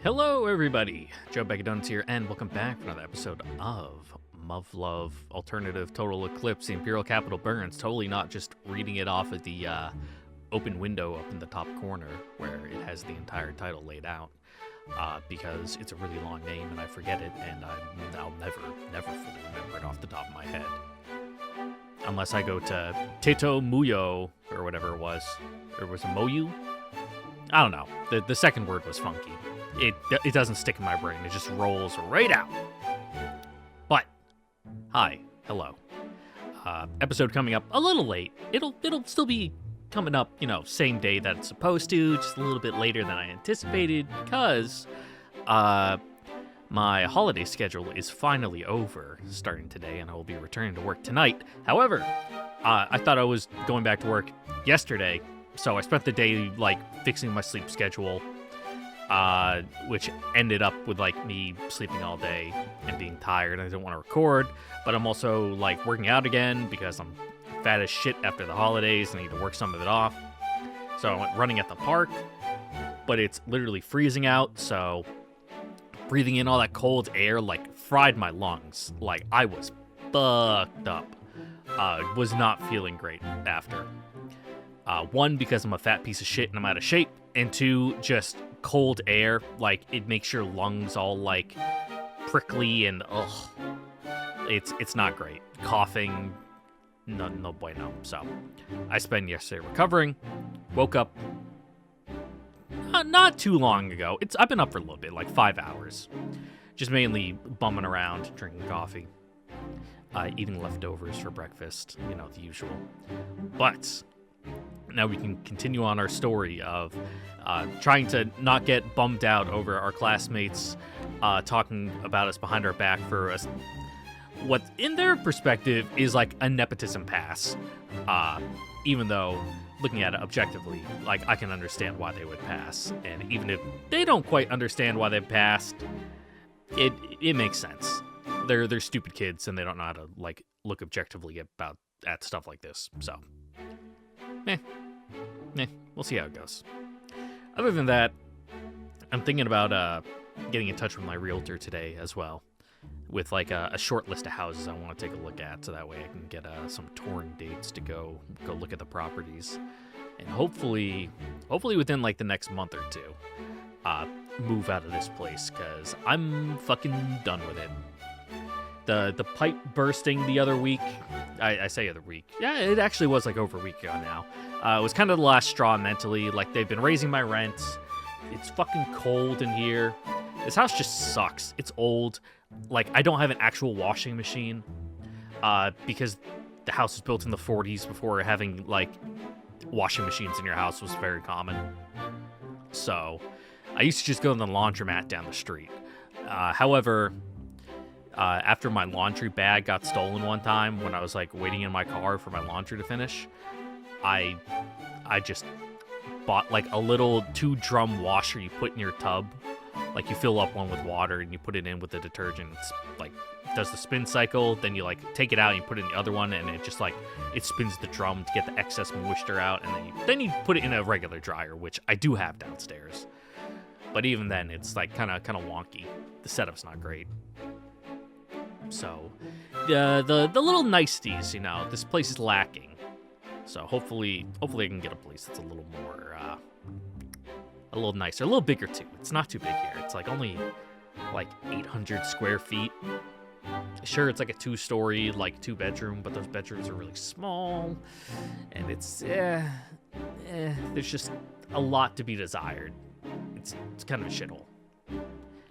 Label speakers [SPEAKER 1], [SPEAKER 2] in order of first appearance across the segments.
[SPEAKER 1] Hello, everybody. Joe Beccadones here, and welcome back for another episode of Muv-Luv Alternative Total Eclipse. The Imperial Capital Burns. Totally not just reading it off of the open window up in the top corner where it has the entire title laid out, because it's a really long name and I forget it, and I'll never fully remember it off the top of my head. Unless I go to Teto Muyo, or whatever it was. Or was it Moyu? I don't know. The second word was funky. It doesn't stick in my brain. It just rolls right out. But, hi, hello. Episode coming up a little late. It'll still be coming up, same day that it's supposed to, just a little bit later than I anticipated, because my holiday schedule is finally over, starting today, and I will be returning to work tonight. However, I thought I was going back to work yesterday, so I spent the day, fixing my sleep schedule, which ended up with, me sleeping all day and being tired. I didn't want to record, but I'm also, working out again because I'm fat as shit after the holidays and I need to work some of it off. So I went running at the park, but it's literally freezing out, so breathing in all that cold air, fried my lungs. I was fucked up. Was not feeling great after. One, because I'm a fat piece of shit and I'm out of shape, and two, just cold air, it makes your lungs all, prickly and, ugh. It's not great. Coughing, no bueno. So, I spent yesterday recovering, woke up not too long ago. I've been up for a little bit, 5 hours. Just mainly bumming around, drinking coffee, eating leftovers for breakfast, the usual. But now we can continue on our story of trying to not get bummed out over our classmates talking about us behind our back for us. What, in their perspective, is a nepotism pass. Even though, looking at it objectively, I can understand why they would pass. And even if they don't quite understand why they passed, it makes sense. They're stupid kids and they don't know how to look objectively at stuff like this. So, we'll see how it goes. Other than that, I'm thinking about getting in touch with my realtor today as well, with a short list of houses I want to take a look at, so that way I can get some touring dates to go look at the properties, and hopefully within the next month or two, move out of this place, because I'm fucking done with it. The pipe bursting the other week, I say other week, yeah, it actually was over a week ago now. It was kind of the last straw mentally. They've been raising my rents. It's fucking cold in here. This house just sucks. It's old. I don't have an actual washing machine, because the house was built in the 40s, before having washing machines in your house was very common. So I used to just go to the laundromat down the street. However, after my laundry bag got stolen one time when I was waiting in my car for my laundry to finish, I just bought a little 2-drum washer you put in your tub. You fill up one with water and you put it in with the detergent. It's does the spin cycle, then you take it out and you put it in the other one, and it just it spins the drum to get the excess moisture out, and then you put it in a regular dryer, which I do have downstairs. But even then, it's kind of wonky. The setup's not great. So the little niceties, this place is lacking. So hopefully I can get a place that's a little more a little nicer, a little bigger too. It's not too big here. It's only 800 square feet. Sure, it's a 2-story, 2-bedroom, but those bedrooms are really small, and it's there's just a lot to be desired. It's kind of a shithole.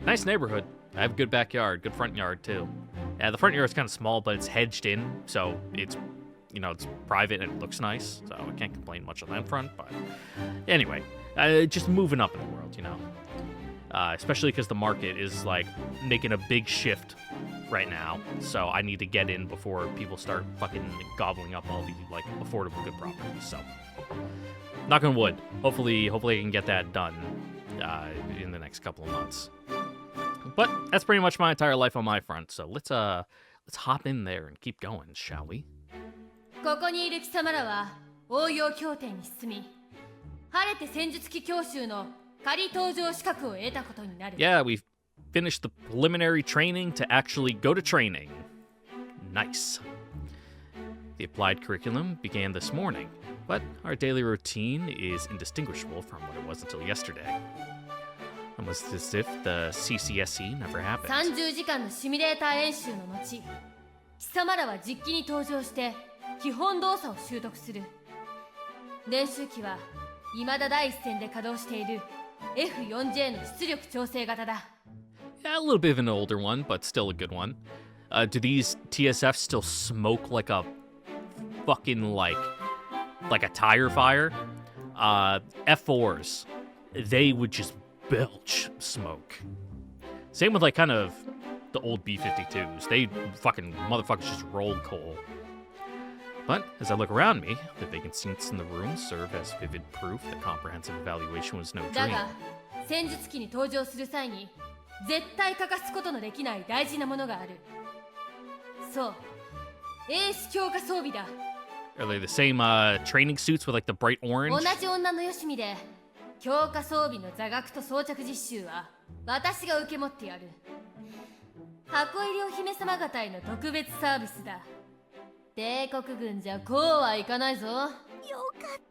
[SPEAKER 1] Nice neighborhood. I have a good backyard, good front yard too. Yeah, the front yard is kind of small, but it's hedged in, so it's it's private and it looks nice, so I can't complain much on that front. But anyway, just moving up in the world, especially because the market is making a big shift right now, so I need to get in before people start fucking gobbling up all the affordable good properties. So, knock on wood. Hopefully I can get that done in the next couple of months. But that's pretty much my entire life on my front. So let's hop in there and keep going, shall we?
[SPEAKER 2] ここにいる貴様らは応用協定に進み、晴れて戦術機教習の仮搭乗資格を得たことになる。
[SPEAKER 1] Yeah, we've finished the preliminary training to actually go to training. Nice. The applied curriculum began this morning, but our daily routine is indistinguishable from what it was until yesterday. Almost as if the CCSE never happened.
[SPEAKER 2] 30時間のシミュレーター演習の後、貴様らは実機に搭乗して基本動作を習得する。練習機は未だ第一線で稼働している F4J の出力調整型だ。
[SPEAKER 1] Yeah, a little bit of an older one, but still a good one. Do these TSFs still smoke like a fucking like a tire fire? F4s, they would just belch smoke. Same with like kind of the old B-52s. They fucking motherfuckers just roll coal. But as I look around me, the vacant seats in the room serve as vivid proof that comprehensive evaluation was no
[SPEAKER 2] だ
[SPEAKER 1] dream.
[SPEAKER 2] が戦術機に搭乗する際に絶対欠かすことのできない大事なものがある。そう、英式強化装備だ。
[SPEAKER 1] Are they the same training suits with like the bright
[SPEAKER 2] 同
[SPEAKER 1] orange?
[SPEAKER 2] じ女のよしみで強化装備の座学と装着実習は私が受け持ってやる。箱入りお姫様方への特別サービスだ。帝国軍じゃこうはいかないぞ。
[SPEAKER 3] よかっ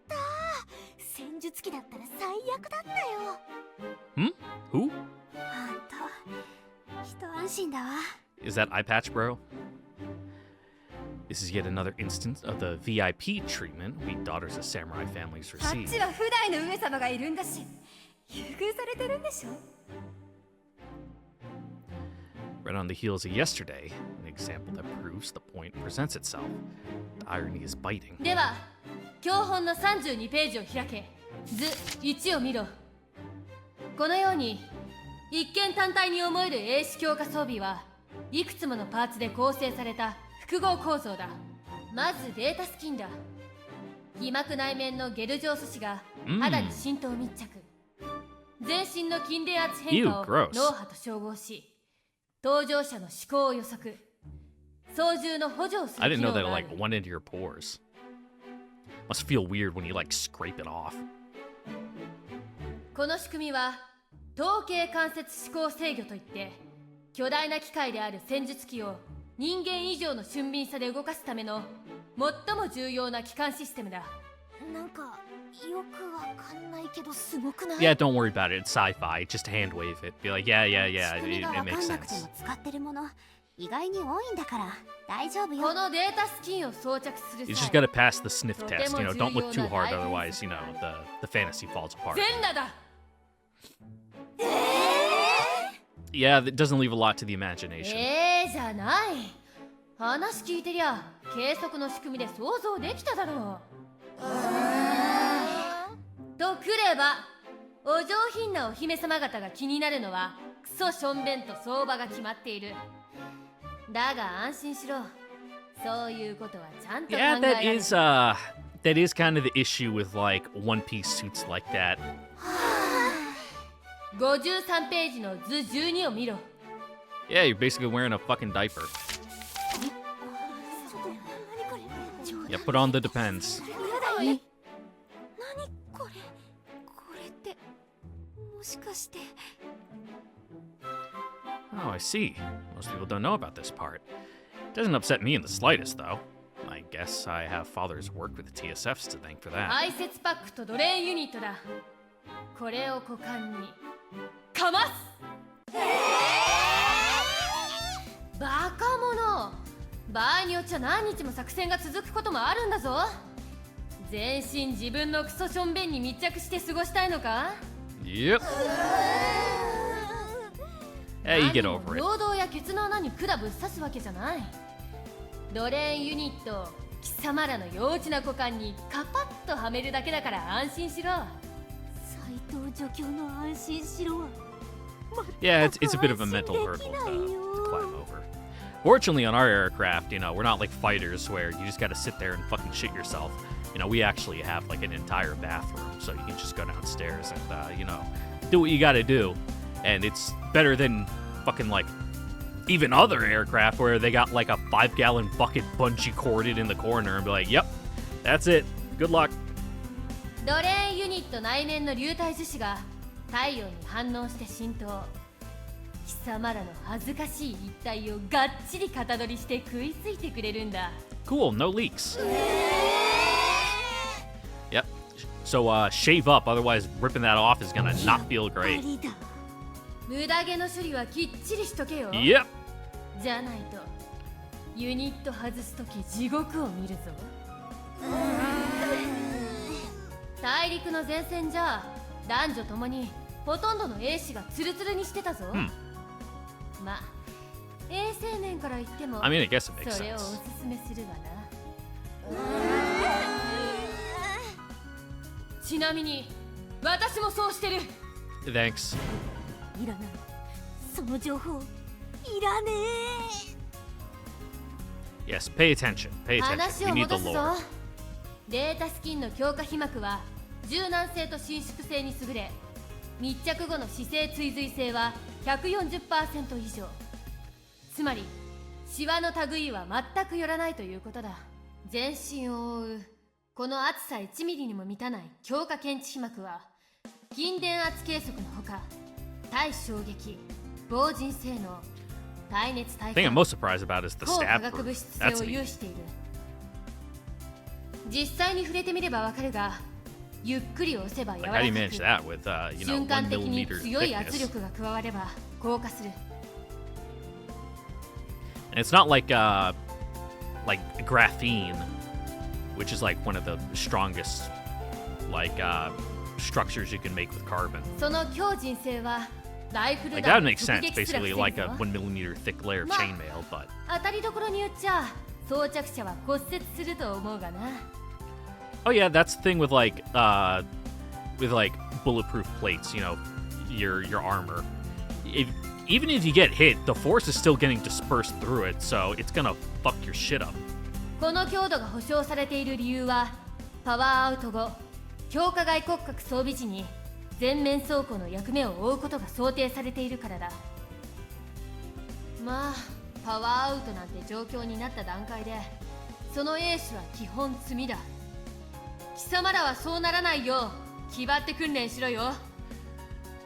[SPEAKER 3] た。戦術機だったら最悪だったよ。
[SPEAKER 1] Hmm? Who?
[SPEAKER 3] あんた、一安心だわ。
[SPEAKER 1] Is that eye patch, bro? This is yet another instance of the VIP treatment we daughters of samurai families
[SPEAKER 3] あっ
[SPEAKER 1] receive.
[SPEAKER 3] ちは普代の上様がいるんだし、優遇されてるんでしょ。
[SPEAKER 1] Right on the heels of yesterday, an example that proves the point presents itself. The irony is biting.
[SPEAKER 2] では教本の32ページを開け。図1を見ろ。このように一見単体に思える英式強化装備はいくつものパーツで構成された複合構造だ。まずデータスキンだ。皮膜内面のゲル状素子が肌に浸透密着。全身の筋電圧変化を
[SPEAKER 1] Ew, gross.
[SPEAKER 2] 脳波と照合し、搭乗者の思考を予測。操縦の補助をす
[SPEAKER 1] I
[SPEAKER 2] る
[SPEAKER 1] didn't
[SPEAKER 2] 機
[SPEAKER 1] know
[SPEAKER 2] 能
[SPEAKER 1] that it
[SPEAKER 2] があ
[SPEAKER 1] like
[SPEAKER 2] る。
[SPEAKER 1] went into your pores. Must feel weird when you like scrape it off.
[SPEAKER 2] この仕組みは統計関節思考制御といって、巨大な機械である戦術機を人間以上の俊敏さで動かすための最も重要な基幹システムだ。
[SPEAKER 3] なんかよくわかんないけどすごくない？
[SPEAKER 1] Yeah, don't worry about it. It's sci-fi. Just hand wave it. Be like, yeah, yeah, yeah.
[SPEAKER 3] 仕組み
[SPEAKER 1] It,
[SPEAKER 3] が
[SPEAKER 1] it
[SPEAKER 3] わか
[SPEAKER 1] makes
[SPEAKER 3] んなくて
[SPEAKER 1] sense.
[SPEAKER 3] も使ってるもの意外に多いんだから大丈夫よ。
[SPEAKER 2] このデータスキンを装着する
[SPEAKER 1] You
[SPEAKER 2] 際、
[SPEAKER 1] just gotta pass the sniff test. You know, don't look too hard, otherwise, you know, the fantasy falls apart.
[SPEAKER 2] 全裸だ。
[SPEAKER 1] Yeah, that doesn't leave a lot to the imagination.
[SPEAKER 2] じゃない。話聞いてりゃ計測の仕組みで想像できただろう。とくればお上品なお姫様方が気になるのはクソしょんべんと相場が決まっている。だが安心しろ。そういうことはちゃんと考え
[SPEAKER 1] Yeah,
[SPEAKER 2] られ
[SPEAKER 1] that
[SPEAKER 2] る。
[SPEAKER 1] is that is kind of the issue with like One Piece suits like that.
[SPEAKER 2] 53ページの図12を見ろ。
[SPEAKER 1] Yeah, you're basically wearing a fucking diaper. Yeah, put on the depends.
[SPEAKER 3] 何これ？これってもしかして。
[SPEAKER 1] Oh, I see. Most people don't know about this part. Doesn't upset me in the slightest, though. I guess I have father's work with the TSFs to thank for that.
[SPEAKER 2] 排泄パックとドレーンユニットだ。これを股間にかます。バカ者。場合によっちゃ何日も作戦が続くこともあるんだぞ。全身自分のクソしょんべんに密着して過ごしたいのか？
[SPEAKER 1] Yep. Hey, you get
[SPEAKER 2] 何も
[SPEAKER 1] over it.
[SPEAKER 2] 陽動やケツの穴に管ぶっ刺すわけじゃない。ドレーンユニットを貴様らの幼稚な股間にカパッとはめるだけだから安心しろ。
[SPEAKER 3] 斎藤助教の安心しろは。
[SPEAKER 1] Yeah, it's a bit of a mental hurdle to climb over. Fortunately, on our aircraft, you know, we're not like fighters where you just gotta sit there and fucking shit yourself. You know, we actually have like an entire bathroom, so you can just go downstairs and, you know, do what you gotta do. And it's better than fucking like even other aircraft where they got like a 5-gallon bucket bungee corded in the corner and be like, yep, that's it. Good luck.
[SPEAKER 2] ドレーンユニット内面の流体樹脂が太陽に反応して浸透。貴様らの恥ずかしい一体をがっちり型取りして食いついてくれるんだ。
[SPEAKER 1] Cool, no leaks. Yep. So shave up, otherwise ripping that off is gonna not feel great.
[SPEAKER 2] 無駄毛の処理はきっちりしとけよ。
[SPEAKER 1] Yep.
[SPEAKER 2] じゃないとユニット外すとき地獄を見るぞ。大陸の前線じゃ男女ともにほとんどの兵士がツルツルにしてたぞ。まあ衛生面から言っても
[SPEAKER 1] I mean, I guess it makes
[SPEAKER 2] それをお
[SPEAKER 1] sense.
[SPEAKER 2] すすめするわな。ちなみに私もそうしてる。
[SPEAKER 1] Thanks.
[SPEAKER 3] いらない。その情報いらね
[SPEAKER 1] Yes, pay attention. Pay
[SPEAKER 2] 話
[SPEAKER 1] attention.
[SPEAKER 2] を
[SPEAKER 1] We need
[SPEAKER 2] 戻
[SPEAKER 1] the
[SPEAKER 2] す
[SPEAKER 1] lore.
[SPEAKER 2] ぞ。データスキンの強化被膜は柔軟性と伸縮性に優れ、密着後の姿勢追随性は 140% 以上。つまりシワの類は全く寄らないということだ。全身を覆うこの厚さ1ミリにも満たない強化検知被膜は近電圧計測のほか耐衝撃、防塵性能、耐熱耐
[SPEAKER 1] The thing I'm
[SPEAKER 2] 寒、
[SPEAKER 1] most surprised about is the
[SPEAKER 2] 高化
[SPEAKER 1] stab
[SPEAKER 2] 学
[SPEAKER 1] proof.
[SPEAKER 2] 物質性
[SPEAKER 1] That's
[SPEAKER 2] を
[SPEAKER 1] neat.
[SPEAKER 2] 有している。実際に触れてみればわかるが、ゆっくり押せば柔
[SPEAKER 1] Like,
[SPEAKER 2] ら
[SPEAKER 1] how do you
[SPEAKER 2] か
[SPEAKER 1] manage
[SPEAKER 2] く
[SPEAKER 1] that with, you know,
[SPEAKER 2] 瞬
[SPEAKER 1] 1
[SPEAKER 2] 間的に
[SPEAKER 1] millimeter
[SPEAKER 2] 強い圧
[SPEAKER 1] thickness?
[SPEAKER 2] 力が加われば硬化する。
[SPEAKER 1] And it's not like graphene, which is like one of the strongest structures you can make with carbon.
[SPEAKER 2] その強靭性はライフル
[SPEAKER 1] Like
[SPEAKER 2] 弾
[SPEAKER 1] that
[SPEAKER 2] の
[SPEAKER 1] makes
[SPEAKER 2] 直
[SPEAKER 1] sense,
[SPEAKER 2] 撃すら
[SPEAKER 1] basically
[SPEAKER 2] 防
[SPEAKER 1] like
[SPEAKER 2] ぐ
[SPEAKER 1] a
[SPEAKER 2] ぞ。
[SPEAKER 1] 1 millimeter thick layer of
[SPEAKER 2] Ma-
[SPEAKER 1] chainmail, but
[SPEAKER 2] 当たりどころによっちゃ装着者は骨折すると思うがな。
[SPEAKER 1] oh yeah, that's the thing with with bulletproof plates, you know, your armor. Even if you get hit, the force is still getting dispersed through it, so it's gonna fuck your shit up.
[SPEAKER 2] この強度が保証されている理由は、パワーアウト後強化外骨格装備時に全面装甲の役目を負うことが想定されているからだ。まあパワーアウトなんて状況になった段階でその英士は基本罪だ。貴様らはそうならないよう気張って訓練しろよ。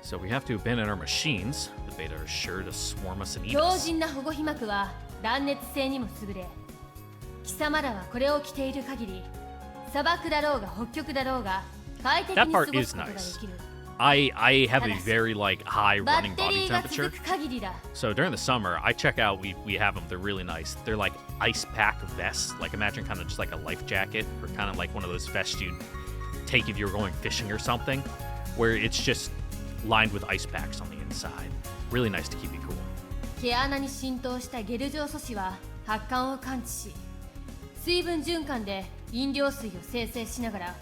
[SPEAKER 1] So we have to abandon our machines. The beta are sure to swarm us and eat
[SPEAKER 2] 強
[SPEAKER 1] us.
[SPEAKER 2] 靭な保護被膜は断熱性にも優れ、貴様らはこれを着ている限り砂漠だろうが北極だろうが快適に
[SPEAKER 1] That
[SPEAKER 2] 過
[SPEAKER 1] part
[SPEAKER 2] ごす
[SPEAKER 1] is
[SPEAKER 2] ことがで
[SPEAKER 1] nice.
[SPEAKER 2] きる。
[SPEAKER 1] I have a very high
[SPEAKER 2] バ
[SPEAKER 1] running
[SPEAKER 2] ッテリ
[SPEAKER 1] body
[SPEAKER 2] ーが
[SPEAKER 1] temperature.
[SPEAKER 2] 続く限りだ。
[SPEAKER 1] So during the summer, I check out. We have them. They're really nice. They're like ice pack vests. Like imagine kind of just like a life jacket, or kind of like one of those vests you'd take if you were going fishing or something, where it's just lined with ice packs on the inside. Really nice to keep you cool.
[SPEAKER 2] 毛穴に浸透したゲル状素子は発汗を感知し、水分循環で飲料水を生成しながら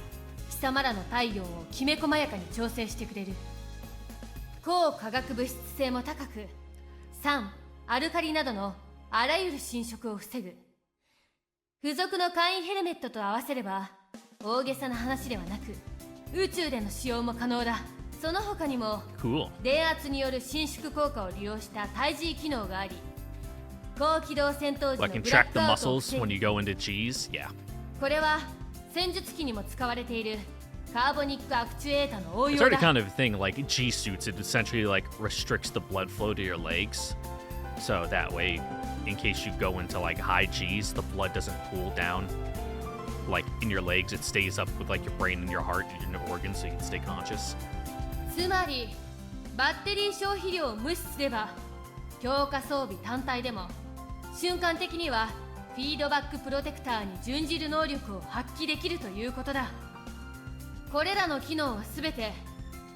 [SPEAKER 2] 貴様らの体温をきめ細やかに調整してくれる。高化学物質性も高く、酸、アルカリなどのあらゆる侵食を防ぐ。付属の簡易ヘルメットと合わせれば大げさな話ではなく宇宙での使用も可能だ。その他にも
[SPEAKER 1] Cool.
[SPEAKER 2] 電圧による伸縮効果を利用した対峙機能があり、高機動戦闘時
[SPEAKER 1] I
[SPEAKER 2] の
[SPEAKER 1] can
[SPEAKER 2] ブラッ
[SPEAKER 1] track
[SPEAKER 2] ク
[SPEAKER 1] the
[SPEAKER 2] アウトを
[SPEAKER 1] muscles
[SPEAKER 2] 防
[SPEAKER 1] when
[SPEAKER 2] ぐ。
[SPEAKER 1] you go into G's. Yeah.
[SPEAKER 2] これは戦術機にも使われているカーボニックアクチュエータの応
[SPEAKER 1] It's
[SPEAKER 2] 用
[SPEAKER 1] already
[SPEAKER 2] だ。
[SPEAKER 1] kind of a thing like G suits. It essentially restricts the blood flow to your legs, so that way, in case you go into high G's, the blood doesn't pool down in your legs. It stays up with your brain and your heart and your organs, so you can stay conscious.
[SPEAKER 2] つまりバッテリー消費量を無視すれば強化装備単体でも瞬間的にはフィードバックプロテクターに準じる能力を発揮できるということだ。これらの機能は全て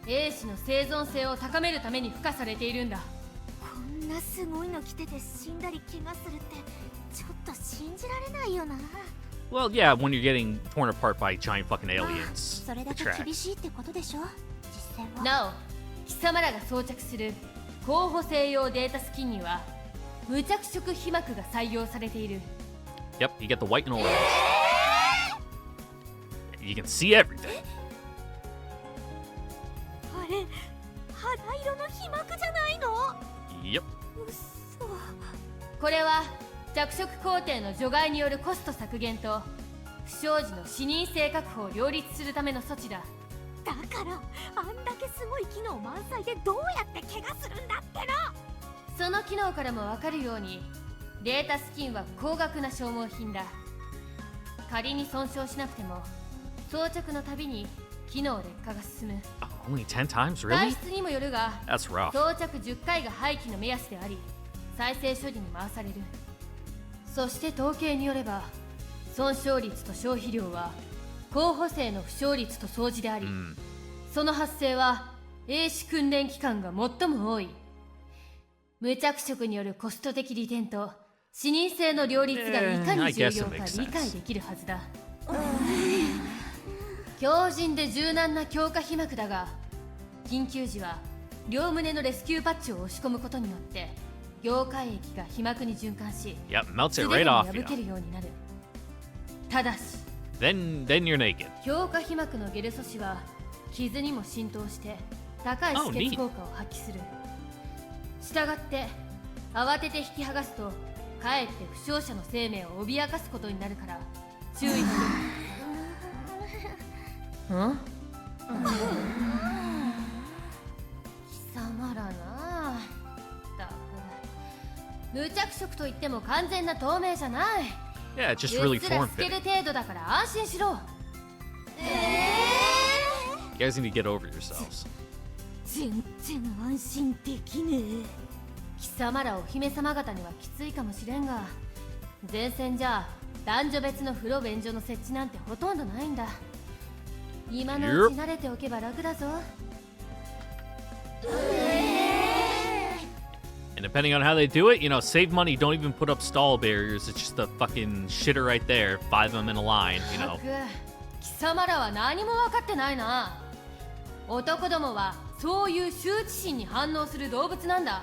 [SPEAKER 2] 兵士の生存性を高めるために付加されているんだ。
[SPEAKER 3] こんなすごいの着てて死んだり怪我するってちょっと信じられないよな。
[SPEAKER 1] Well, yeah, when you're getting torn apart by giant fucking
[SPEAKER 3] まあ
[SPEAKER 1] aliens.
[SPEAKER 3] それだ
[SPEAKER 1] The
[SPEAKER 3] け
[SPEAKER 1] track.
[SPEAKER 3] 厳しいってことでしょ実践は。
[SPEAKER 2] なお貴様らが装着する候補生用データスキンには無着色被膜が採用されている。
[SPEAKER 1] Yep, you get the white and orange. You can see everything.
[SPEAKER 3] あれ肌色の被膜じゃないの。
[SPEAKER 1] Yep.
[SPEAKER 3] うっそ。
[SPEAKER 2] これは着色工程の除外によるコスト削減と不祥事の視認性確保を両立するための措置だ。
[SPEAKER 3] だからあんだけすすごい機能満載でどうやって怪我するんだっての。
[SPEAKER 2] その機能からも分かるように、データスキンは高額な消耗品だ。仮に損傷しなくても装着のたびに機能劣化が進む。
[SPEAKER 1] Only 10 times?
[SPEAKER 2] 体
[SPEAKER 1] Really?
[SPEAKER 2] 質にもよるが
[SPEAKER 1] That's rough.
[SPEAKER 2] 装着10回が廃棄の目安であり、再生処理に回される。そして統計によれば、損傷率と消費量は候補生の負傷率と相似であり、その発生は英士訓練期間が最も多い。無着色によるコスト的利点と視認性の両立がいかに重要か理解できるはずだ。強靭で柔軟な強化被膜だが、緊急時は両胸のレスキューパッチを押し込むことによって溶解液が被膜に循環し、
[SPEAKER 1] Yep, melts
[SPEAKER 2] 素
[SPEAKER 1] it
[SPEAKER 2] 手で
[SPEAKER 1] right
[SPEAKER 2] も
[SPEAKER 1] off
[SPEAKER 2] 破け
[SPEAKER 1] you.
[SPEAKER 2] るようになる。ただし
[SPEAKER 1] Then you're naked.
[SPEAKER 2] 強化被膜のゲル素子は傷にも浸透して高い止血効果を発揮する。したがって慌てて引き剥がすとかえって負傷者の生命を脅かすことになるから注意する。貴様らなあ、ったく無着色といっても完全な透明じゃない。
[SPEAKER 1] Yeah, it's just
[SPEAKER 2] う
[SPEAKER 1] really
[SPEAKER 2] っすら
[SPEAKER 1] form
[SPEAKER 2] 透け
[SPEAKER 1] fitting.
[SPEAKER 2] る程度だから安心しろ。
[SPEAKER 1] You guys need to get over yourselves.
[SPEAKER 3] 全然安心できねえ。
[SPEAKER 2] 貴様らお姫様方にはきついかもしれんが、前線じゃ男女別の風呂便所の設置なんてほとんどないんだ。今のうち慣れておけば楽だぞ。
[SPEAKER 1] And depending on how they do it, save money, don't even put up stall barriers. It's just a fucking shitter right there. 5 of them in a line,
[SPEAKER 2] ったく貴様らは何も分かってないな。男どもはそういう羞恥心に反応する動物なんだ。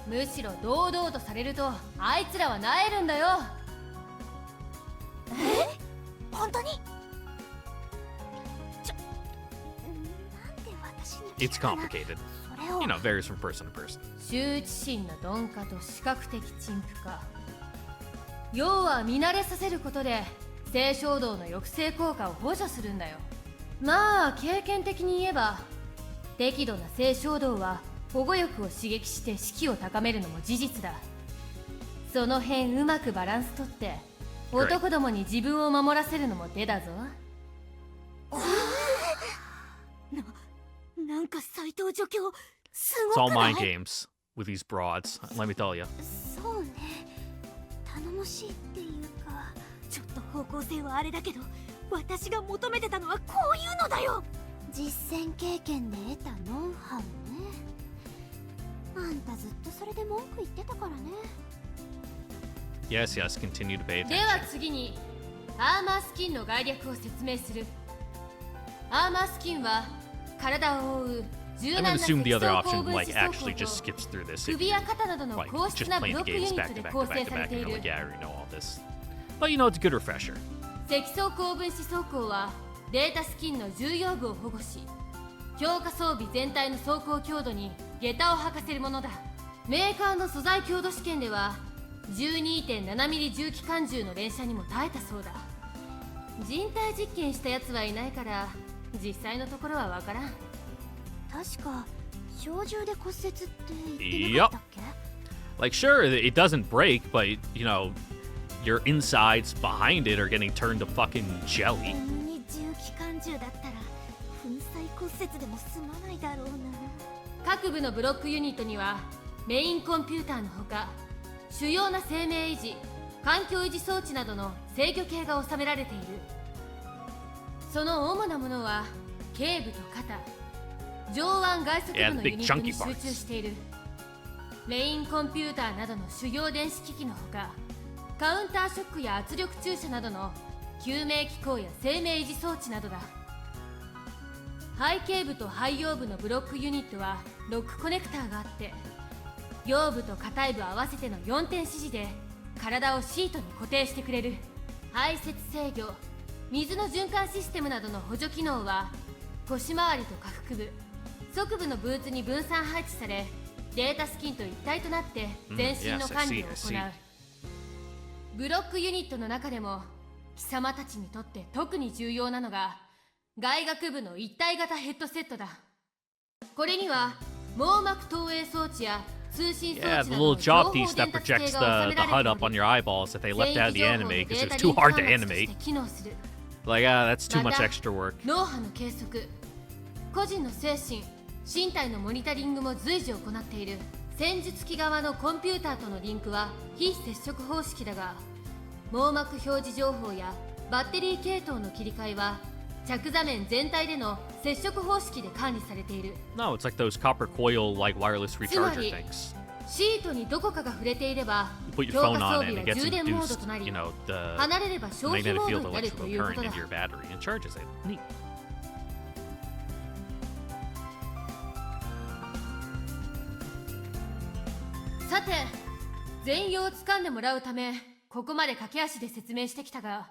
[SPEAKER 2] むしろ堂々とされるとあいつらは萎えるんだよ。
[SPEAKER 3] 本当に？なんで私に
[SPEAKER 1] It's complicated.
[SPEAKER 3] それを
[SPEAKER 1] Varies from person to person.
[SPEAKER 2] 羞恥心の鈍化と視覚的陳腐化。要は見慣れさせることで性衝動の抑制効果を補助するんだよ。まあ経験的に言えば適度な性衝動は保護欲を刺激して士気を高めるのも事実だ。その辺うまくバランスとって男どもに自分を守らせるのも手だぞ。
[SPEAKER 3] なんか斎藤助教す
[SPEAKER 1] It's
[SPEAKER 3] ご
[SPEAKER 1] all
[SPEAKER 3] くない？
[SPEAKER 1] mind games with these broads. Let me tell you.
[SPEAKER 3] そうね、頼もしいっていうか、ちょっと方向性はあれだけど、私が求めてたのはこういうのだよ。実践経験で得たノウハウね。あんたずっとそれで文句言ってたからね。
[SPEAKER 1] Yes, continue to pay
[SPEAKER 2] では
[SPEAKER 1] attention.
[SPEAKER 2] 次にアーマースキンの概略を説明する。アーマースキンは体を覆う柔
[SPEAKER 1] I'm
[SPEAKER 2] 軟
[SPEAKER 1] gonna
[SPEAKER 2] な
[SPEAKER 1] assume the
[SPEAKER 2] 積
[SPEAKER 1] other
[SPEAKER 2] 層
[SPEAKER 1] option
[SPEAKER 2] 高分子
[SPEAKER 1] actually
[SPEAKER 2] 装
[SPEAKER 1] just
[SPEAKER 2] 甲
[SPEAKER 1] skips through this
[SPEAKER 2] と
[SPEAKER 1] if
[SPEAKER 2] 首
[SPEAKER 1] you
[SPEAKER 2] や肩などの
[SPEAKER 1] like
[SPEAKER 2] 硬質
[SPEAKER 1] just
[SPEAKER 2] なブ
[SPEAKER 1] playing
[SPEAKER 2] ロ
[SPEAKER 1] the
[SPEAKER 2] ックユ
[SPEAKER 1] games
[SPEAKER 2] ニッ
[SPEAKER 1] back
[SPEAKER 2] ト
[SPEAKER 1] to
[SPEAKER 2] で
[SPEAKER 1] back
[SPEAKER 2] 構
[SPEAKER 1] to
[SPEAKER 2] 成
[SPEAKER 1] back to
[SPEAKER 2] され
[SPEAKER 1] back.
[SPEAKER 2] てい
[SPEAKER 1] And
[SPEAKER 2] る。
[SPEAKER 1] you're like, yeah, I already know all this. But it's a good refresher.
[SPEAKER 2] 積層高分子装甲はデータスキンの重要部を保護し、強化装備全体の走行強度に下駄を履かせるものだ。メーカーの素材強度試験では 12.7 ミリ重機関銃の連射にも耐えたそうだ。人体実験したやつはいないから実際のところはわからん。
[SPEAKER 3] 確か小銃で骨折って言ってなかったっけ？
[SPEAKER 1] Like, sure, it doesn't break, but, your insides behind it are getting turned to fucking jelly.
[SPEAKER 3] に重機関銃だったら粉砕骨折でも済まないだろうな。
[SPEAKER 2] 各部のブロックユニットにはメインコンピューターのほか主要な生命維持、環境維持装置などの制御系が収められている。その主なものは頸部と肩、上腕外側部のユニットに集中している。メインコンピューターなどの主要電子機器のほか、カウンターショックや圧力注射などの救命機構や生命維持装置などだ。背頸部と背葉部のブロックユニットはロックコネクターがあって、腰部と下部合わせての4点指示で体をシートに固定してくれる。排泄制御、水の循環システムなどの補助機能は腰回りと下腹部、側部のブーツに分散配置され、データスキンと一体となって全身の管理を行う。ブロックユニットの中でも貴様たちにとって特に重要なのが外学部の一体型ヘッドセットだ。これには網膜投影装置や通信装
[SPEAKER 1] Yeah,
[SPEAKER 2] 置
[SPEAKER 1] the
[SPEAKER 2] な
[SPEAKER 1] little
[SPEAKER 2] どの情
[SPEAKER 1] job
[SPEAKER 2] 報
[SPEAKER 1] piece
[SPEAKER 2] 伝
[SPEAKER 1] that
[SPEAKER 2] 達系
[SPEAKER 1] projects
[SPEAKER 2] が収
[SPEAKER 1] the
[SPEAKER 2] めら
[SPEAKER 1] HUD
[SPEAKER 2] れ
[SPEAKER 1] up
[SPEAKER 2] てお
[SPEAKER 1] on
[SPEAKER 2] り
[SPEAKER 1] your eyeballs that they
[SPEAKER 2] 全
[SPEAKER 1] left out
[SPEAKER 2] 域
[SPEAKER 1] of the
[SPEAKER 2] 情報
[SPEAKER 1] anime
[SPEAKER 2] の
[SPEAKER 1] because
[SPEAKER 2] デ
[SPEAKER 1] it
[SPEAKER 2] ータ
[SPEAKER 1] was
[SPEAKER 2] リ
[SPEAKER 1] too
[SPEAKER 2] ンク
[SPEAKER 1] hard
[SPEAKER 2] 端
[SPEAKER 1] to
[SPEAKER 2] 末として
[SPEAKER 1] animate.
[SPEAKER 2] 機能する
[SPEAKER 1] Like, that's too
[SPEAKER 2] ま
[SPEAKER 1] much
[SPEAKER 2] た
[SPEAKER 1] extra work.
[SPEAKER 2] 脳波の計測、個人の精神身体のモニタリングも随時行っている。戦術機側のコンピューターとのリンクは非接触方式だが、網膜表示情報やバッテリー系統の切り替えは着座面全体での接触方式で管理されている。
[SPEAKER 1] No, it's like those copper coil, like wireless recharger
[SPEAKER 2] つまり
[SPEAKER 1] things.
[SPEAKER 2] シートにどこかが触れていれば
[SPEAKER 1] You put your
[SPEAKER 2] 強化
[SPEAKER 1] phone
[SPEAKER 2] 装
[SPEAKER 1] on
[SPEAKER 2] 備
[SPEAKER 1] and
[SPEAKER 2] は
[SPEAKER 1] it gets
[SPEAKER 2] 充電モード
[SPEAKER 1] induced,
[SPEAKER 2] となり
[SPEAKER 1] you know, the
[SPEAKER 2] 離れれば消費
[SPEAKER 1] magnetic
[SPEAKER 2] モー
[SPEAKER 1] field
[SPEAKER 2] ドになると
[SPEAKER 1] electrical
[SPEAKER 2] いうこ
[SPEAKER 1] current
[SPEAKER 2] とだ。
[SPEAKER 1] into your battery and charges it. Neat.
[SPEAKER 2] さて、全容をつかんでもらうためここまで駆け足で説明してきたが、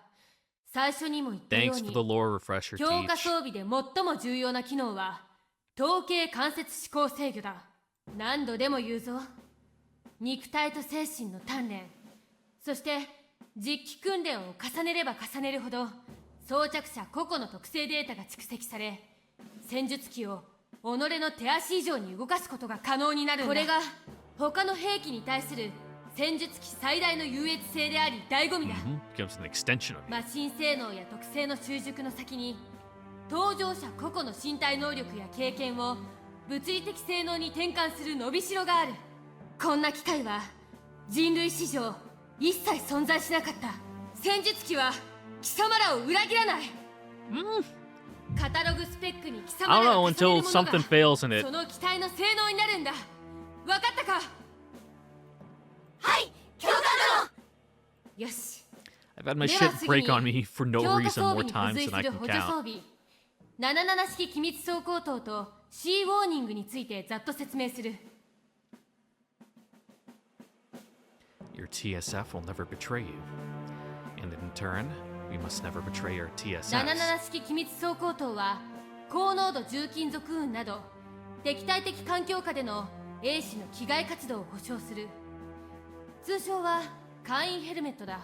[SPEAKER 2] 最初にも言ったよう
[SPEAKER 1] Thanks
[SPEAKER 2] に
[SPEAKER 1] for the lore refresher,
[SPEAKER 2] 強化
[SPEAKER 1] Teach.
[SPEAKER 2] 装備で最も重要な機能は統計間接思考制御だ。何度でも言うぞ。肉体と精神の鍛錬、そして実機訓練を重ねれば重ねるほど装着者個々の特性データが蓄積され、戦術機を己の手足以上に動かすことが可能になるんだ。これが他の兵器に対する戦術機最大の優越性であり醍醐味だ。
[SPEAKER 1] Becomes an extension of you.
[SPEAKER 2] マシン性能や特性の習熟の先に搭乗者個々の身体能力や経験を物理的性能に転換する伸びしろがある。こんな機会は人類史上一切存在しなかった。戦術機は貴様らを裏切らない。カタログスペックに貴様
[SPEAKER 1] I
[SPEAKER 2] ら
[SPEAKER 1] don't
[SPEAKER 2] が
[SPEAKER 1] know
[SPEAKER 2] 重ね
[SPEAKER 1] until
[SPEAKER 2] るもの
[SPEAKER 1] something
[SPEAKER 2] が
[SPEAKER 1] fails in it.
[SPEAKER 2] その機体の性能になるんだ。分かったか。
[SPEAKER 3] はい、教官殿。
[SPEAKER 2] よし。
[SPEAKER 1] I've had my
[SPEAKER 2] では
[SPEAKER 1] shit
[SPEAKER 2] 次
[SPEAKER 1] break
[SPEAKER 2] に
[SPEAKER 1] on me for no
[SPEAKER 2] 強化
[SPEAKER 1] reason
[SPEAKER 2] 装
[SPEAKER 1] more
[SPEAKER 2] 備に付
[SPEAKER 1] times
[SPEAKER 2] 随
[SPEAKER 1] than
[SPEAKER 2] す
[SPEAKER 1] I
[SPEAKER 2] る
[SPEAKER 1] can
[SPEAKER 2] 補助装
[SPEAKER 1] count.
[SPEAKER 2] 備77式機密走行灯と C ウォーニングについてざっと説明する。
[SPEAKER 1] Your TSF will never betray you. And in turn, we must never betray our TSFs.
[SPEAKER 2] 77式機密走行灯は高濃度重金属運など敵対的環境下での兵士の機外活動を保障する。通称は簡易ヘルメットだ。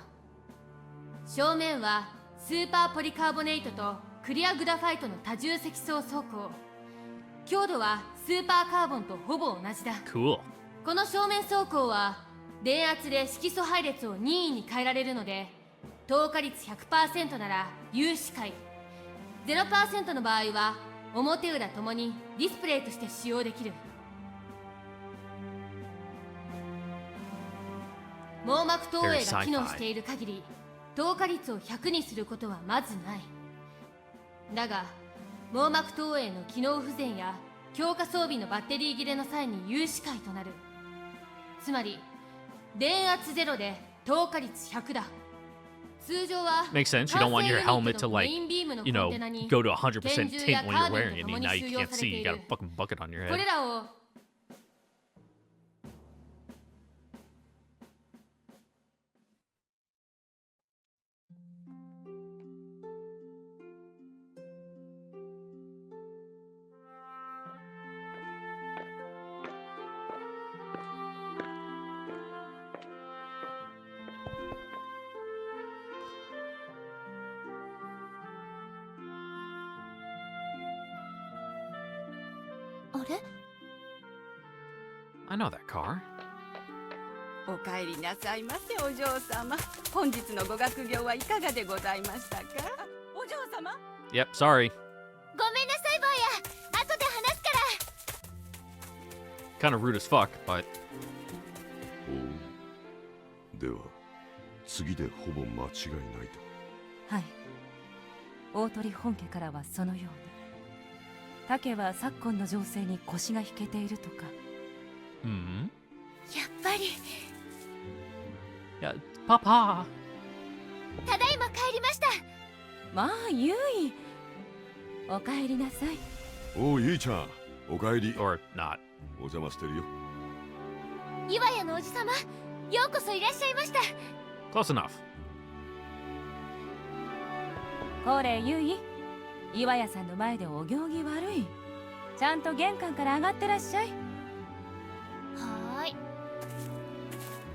[SPEAKER 2] 正面はスーパーポリカーボネイトとクリアグラファイトの多重積層装甲。強度はスーパーカーボンとほぼ同じだ。
[SPEAKER 1] Cool.
[SPEAKER 2] この正面装甲は電圧で色素配列を任意に変えられるので、透過率 100% なら有視界、 0% の場合は表裏ともにディスプレイとして使用できる。網膜投影が機能している限り透過率を100にすることはまずない。だが網膜投影の機能不全や強化装備のバッテリー切れの際に有視界となる。つまり電圧ゼロで透過率100だ。通常は
[SPEAKER 1] Makes sense. You don't want your helmet to, like, you know, go to 100% tint when you're wearing it, and now you can't see. You got a fucking bucket on your
[SPEAKER 2] こ
[SPEAKER 1] head.
[SPEAKER 2] れらを
[SPEAKER 3] あれ？
[SPEAKER 1] I know that car.
[SPEAKER 4] お帰りなさいませ、お嬢様。本日のご学業はいかがでございましたか？お嬢様？
[SPEAKER 1] Yep, sorry.
[SPEAKER 3] ごめんなさい、坊や。後で話すから。
[SPEAKER 1] Kind of rude as fuck, but
[SPEAKER 5] おう。では次でほぼ間違いないと。
[SPEAKER 6] はい。大鳥本家からはそのように。竹は昨今の情勢に腰が引けているとか。
[SPEAKER 1] hmm.
[SPEAKER 3] やっぱり。
[SPEAKER 1] Yeah, Papa.
[SPEAKER 3] ただいま帰りました。
[SPEAKER 6] まあ、ゆい。お帰りなさい。
[SPEAKER 5] おう、ゆいちゃん、おかえり。
[SPEAKER 1] Or not.
[SPEAKER 5] お邪魔してるよ。
[SPEAKER 3] 岩屋のおじさま、ようこそいらっしゃいました。
[SPEAKER 1] Close enough.
[SPEAKER 6] これゆい。岩屋さんの前でお行儀悪い。ちゃんと玄関から上がってらっしゃい。
[SPEAKER 3] は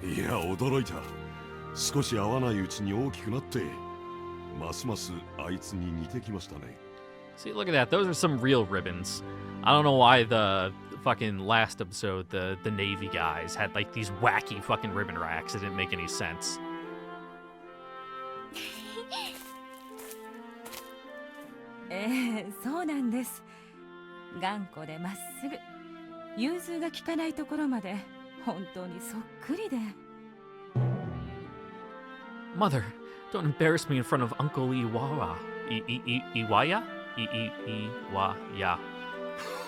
[SPEAKER 3] ーい。
[SPEAKER 5] いや、驚いた。少し合わないうちに大きくなってますますあいつに似てきましたね。
[SPEAKER 1] See, look at that. Those are some real ribbons. I don't know why the fucking last episode, the Navy guys had like these wacky fucking ribbon racks. It didn't make any sense.
[SPEAKER 6] Eh, そうなんです。頑固でまっすぐ。融通が利かないところまで本当にそっくりで。
[SPEAKER 1] Mother, don't embarrass me in front of Uncle Iwaya. Iwaya? Iwaya.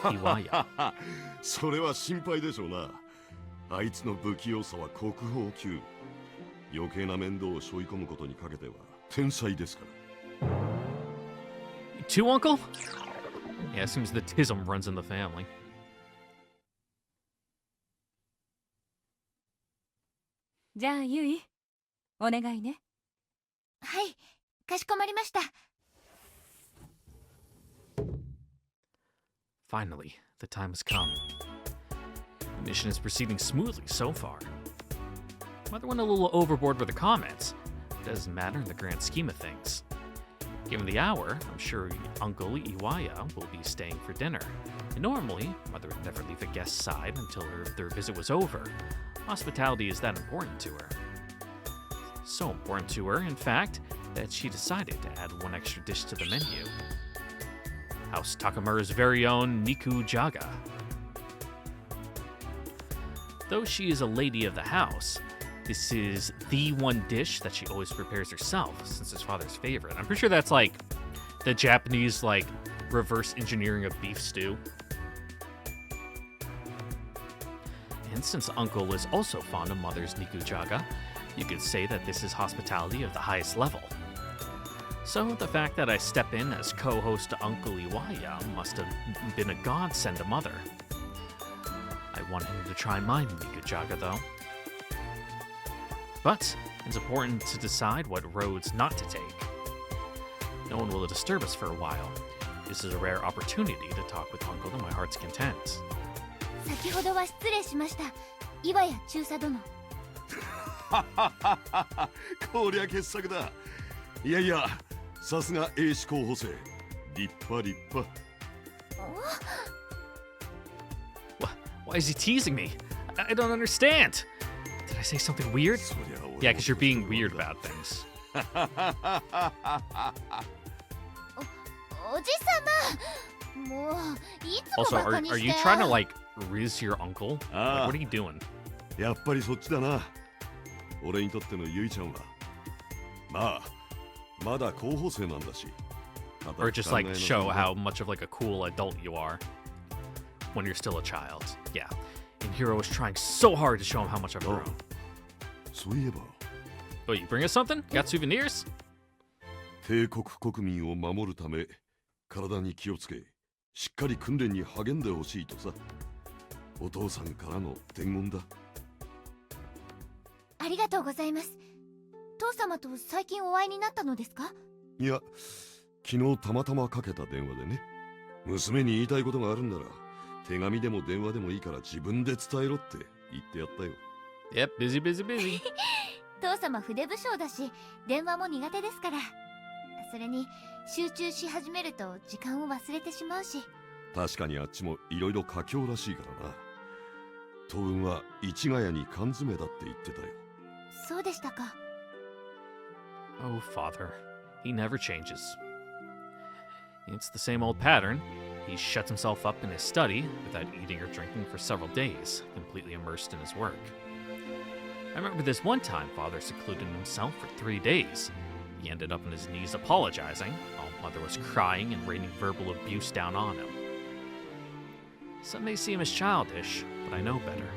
[SPEAKER 1] Iwaya.
[SPEAKER 5] それは心配でしょうな。あいつの不器用さは国宝級。余計な面倒を背負い込むことにかけては天才ですから。
[SPEAKER 1] Too, Uncle? Yeah, it seems the tism runs in the family.
[SPEAKER 6] じゃあユイ、お願いね。
[SPEAKER 3] はい、かしこまりました。
[SPEAKER 1] Finally, the time has come. The mission is proceeding smoothly so far. Mother went a little overboard with the comments. It doesn't matter in the grand scheme of things. Given the hour, I'm sure Uncle Iwaya will be staying for dinner. And normally, Mother would never leave a guest's side until their visit was over. Hospitality is that important to her. So important to her, in fact, that she decided to add one extra dish to the menu. House Takamura's very own Nikujaga. Though she is a lady of the house, this is the one dish that she always prepares herself, since it's father's favorite. I'm pretty sure that's like the Japanese like reverse engineering of beef stew. And since Uncle is also fond of Mother's Nikujaga, you could say that this is hospitality of the highest level. So the fact that I step in as co-host to Uncle Iwaya must have been a godsend to Mother. I wanted him to try my Nikujaga though. But it's important to decide what roads not to take. No one will disturb us for a while. This is a rare opportunity to talk with Uncle to my heart's content.
[SPEAKER 3] 先ほどは失礼しました。岩谷中佐殿。
[SPEAKER 5] こりゃ傑作だ。いやいや、さすが英士候補生。立派立派。
[SPEAKER 1] Why is he teasing me? I don't understand. Did I say something weird? Yeah, because you're being weird about things.
[SPEAKER 3] おじさま、もういつも
[SPEAKER 1] Also,
[SPEAKER 3] バカ
[SPEAKER 1] are
[SPEAKER 3] に
[SPEAKER 1] are
[SPEAKER 3] し
[SPEAKER 1] you
[SPEAKER 3] て。
[SPEAKER 1] trying to like riz your uncle? Like,
[SPEAKER 5] Ah.
[SPEAKER 1] what are you doing?
[SPEAKER 5] やっぱりそっちだな。俺にとってのゆいちゃんは。まあ、まだ候補生なんだし。
[SPEAKER 1] Or just like show how much of like a cool adult you are when you're still a child. Yeah. And Hiro is trying so hard to show him how much I've grown.
[SPEAKER 5] そういえば、
[SPEAKER 1] Oh, you bring us something? Got souvenirs?
[SPEAKER 5] 帝国国民を守るため、体に気をつけ、しっかり訓練に励んでほしいとさ。お父さんからの伝言だ。
[SPEAKER 3] ありがとうございます。父様と最近お会いになったのですか？
[SPEAKER 5] いや、昨日たまたまかけた電話でね。娘に言いたいことがあるんなら、手紙でも電話でもいいから自分で伝えろって言ってやったよ。
[SPEAKER 1] Yep, busy, busy, busy.
[SPEAKER 3] 父様筆武将だし、電話も苦手ですから。それに集中し始めると時間を忘れてしまうし。
[SPEAKER 5] 確かにあっちもいろいろ佳境らしいからな。当分は市ヶ谷に缶詰だって言ってたよ。
[SPEAKER 3] そうでしたか。
[SPEAKER 1] Oh, father. He never changes. It's the same old pattern. He shuts himself up in his study without eating or drinking for several days, completely immersed in his work. I remember this one time father secluded himself for 3 days. He ended up on his knees apologizing, while mother was crying and raining verbal abuse down on him. Some may see him as childish, but I know better.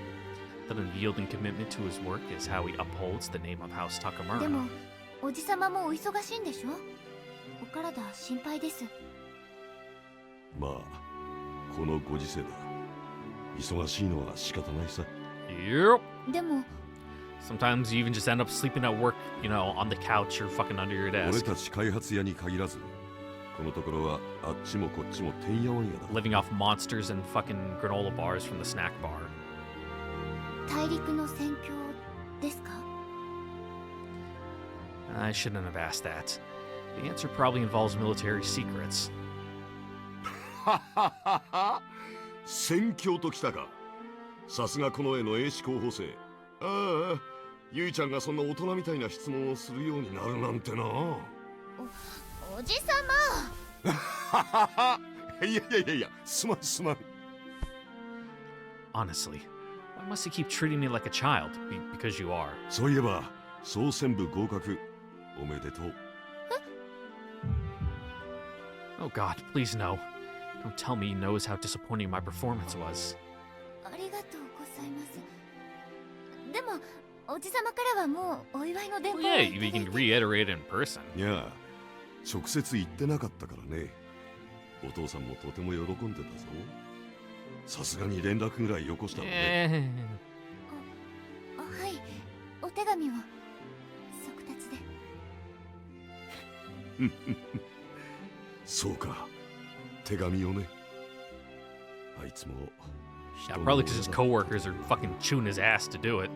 [SPEAKER 1] That unyielding commitment to his work is how he upholds the name of House
[SPEAKER 3] で
[SPEAKER 1] Takamura.
[SPEAKER 3] もおじさまもお忙しいんでしょ？お体心配です。
[SPEAKER 5] まあ、このご時世だ。忙しいのは仕方ないさ。
[SPEAKER 1] Yep.
[SPEAKER 3] でも
[SPEAKER 1] Sometimes you even just end up sleeping at work, you know, on the couch or fucking under your
[SPEAKER 5] 俺
[SPEAKER 1] desk,
[SPEAKER 5] たち開発屋に限らず、このところはあっちもこっちもてんやわんやだ。
[SPEAKER 1] living off monsters and fucking granola bars from the snack bar.
[SPEAKER 3] 大陸の戦況ですか？
[SPEAKER 1] I shouldn't have asked that. The answer probably involves military secrets.
[SPEAKER 5] 宣教ときたか。さすがこの絵の英子候補生。ああ、ゆいちゃんがそんな大人みたいな質問をするようになるなんてな。
[SPEAKER 3] おじさ
[SPEAKER 5] いやいやいやいや、すまんすまん。
[SPEAKER 1] Honestly, why must you keep treating me like a child? Because you are.
[SPEAKER 5] そういえば総選部合格おめでとう。
[SPEAKER 1] Oh God, please no. Don't tell me he knows how disappointing my performance was.
[SPEAKER 3] まありがとうございます。でもおじさまからはもうお祝いの電
[SPEAKER 1] Well,
[SPEAKER 3] 話を
[SPEAKER 1] yeah,
[SPEAKER 3] いただ
[SPEAKER 1] we
[SPEAKER 3] いて
[SPEAKER 1] can reiterate in person.
[SPEAKER 5] いや直接言ってなかったからね。お父さんもとても喜んでたぞ。さすがに連絡ぐらいよこしたのね。
[SPEAKER 3] はい、お手紙を速達で。
[SPEAKER 5] そうか、手紙をね。あいつも
[SPEAKER 1] Yeah, probably because his coworkers are fucking chewing his ass to do it.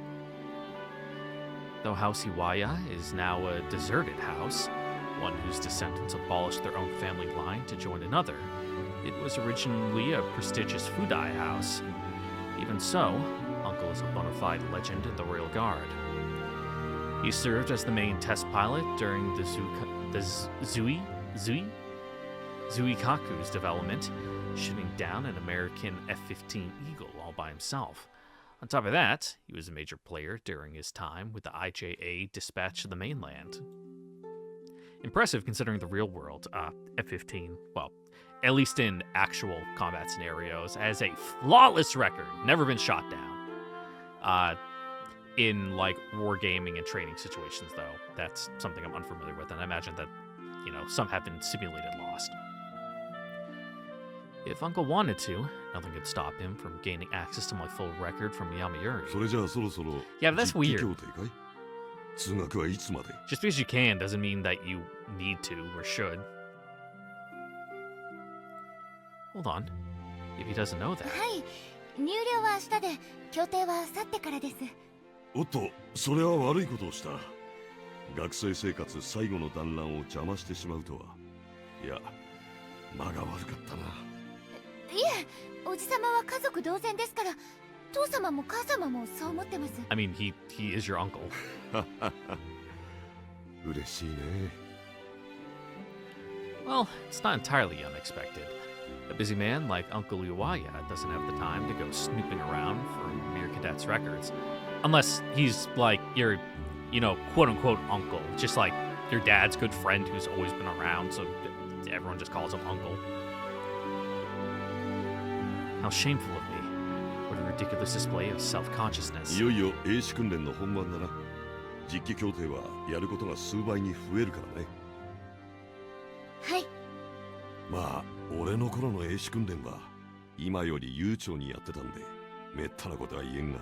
[SPEAKER 1] Though House Iwaya is now a deserted house, one whose descendants abolished their own family line to join another, it was originally a prestigious Fudai house. Even so, Uncle is a bona fide legend in the Royal Guard. He served as the main test pilot during the Zuikaku's development, shooting down an American F-15 Eagle all by himself. On top of that, he was a major player during his time with the IJA dispatch to the mainland. Impressive considering the real world, F-15, well, at least in actual combat scenarios, has a flawless record, never been shot down. In, like, wargaming and training situations, though, that's something I'm unfamiliar with, and I imagine that, you know, some have been simulated lost. If Uncle wanted to, nothing could stop him from gaining access to my full record from Yamayuri.
[SPEAKER 5] それじゃあそろそろ
[SPEAKER 1] Yeah, that's
[SPEAKER 5] 実機
[SPEAKER 1] weird.
[SPEAKER 5] 協定かい？通学はいつまで？
[SPEAKER 1] Just because you can doesn't mean that you need to or should. Hold on. If he doesn't know that.
[SPEAKER 3] はい、入寮は明日で、協定は明後日からです。
[SPEAKER 5] おっと、それは悪いことをした。学生生活最後の団らんを邪魔してしまうとは。いや、間が悪かったな。
[SPEAKER 3] いえ、おじさまは家族同然ですから、父様も母様もそう思ってます。
[SPEAKER 1] I mean, he is your uncle.
[SPEAKER 5] 嬉しいね。
[SPEAKER 1] Well, it's not entirely unexpected. A busy man like Uncle Iwaya doesn't have the time to go snooping around for mere cadets' records. Unless he's like your, you know, quote-unquote uncle. Just like your dad's good friend who's always been around, so everyone just calls him uncle. How shameful of me. What a ridiculous display of self-consciousness.
[SPEAKER 5] いよいよ英士訓練の本番だな。実機協定はやることが数倍に増えるからね。
[SPEAKER 3] はい。
[SPEAKER 5] まあ、俺の頃の英士訓練は今より悠長にやってたんで、めったなことは言えんが。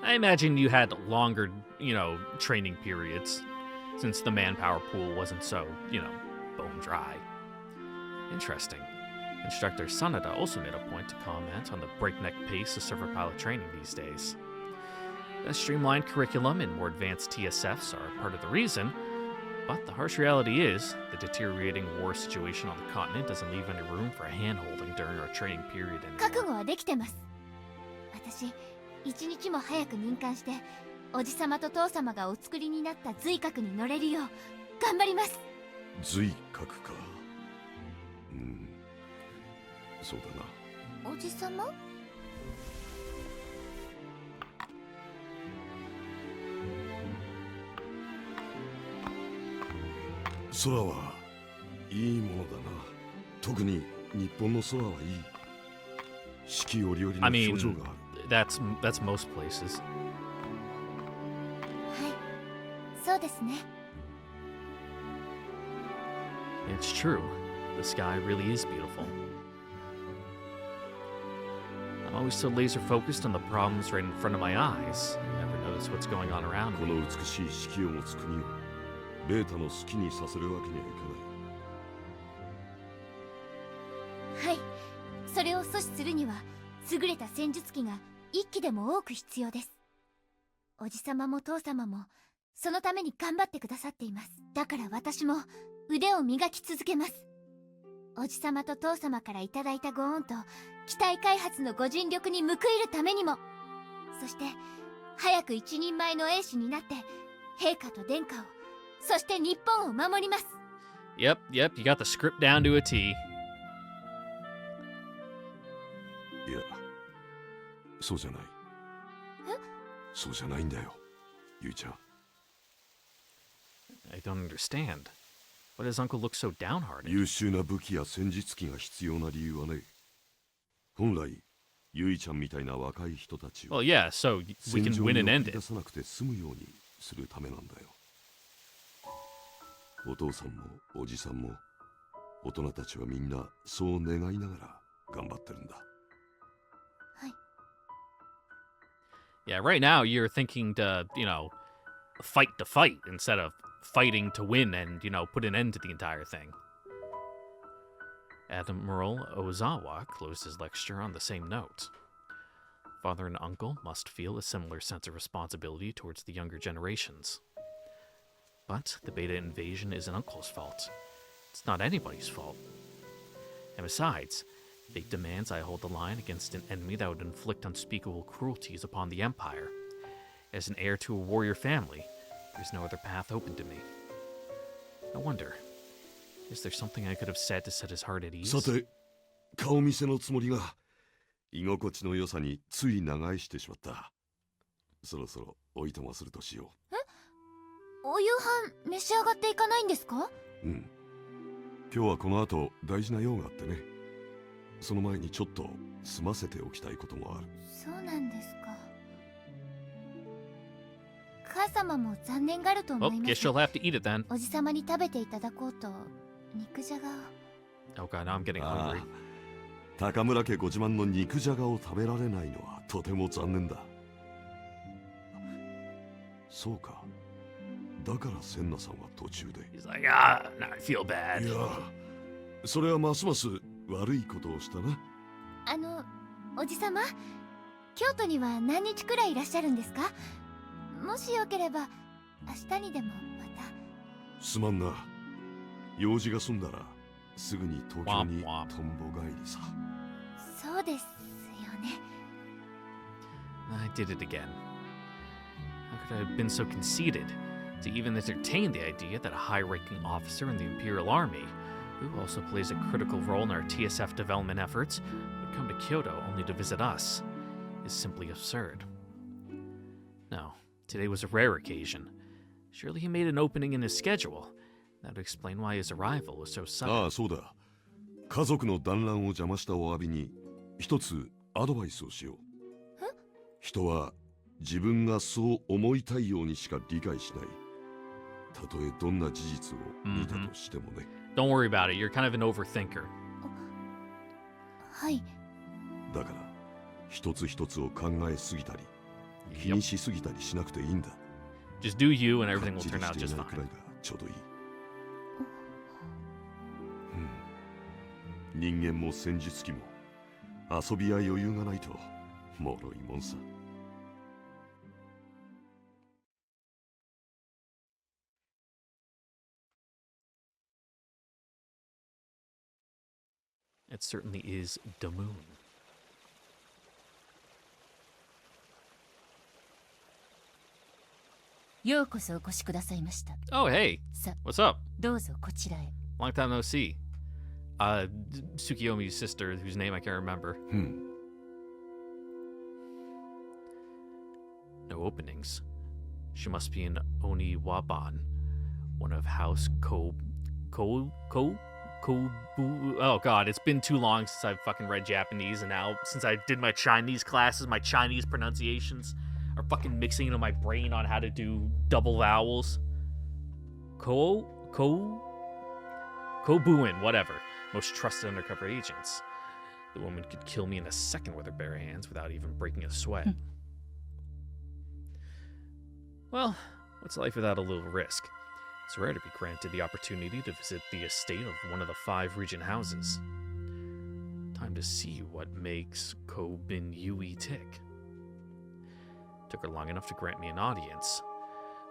[SPEAKER 1] I imagine you had longer, you know, training periods, since the manpower pool wasn't so, you know, bone dry. Interesting. Instructor Sanada also made a point to comment on the breakneck pace of server pilot training these days. A streamlined curriculum and more advanced TSFs are part of the reason, but the harsh reality is the deteriorating war situation on the continent doesn't leave any room for hand-holding during our training period
[SPEAKER 3] 覚
[SPEAKER 1] anymore.
[SPEAKER 3] 悟はできてます。私、一日も早く任官して、おじさまと父様がお作りになった髄核に乗れるよう頑張ります。
[SPEAKER 5] 髄核か。そうだな。
[SPEAKER 3] おじさま？
[SPEAKER 5] 空はいいものだな。特に日本の空はいい。四季折々の
[SPEAKER 1] I
[SPEAKER 5] 表情
[SPEAKER 1] mean,
[SPEAKER 5] がある。
[SPEAKER 1] that's most places.
[SPEAKER 3] はい、そうですね。
[SPEAKER 1] It's true. The sky really is beautiful. I'm always so laser focused on the problems right in front of my eyes. I never notice what's going on around
[SPEAKER 5] こ
[SPEAKER 1] me.
[SPEAKER 5] の美しい四季を持つ国をベータの好きにさせるわけにはいかない。
[SPEAKER 3] はい、それを阻止するには優れた戦術機が一機でも多く必要です。おじさまも父様もそのために頑張ってくださっています。だから私も腕を磨き続けます。おじさまと父様からいただいたご恩と機体開発のご尽力に報いるためにも、そして早く一人前の英士になって陛下と殿下を、そして日本を守ります。
[SPEAKER 1] Yep, you got the script down to a T.
[SPEAKER 5] いや、そうじゃない。そうじゃないんだよ、ゆいちゃん。
[SPEAKER 1] I don't understand. Why does Uncle look so downhearted?
[SPEAKER 5] 優秀な武器や戦術機が必要な理由はね、本来ゆいちゃんみたいな若い人たちを
[SPEAKER 1] Well, yeah, so we
[SPEAKER 5] 戦
[SPEAKER 1] can
[SPEAKER 5] 場
[SPEAKER 1] win
[SPEAKER 5] に
[SPEAKER 1] and
[SPEAKER 5] 送
[SPEAKER 1] end
[SPEAKER 5] り出
[SPEAKER 1] it.
[SPEAKER 5] さなくて済むようにするためなんだよ。お父さんもおじさんも大人たちはみんなそう願いながら頑張ってるんだ。
[SPEAKER 1] Yeah, right now you're thinking to, fight to fight instead of fighting to win and, put an end to the entire thing. Admiral Ozawa closed his lecture on the same note. Father and uncle must feel a similar sense of responsibility towards the younger generations. But the Beta invasion isn't Uncle's fault. It's not anybody's fault. And besides, Fate demands I hold the line against an enemy that would inflict unspeakable cruelties upon the Empire. As an heir to a warrior family, there's no other path open to me. I wonder, is there something I could have said to set his heart at ease?
[SPEAKER 5] さて、顔見せのつもりが居心地の良さについ長居してしまった。そろそろおいとまするとしよ
[SPEAKER 3] お夕飯召し上がっていかないんですか？
[SPEAKER 5] う。うん。今日はこの後大事な用があってね。その前にちょっと済ませておきたいこともある。
[SPEAKER 3] そうなんですか。母様も残念がると思
[SPEAKER 1] Well,
[SPEAKER 3] いま
[SPEAKER 1] guess
[SPEAKER 3] す。
[SPEAKER 1] you'll have to eat it then.
[SPEAKER 3] おじさまに食べていただこうと肉じゃがを。
[SPEAKER 1] Oh god, now I'm getting
[SPEAKER 5] あ
[SPEAKER 1] hungry.
[SPEAKER 5] あ、高村家ご自慢の肉じゃがを食べられないのはとても残念だ。そうか。だからセンナさんは途中で。
[SPEAKER 1] He's like, now I feel
[SPEAKER 5] い
[SPEAKER 1] bad.
[SPEAKER 5] や、それはますます悪いことをしたな。
[SPEAKER 3] おじさま、京都には何日くらいいらっしゃるんですか？もしよければ明日にでもまた。
[SPEAKER 5] すまんな。用事が済んだらすぐに東京に
[SPEAKER 1] わんわん
[SPEAKER 5] とんぼ帰りさ。
[SPEAKER 3] そうですよね。
[SPEAKER 1] I did it again. How could I have been so conceited to even entertain the idea that a high-ranking officer in the Imperial Army, who also plays a critical role in our TSF development efforts, would come to Kyoto only to visit us, is simply absurd. No, today was a rare occasion. Surely he made an opening in his schedule. That would explain why his arrival was so sudden.
[SPEAKER 5] ああ、そうだ。家族の団らんを邪魔したお詫びに一つアドバイスをしよう。人は自分がそう思いたいようにしか理解しない。たとえどんな事実を見たとしてもね。
[SPEAKER 1] Don't worry about it. You're kind of an overthinker.
[SPEAKER 3] はい。
[SPEAKER 5] だから一つ一つを考えすぎたり気にしすぎたりしなくていいんだ。
[SPEAKER 1] Just do you and everything
[SPEAKER 5] かっ
[SPEAKER 1] will
[SPEAKER 5] ちり
[SPEAKER 1] turn out
[SPEAKER 5] してい
[SPEAKER 1] just
[SPEAKER 5] ないくらい
[SPEAKER 1] fine.
[SPEAKER 5] がちょうどいい。人間も戦術機も遊びや余裕がないと脆いもんさ。
[SPEAKER 1] It certainly is the moon.
[SPEAKER 3] ようこそお越しくださいました。
[SPEAKER 1] Oh, hey.
[SPEAKER 3] さ、
[SPEAKER 1] What's up?
[SPEAKER 3] どうぞこちらへ。
[SPEAKER 1] Long time no see. Tsukiyomi's sister, whose name I can't remember.
[SPEAKER 5] うん。
[SPEAKER 1] No openings. She must be in Oniwaban, one of House Kobu. Oh god, it's been too long since I've fucking read Japanese, and now since I did my Chinese classes, my Chinese pronunciations are fucking mixing into my brain on how to do double vowels. Kobuin, whatever. Most trusted undercover agents. The woman could kill me in a second with her bare hands without even breaking a sweat. Well, what's life without a little risk? It's rare to be granted the opportunity to visit the estate of one of the 5 regent houses. Time to see what makes Kobin Yui tick. Took her long enough to grant me an audience.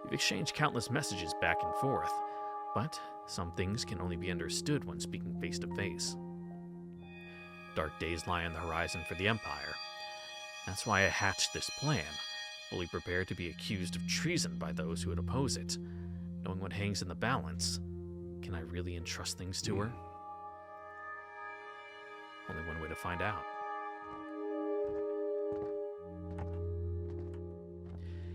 [SPEAKER 1] We've exchanged countless messages back and forth, but Some things can only be understood when speaking face to face. Dark days lie on the horizon for the Empire. That's why I hatched this plan, fully prepared to be accused of treason by those who would oppose it. Knowing what hangs in the balance, can I really entrust things to her? Only one way to find out.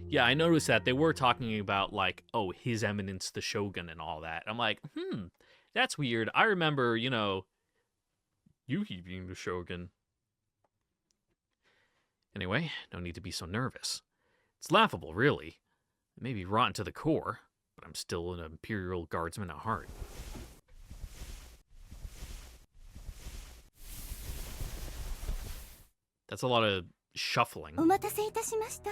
[SPEAKER 1] Yeah, I noticed that they were talking about, like, oh, His Eminence the Shogun and all that. I'm like, that's weird. I remember, Yuhi being the Shogun. Anyway, no need to be so nervous. It's laughable, really. It may be rotten to the core, but I'm still an Imperial Guardsman at heart. That's a lot of shuffling.
[SPEAKER 3] お待たせいたしました。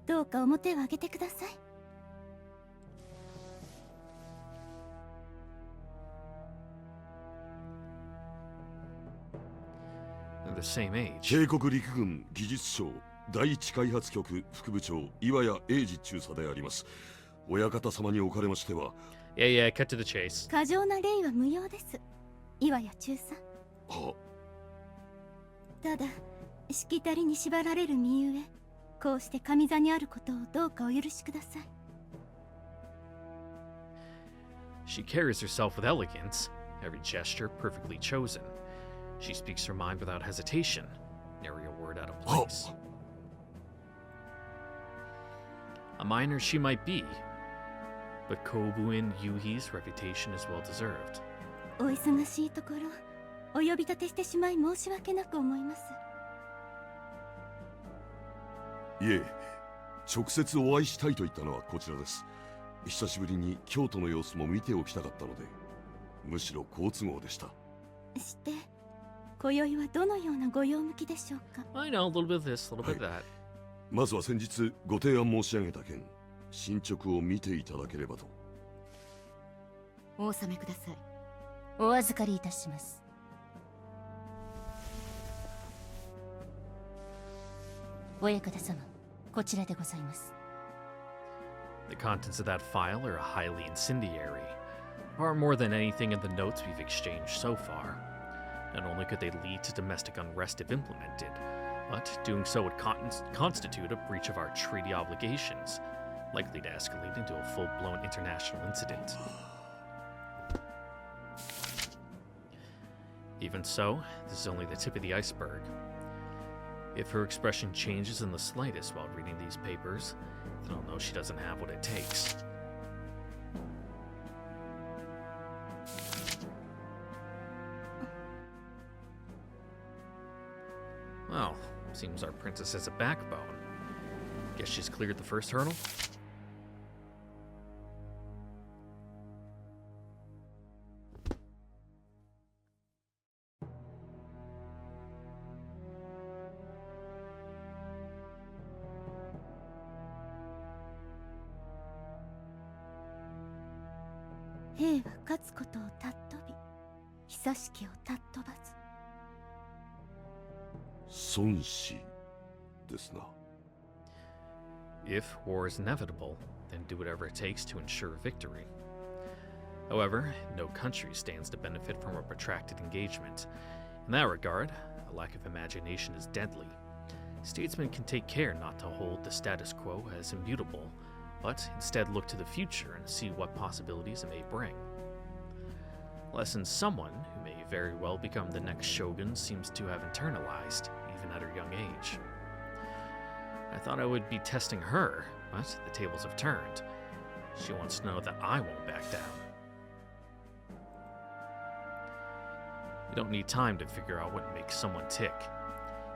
[SPEAKER 3] どうか表を開けてください。
[SPEAKER 1] They're the same age.
[SPEAKER 5] 帝国陸軍技術省第一開発局副部長岩谷英二中佐であります。親方様におかれましては。
[SPEAKER 1] Yeah, cut to the chase.
[SPEAKER 3] 過剰な礼は無用です。岩谷中佐。
[SPEAKER 5] は。
[SPEAKER 3] ただ、しきたりに縛られる身ゆえ、こうして上座にあることをどうかお許しください。
[SPEAKER 1] She carries herself with elegance, every gesture perfectly chosen. She speaks her mind without hesitation, nary a word out of place. A minor she might be, but Kobuin Yuhi's reputation is well deserved.
[SPEAKER 3] お忙しいところ、お呼び立てしてしまい申し訳なく思います。
[SPEAKER 5] いえ、直接お会いしたいと言ったのはこちらです。久しぶりに京都の様子も見ておきたかったので、むしろ好都合でした。
[SPEAKER 3] して、今宵はどのようなご用向きでしょうか。
[SPEAKER 1] I know, a little bit of this, a little bit of that.
[SPEAKER 5] まずは先日ご提案申し上げた件、進捗を見ていただければと。
[SPEAKER 4] お納めください。
[SPEAKER 2] お預かりいたします。親方様、こちらでございます。
[SPEAKER 1] The contents of that file are highly incendiary, far more than anything in the notes we've exchanged so far. Not only could they lead to domestic unrest if implemented, but doing so would constitute a breach of our treaty obligations, likely to escalate into a full-blown international incident. Even so, this is only the tip of the iceberg. If her expression changes in the slightest while reading these papers, then I'll know she doesn't have what it takes. Well, seems our princess has a backbone. Guess she's cleared the first hurdle?
[SPEAKER 3] 「兵は勝つことを尊び、久しきを尊ばず」。
[SPEAKER 5] 孫子ですな。
[SPEAKER 1] If war is inevitable, then do whatever it takes to ensure victory. However, no country stands to benefit from a protracted engagement. In that regard, a lack of imagination is deadly. Statesmen can take care not to hold the status quo as immutable, but instead look to the future and see what possibilities it may bring. Lesson someone who may very well become the next shogun seems to have internalized, even at her young age. I thought I would be testing her, but the tables have turned. She wants to know that I won't back down. You don't need time to figure out what makes someone tick.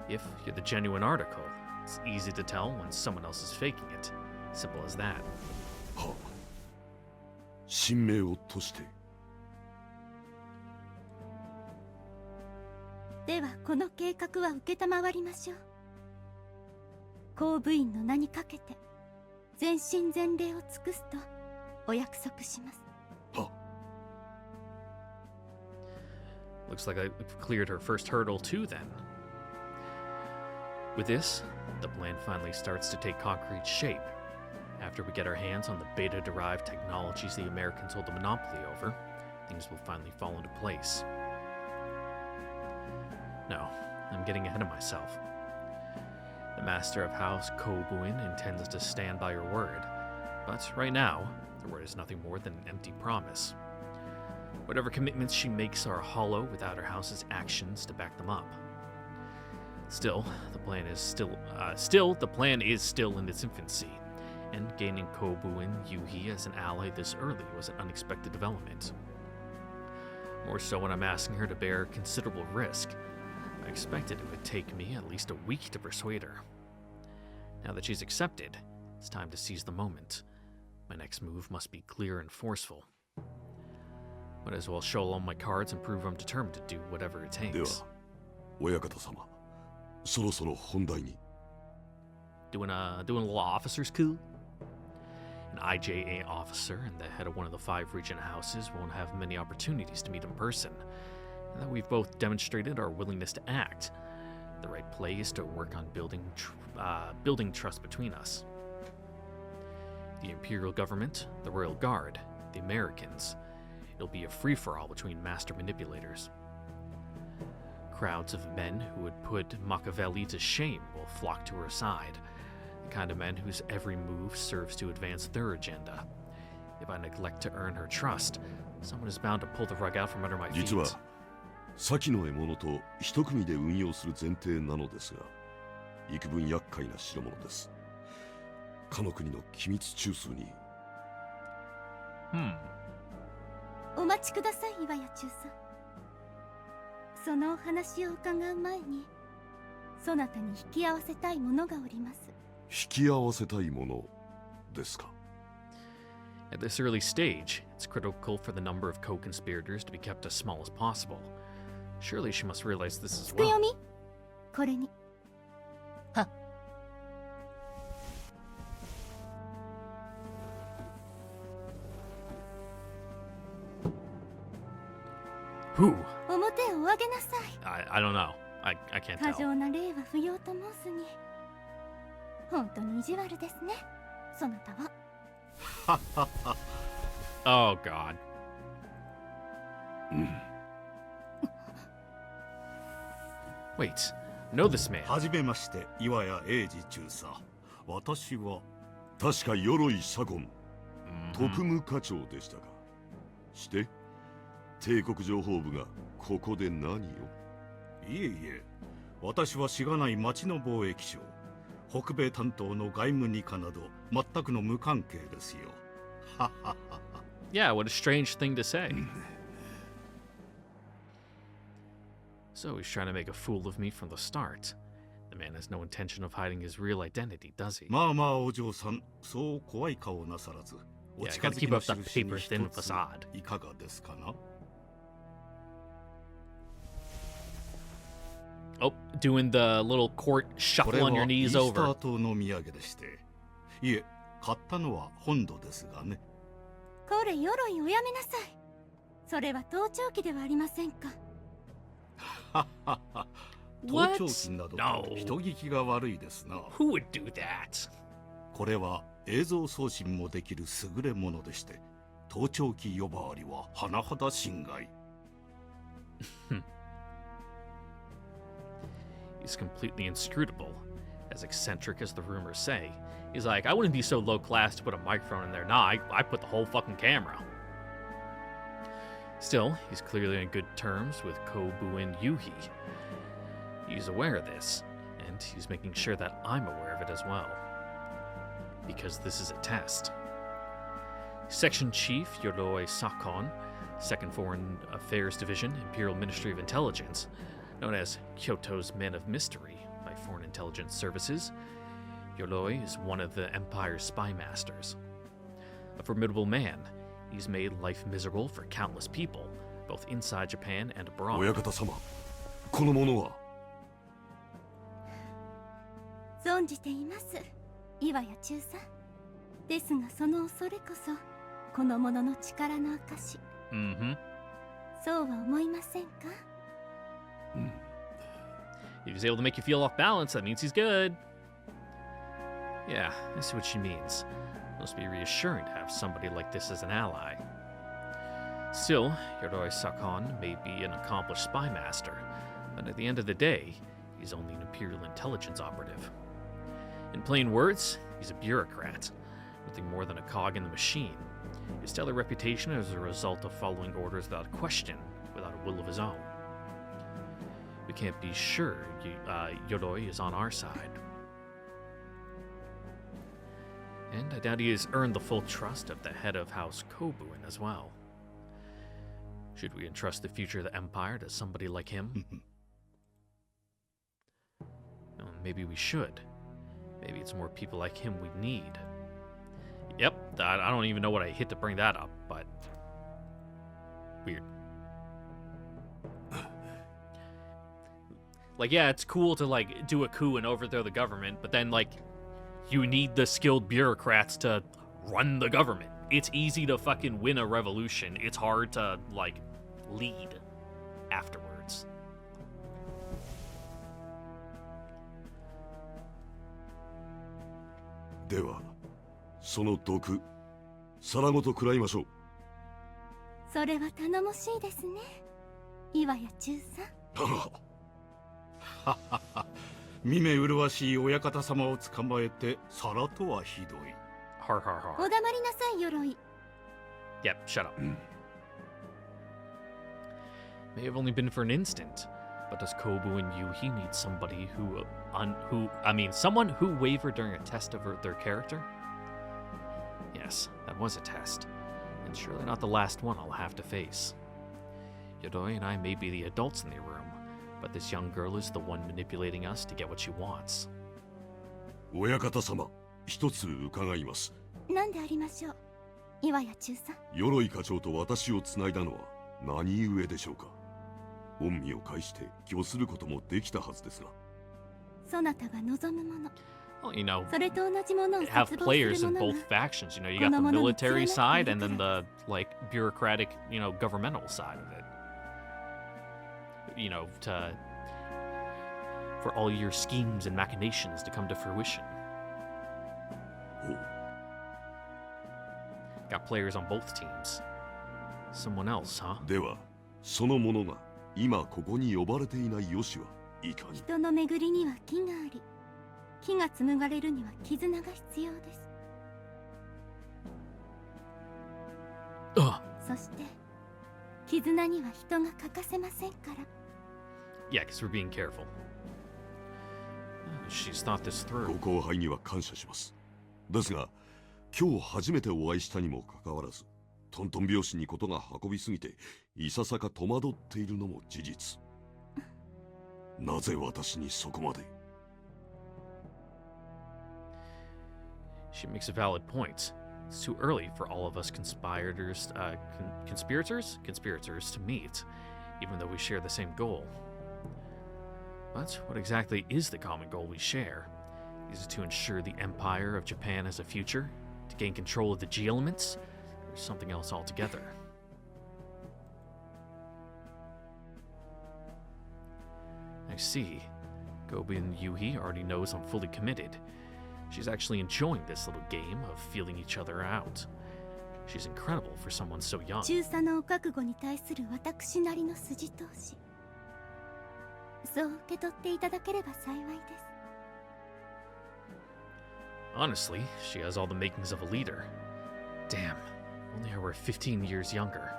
[SPEAKER 1] If you're the genuine article, it's easy to tell when someone else is faking it. Simple as that.
[SPEAKER 5] はあ、神明をとして。
[SPEAKER 3] ではこの計画は承りましょう。公部員の名にかけて全身全霊を尽くすとお約束します。
[SPEAKER 5] は。
[SPEAKER 1] Looks like I've cleared her first hurdle too then. With this, the plan finally starts to take concrete shape. After we get our hands on the beta-derived technologies the Americans hold the monopoly over, things will finally fall into place. No, I'm getting ahead of myself. The master of House Kobuin intends to stand by her word, but right now, the word is nothing more than an empty promise. Whatever commitments she makes are hollow without her house's actions to back them up. Still, the plan is still in its infancy, and gaining Kobuin Yuhi as an ally this early was an unexpected development. More so when I'm asking her to bear considerable risk. I expected it would take me at least a week to persuade her. Now that she's accepted, it's time to seize the moment. My next move must be clear and forceful. Might as well show all my cards and prove I'm determined to do whatever it
[SPEAKER 5] では
[SPEAKER 1] takes.
[SPEAKER 5] 親方様、そろそろ本題に。
[SPEAKER 1] Doing a little officer's coup? An IJA officer and the head of one of the 5 regent houses won't have many opportunities to meet in person, and that we've both demonstrated our willingness to act. The right play is to work on building trust between us. The Imperial government, the Royal Guard, the Americans. It'll be a free-for-all between master manipulators. Crowds of men who would put Machiavelli to shame will flock to her side, the kind of men whose every move serves to advance their agenda. If I neglect to earn her trust, someone is bound to pull the rug out from under my feet.
[SPEAKER 5] 実は先の獲物と一組で運用する前提なのですが、幾分厄介な代物です。かの国の機密中枢に。
[SPEAKER 3] お待ちください、岩谷中さん。そのお話を伺う前に、そなたに引き合わせたいものがおります。
[SPEAKER 5] 引き合わせたいものですか。
[SPEAKER 1] At this early stage, it's critical for the number of co-conspirators to be kept as small as possible. Surely she must realize this as
[SPEAKER 3] つくよ
[SPEAKER 1] well.
[SPEAKER 3] み、これに。
[SPEAKER 2] は。
[SPEAKER 1] Who?
[SPEAKER 3] 表をお上げなさい。
[SPEAKER 1] I don't know. I can't
[SPEAKER 3] 過
[SPEAKER 1] tell.
[SPEAKER 3] 剰な礼は不要と申すに。本当に意地悪ですね、そなたは。
[SPEAKER 1] Oh, God. Wait, I know this man.
[SPEAKER 7] はじめまして、岩谷英二中佐。私は
[SPEAKER 5] 確か鎧左近、
[SPEAKER 1] Mhm.
[SPEAKER 5] 特務課長でしたか。して、帝国情報部がここで何を。
[SPEAKER 7] いえいえ、私はしがない町の貿易商、北米担当の外務二課など全くの無関係ですよ。ははは。
[SPEAKER 1] Yeah, what a strange thing to say. So he's trying to make a fool of me from the start. The man has no intention of hiding his real identity, does he?
[SPEAKER 7] まあまあお嬢さん、そう怖い顔なさらず、お
[SPEAKER 1] Yeah,
[SPEAKER 7] 近
[SPEAKER 1] gotta
[SPEAKER 7] づき
[SPEAKER 1] keep
[SPEAKER 7] の
[SPEAKER 1] up that
[SPEAKER 7] 印に
[SPEAKER 1] paper
[SPEAKER 7] 一
[SPEAKER 1] thin
[SPEAKER 7] つ
[SPEAKER 1] facade.
[SPEAKER 7] いかがですかな。
[SPEAKER 1] Oh, doing the little court
[SPEAKER 7] こ
[SPEAKER 1] shuffle
[SPEAKER 7] れは
[SPEAKER 1] on your
[SPEAKER 7] イー
[SPEAKER 1] knees
[SPEAKER 7] スタ
[SPEAKER 1] over.
[SPEAKER 7] ー島の土産でして、いえ、買ったのは本土ですがね。
[SPEAKER 3] これ鎧おやめなさい。それは盗聴器ではありませんか。
[SPEAKER 7] ははは。盗
[SPEAKER 1] What?
[SPEAKER 7] 聴器など
[SPEAKER 1] No.
[SPEAKER 7] 人聞きが悪いですな。
[SPEAKER 1] Who would do that?
[SPEAKER 7] これは映像送信もできる優れものでして、盗聴器呼ばわりは甚だ心外。
[SPEAKER 1] He's completely inscrutable. As eccentric as the rumors say. He's like, I wouldn't be so low class to put a microphone in there. Nah, I put the whole fucking camera. Still, he's clearly on good terms with Kobuin Yuhi. He's aware of this, and he's making sure that I'm aware of it as well. Because this is a test. Section Chief Yoroi Sakon, 2nd Foreign Affairs Division, Imperial Ministry of Intelligence, known as Kyoto's Men of Mystery by Foreign Intelligence Services, Yoroi is one of the Empire's spy masters. A formidable man, he's made life miserable for countless people, both inside Japan and abroad.
[SPEAKER 5] 親方様、この者は。
[SPEAKER 3] 存じています、岩谷中佐。ですがその恐れこそこの者の力の証。
[SPEAKER 1] Mm-hmm.
[SPEAKER 3] そうは思いませんか。
[SPEAKER 1] If he's able to make you feel off balance, that means he's good. Yeah, I see what she means. Must be reassuring to have somebody like this as an ally. Still, Yoroi Sakon may be an accomplished spy master, but at the end of the day, he's only an Imperial intelligence operative. In plain words, he's a bureaucrat, nothing more than a cog in the machine. His stellar reputation is a result of following orders without question, without a will of his own. We can't be sure Yoroi is on our side. And I doubt he has earned the full trust of the head of House Kobun as well. Should we entrust the future of the Empire to somebody like him? Well, maybe we should. Maybe it's more people like him we need. Yep, I don't even know what I hit to bring that up, but... weird. Like, yeah, it's cool to, like, do a coup and overthrow the government, but then, like, you need the skilled bureaucrats to run the government. It's easy to fucking win a revolution. It's hard to, like, lead afterwards.
[SPEAKER 5] Dewa, その毒、皿ごと食らいましょう。
[SPEAKER 3] それは頼もしいですね、岩谷中さん。
[SPEAKER 7] 見目麗しい親方様を捕まえて皿とはひどい。
[SPEAKER 1] Har har har.
[SPEAKER 3] お黙りなさい、鎧。
[SPEAKER 1] Yep, shut up. May have only been for an instant, but does Kobu and Yuhi need somebody someone who wavered during a test of their character? Yes, that was a test, and surely not the last one I'll have to face. Yodoi and I may be the adults in the room, but this young girl is the one manipulating us to get what she wants.
[SPEAKER 5] 親方様、一つ伺います。
[SPEAKER 3] 何でありましょう、岩谷中さん。
[SPEAKER 5] 鎧課長と私をつないだのは何故でしょうか。恩義を介して供することもできたはずですが。
[SPEAKER 3] そなたが望むもの。
[SPEAKER 1] Well, you know,
[SPEAKER 3] それと同じものを
[SPEAKER 1] have
[SPEAKER 3] 切望
[SPEAKER 1] players
[SPEAKER 3] する
[SPEAKER 1] in
[SPEAKER 3] もの
[SPEAKER 1] both
[SPEAKER 3] が
[SPEAKER 1] factions. You know, you got the military side and then the, like, bureaucratic, you know, governmental side of it. You know, for all your schemes and machinations to come to fruition. Got players on both teams. Someone else, huh?
[SPEAKER 5] では、その者が今ここに呼ばれていないよしはいかに。
[SPEAKER 3] 人の巡りには木があり、木が紡がれるには絆が必要です。そして絆には人が欠かせませんから。
[SPEAKER 1] Yeah, because we're being careful. She's thought this through.
[SPEAKER 5] ご後輩には感謝します。ですが、今日初めてお会いしたにもかかわらず、トントン拍子にことが運びすぎて、いささか戸惑っているのも事実。なぜ私にそこまで。
[SPEAKER 1] She makes a valid point. It's too early for all of us conspirators to meet, even though we share the same goal. But what exactly is the common goal we share? Is it to ensure the Empire of Japan has a future? To gain control of the G elements? Or something else altogether? I see. Gobin Yuhi already knows I'm fully committed. She's actually enjoying this little game of feeling each other out. She's incredible for someone so young.
[SPEAKER 3] 中佐のお覚悟に対する私なりの筋通し。そう受け取っていただければ幸いです。
[SPEAKER 1] Honestly, she has all the makings of a leader. Damn, only I were 15 years younger.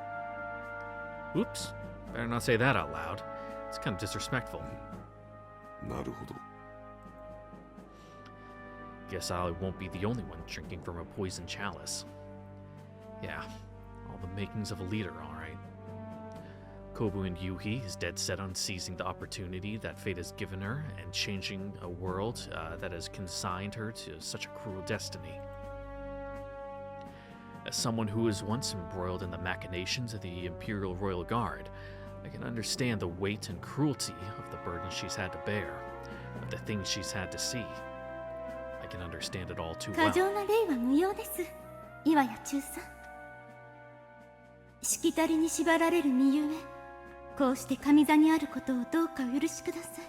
[SPEAKER 1] Oops, better not say that out loud. It's kind of disrespectful.
[SPEAKER 5] なるほど。
[SPEAKER 1] Guess I won't be the only one drinking from a poison chalice. Yeah, all the makings of a leader, alright. Kobu and Yuhi is dead set on seizing the opportunity that fate has given her and changing a world that has consigned her to such a cruel destiny. As someone who was once embroiled in the machinations of the Imperial Royal Guard, I can understand the weight and cruelty of the burden she's had to bear, of the things she's had to see. I can understand it all too
[SPEAKER 3] 過
[SPEAKER 1] well.
[SPEAKER 3] 剰な礼は無用です、岩谷中佐。しきたりに縛られる身ゆえ、こうして上座にあることをどうかお許しください。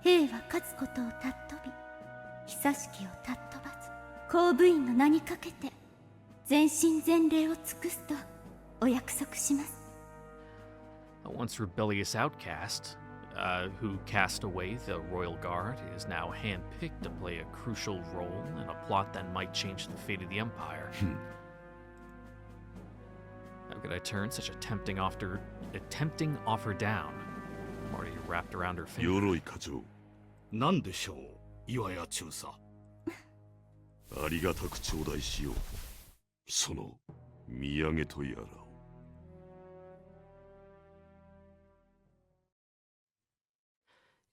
[SPEAKER 3] 兵は勝つことを尊び、久しきを尊ばず、公務員の名にかけて全身全霊を尽くすとお約束します。
[SPEAKER 1] A once rebellious outcast, who cast away the royal guard, is now handpicked to play a crucial role in a plot that might change the fate of the Empire. How could I turn such a tempting offer down? I'm already wrapped around her finger.
[SPEAKER 5] 鎧課長、
[SPEAKER 7] 何でしょう、岩谷中佐。
[SPEAKER 5] ありがたく頂戴しよう。その土産とやらを。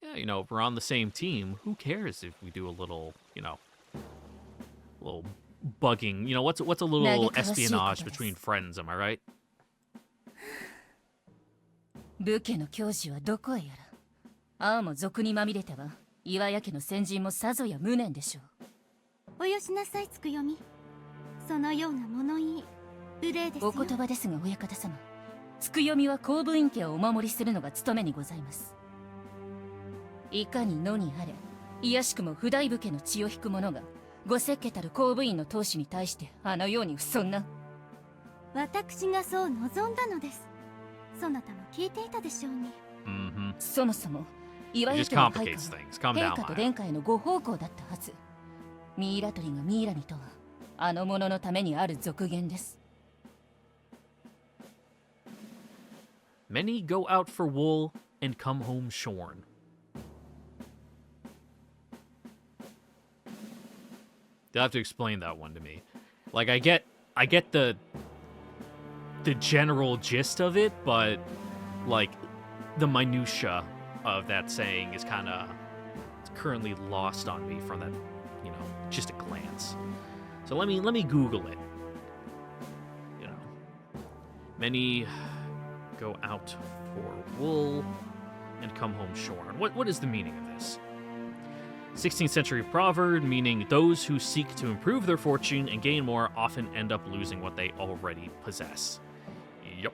[SPEAKER 1] Yeah, you know, if we're on the same team, who cares if we do a little, little bugging? You know, what's a little espionage between friends, am I right?
[SPEAKER 6] 武家の教授はどこへやら。ああも賊にまみれては岩谷家の先人もさぞや無念でしょう。
[SPEAKER 3] およしなさい、つくよみ。そのような物言い無礼ですよ。
[SPEAKER 6] お言葉ですが親方様、つく読みは公務員家をお守りするのが務めにございます。いかに野にあれ、いやしくも不代武家の血を引く者がごせっけたる公務員の当主に対してあのように不遜な。
[SPEAKER 3] 私がそう望んだのです。そなたも聞いていたでしょうに。
[SPEAKER 1] Mm-hmm.
[SPEAKER 6] そもそも岩谷
[SPEAKER 1] It
[SPEAKER 6] 家
[SPEAKER 1] just
[SPEAKER 6] の配
[SPEAKER 1] complicates
[SPEAKER 6] 下
[SPEAKER 1] things.
[SPEAKER 6] は
[SPEAKER 1] Calm
[SPEAKER 6] 陛
[SPEAKER 1] down,
[SPEAKER 6] 下と
[SPEAKER 1] Maya.
[SPEAKER 6] 殿下へのご奉公だったはず。ミイラ取りがミイラにとはあの者のためにある俗言です。
[SPEAKER 1] Many go out for wool and come home shorn. You'll have to explain that one to me. Like, I get the general gist of it, but like the minutia of that saying is kind of currently lost on me from that, just a glance. So let me Google it. Many go out for wool and come home shorn. What is the meaning of this? 16th century proverb meaning those who seek to improve their fortune and gain more often end up losing what they already possess. Yup.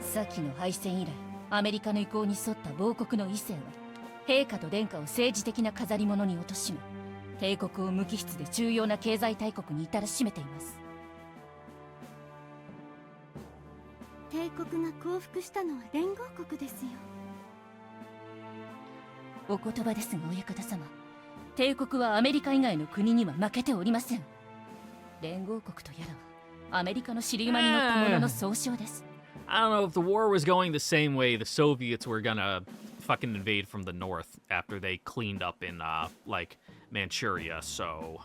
[SPEAKER 6] 先の敗戦以来、アメリカの意向に沿った亡国の異性は、陛下と殿下を政治的な飾り物に貶め、帝国を無機質で重要な経済大国に至らしめています。
[SPEAKER 3] 帝国が降伏したのは連合国ですよ。
[SPEAKER 6] お言葉ですが親方様、帝国はアメリカ以外の国には負けておりません。連合国とやらはアメリカの尻馬に乗った者の総称です。
[SPEAKER 1] I don't know if the war was going the same way the Soviets were gonna fucking invade from the north after they cleaned up in like Manchuria, so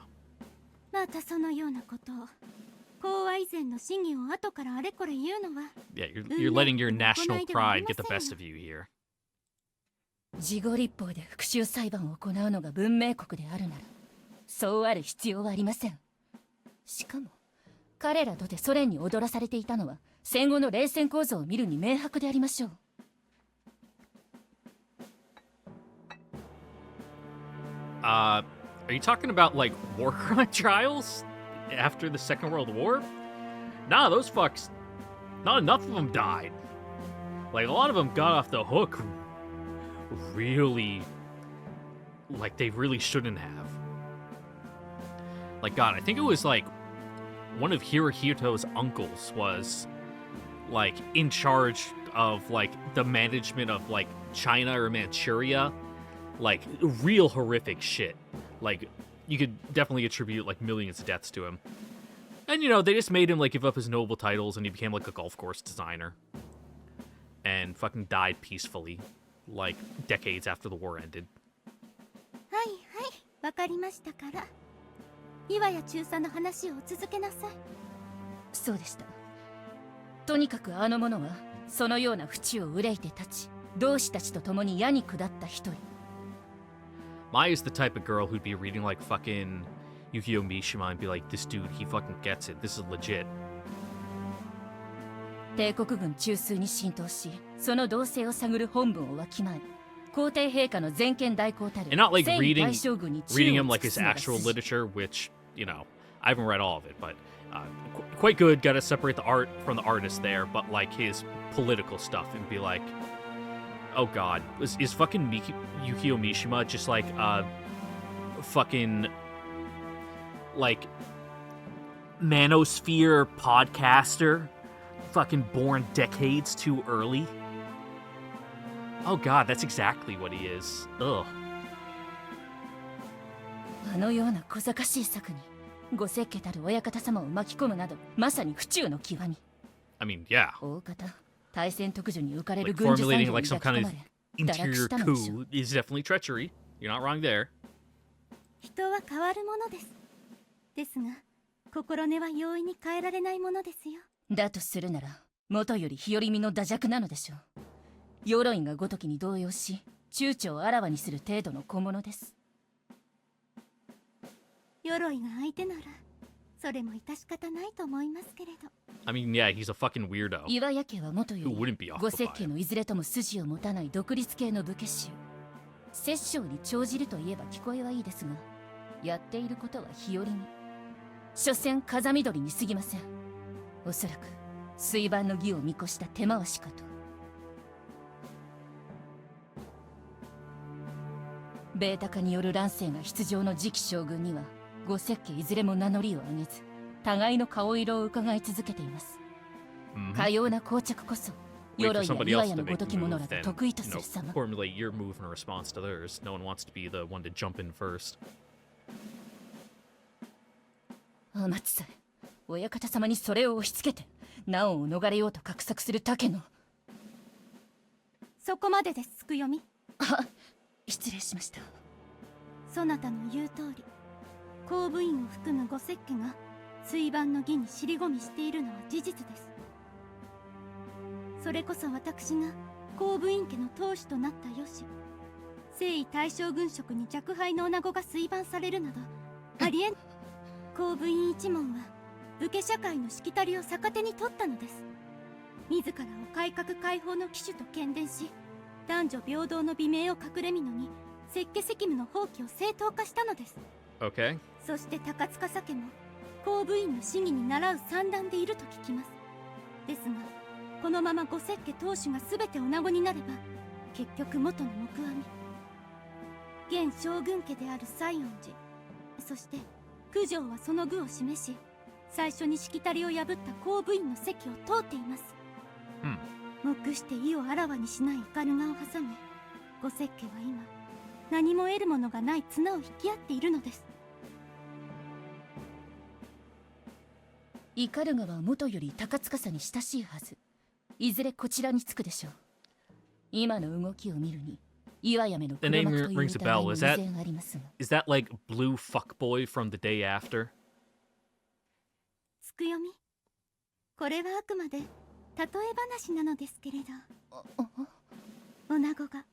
[SPEAKER 3] またそのようなことを講和以前の真偽を後からあれこれ言うのは。
[SPEAKER 1] yeah, you're letting your national pride get the best of you here.
[SPEAKER 6] 事後立法で復讐裁判を行うのが文明国であるなら、そうある必要はありません。しかも彼らとてソ連に踊らされていたのは戦後の冷戦構造を見るに明白でありましょう。
[SPEAKER 1] Are you talking about like war crime trials after the Second World War? Nah, those fucks, not enough of them died. Like a lot of them got off the hook really, like they really shouldn't have. Like God, I think it was like one of Hirohito's uncles was like in charge of like the management of like China or Manchuria. Like real horrific shit. Like you could definitely attribute like millions of deaths to him. And they just made him like give up his noble titles and he became like a golf course designer. And fucking died peacefully like decades after the war ended.
[SPEAKER 3] はいはい、わかりましたから。岩谷中佐の話を続けなさい。
[SPEAKER 6] そうでした。とにかくあの者はそのような淵を憂いて立ち、同志たちと共に矢に下った一人。
[SPEAKER 1] Maya's the type of girl who'd be reading like fucking Yukio Mishima and be like, this dude, he fucking gets it. This is legit.
[SPEAKER 6] 帝国軍中枢に浸透し、その動静を探る本文をわきまえ、皇帝陛下の全権代行たる
[SPEAKER 1] And not like
[SPEAKER 6] 征夷
[SPEAKER 1] reading
[SPEAKER 6] 大将軍に
[SPEAKER 1] him
[SPEAKER 6] 忠を
[SPEAKER 1] like
[SPEAKER 6] 尽く
[SPEAKER 1] his
[SPEAKER 6] すのが
[SPEAKER 1] actual
[SPEAKER 6] 筋。
[SPEAKER 1] literature, which, I haven't read all of it, but quite good. Gotta separate the art from the artist there, but like his political stuff and be like, oh god, is fucking Yukio Mishima just like fucking like manosphere podcaster, fucking born decades too early. Oh god, that's exactly what he is. Ugh.
[SPEAKER 6] あのような小賢しい策にご設計たる親方様を巻き込むなどまさに不忠の極み。
[SPEAKER 1] I mean, yeah.
[SPEAKER 6] 大方対戦特需に浮かれる
[SPEAKER 1] Like
[SPEAKER 6] 軍需産
[SPEAKER 1] formulating
[SPEAKER 6] 業
[SPEAKER 1] like
[SPEAKER 6] に
[SPEAKER 1] some
[SPEAKER 6] 抱き
[SPEAKER 1] kind
[SPEAKER 6] 込
[SPEAKER 1] of
[SPEAKER 6] まれ堕落
[SPEAKER 1] interior
[SPEAKER 6] したのでしょう。
[SPEAKER 1] coup is definitely treachery. You're not wrong there.
[SPEAKER 3] 人は変わるものです。ですが心根は容易に変えられないものですよ。
[SPEAKER 6] だとするなら元より日和見の惰弱なのでしょう。鎧がごときに動揺し躊躇をあらわにする程度の小物です。
[SPEAKER 3] 鎧が相手ならそれも致し方ないと思いますけれど。
[SPEAKER 1] I mean, yeah, he's a fucking weirdo.
[SPEAKER 6] 岩屋家は元よ
[SPEAKER 1] Who
[SPEAKER 6] り
[SPEAKER 1] wouldn't be
[SPEAKER 6] ご
[SPEAKER 1] off
[SPEAKER 6] 設
[SPEAKER 1] by
[SPEAKER 6] 計
[SPEAKER 1] him?
[SPEAKER 6] のいずれとも筋を持たない独立系の武家衆。摂政に長じるといえば聞こえはいいですが、やっていることは日和見。所詮風見鶏に過ぎません。おそらく水盤の儀を見越した手回しかと。ベータ化による乱世が必要の次期将軍にはご設計いずれも名乗りを上げず互いの顔色を伺い続けています。かような膠着こそ
[SPEAKER 1] Wait for
[SPEAKER 6] 鎧や
[SPEAKER 1] somebody
[SPEAKER 6] 岩
[SPEAKER 1] else
[SPEAKER 6] 屋
[SPEAKER 1] to
[SPEAKER 6] の
[SPEAKER 1] make
[SPEAKER 6] ごと
[SPEAKER 1] a
[SPEAKER 6] き者
[SPEAKER 1] move,
[SPEAKER 6] らが
[SPEAKER 1] then,
[SPEAKER 6] 得意と
[SPEAKER 1] you
[SPEAKER 6] す
[SPEAKER 1] know,
[SPEAKER 6] る様。
[SPEAKER 1] formulate your move in response to theirs. No one wants to be the one to jump in first.
[SPEAKER 6] 天津さえ親方様にそれを押し付けて難を逃れようと画策するだけの。
[SPEAKER 3] そこまでです、つくよみ。
[SPEAKER 6] あ、失礼しました。
[SPEAKER 3] そなたの言う通り公務員を含むご設計が水盤の儀に尻込みしているのは事実です。それこそ私が公務員家の当主となった由征夷大将軍職に若輩の女子が水盤されるなどありえん。公務員一門は武家社会のしきたりを逆手に取ったのです。自らを改革開放の旗手と喧伝し男女平等の美名を隠れみのに設計責務の放棄を正当化したのです。
[SPEAKER 1] Okay.
[SPEAKER 3] そして高塚家も公務員の市議に倣う算段でいると聞きます。ですがこのままご設計当主が全て女子になれば結局元の木阿弥現将軍家である西園寺そして九条はその具を示し最初にしきたりを破った公務員の席を通っています。黙して意をあらわにしない斑がを挟めご設計は今何も得るものがない綱を引き合っているのです。
[SPEAKER 6] イカルガは元より高塚さに親しいはず。いずれこちらに着くでしょう。今の動きを見るに岩やめの
[SPEAKER 1] The
[SPEAKER 6] 黒
[SPEAKER 1] name
[SPEAKER 6] 幕という
[SPEAKER 1] rings a bell.
[SPEAKER 6] 疑いに
[SPEAKER 1] Is
[SPEAKER 6] 依
[SPEAKER 1] that
[SPEAKER 6] 然ありますが。
[SPEAKER 1] is that like Blue Fuckboy from the day after?
[SPEAKER 3] つくよみこれはあくまで例え話なのですけれど女子が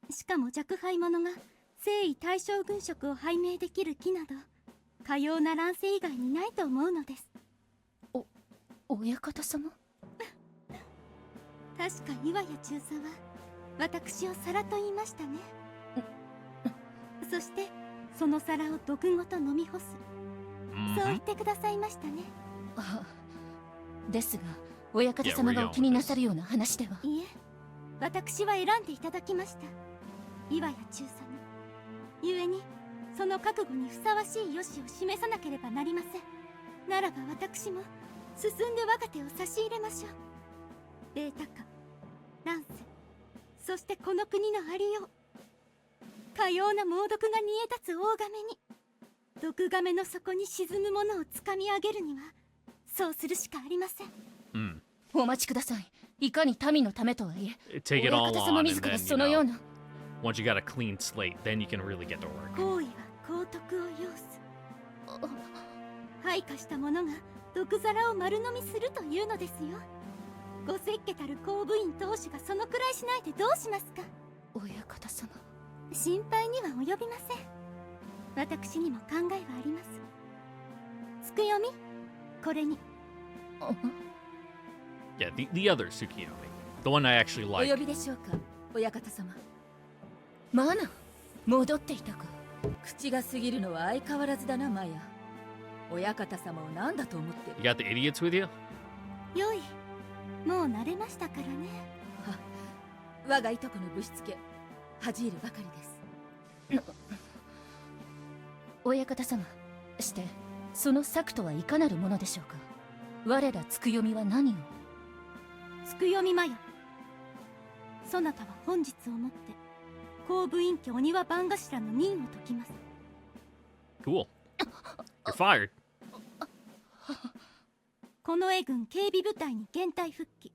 [SPEAKER 3] しかも若輩者が征夷大将軍職を拝命できる気などかような乱世以外にないと思うのです。
[SPEAKER 6] 親方様
[SPEAKER 3] 確か岩屋中佐は私を皿と言いましたね。そしてその皿を毒ごと飲み干す、そう言ってくださいましたね。
[SPEAKER 6] あ、ですが親方様がお気になさるような話では。
[SPEAKER 3] いえ、私は選んでいただきました。岩屋中佐の故にその覚悟にふさわしい良しを示さなければなりません。ならば私も進んで我が手を差し入れましょう。ベータカ、乱世、そしてこの国のありよう、かような猛毒が煮え立つ大亀に毒亀の底に沈むものをつかみ上げるにはそうするしかありません。
[SPEAKER 6] お待ちください。いかに民のためとはいえ
[SPEAKER 1] Take it
[SPEAKER 6] 親
[SPEAKER 1] all
[SPEAKER 6] 方
[SPEAKER 1] on,
[SPEAKER 6] 様
[SPEAKER 1] and
[SPEAKER 6] 自ら
[SPEAKER 1] then
[SPEAKER 6] そのような
[SPEAKER 1] once you got a clean slate, then you can really get to work.
[SPEAKER 3] 行為は公徳を要す。配下した者が毒皿を丸飲みするというのですよ。ご設計たる公務員当主がそのくらいしないでどうしますか。
[SPEAKER 6] 親方様、
[SPEAKER 3] 心配には及びません。私にも考えはあります。つくよみ、これに。
[SPEAKER 1] Yeah, the other Tsukiyomi, the one I actually
[SPEAKER 6] お
[SPEAKER 1] like.
[SPEAKER 6] 呼びでしょうか、親方様。マナ、戻っていたか。
[SPEAKER 8] 口が過ぎるのは相変わらずだな、マヤ。親方様を何だと思ってる。
[SPEAKER 1] You got the idiots with you?
[SPEAKER 3] よい、もう慣れましたからね。
[SPEAKER 8] 我がいとこのぶしつけ恥じるばかりです。
[SPEAKER 6] 親方様、してその策とはいかなるものでしょうか。我らつくよみは何を。
[SPEAKER 3] つくよみまや、そなたは本日をもって公部院家お庭番頭の任を解きます。
[SPEAKER 1] Cool. You're fired.
[SPEAKER 3] 近衛軍警備部隊に現隊復帰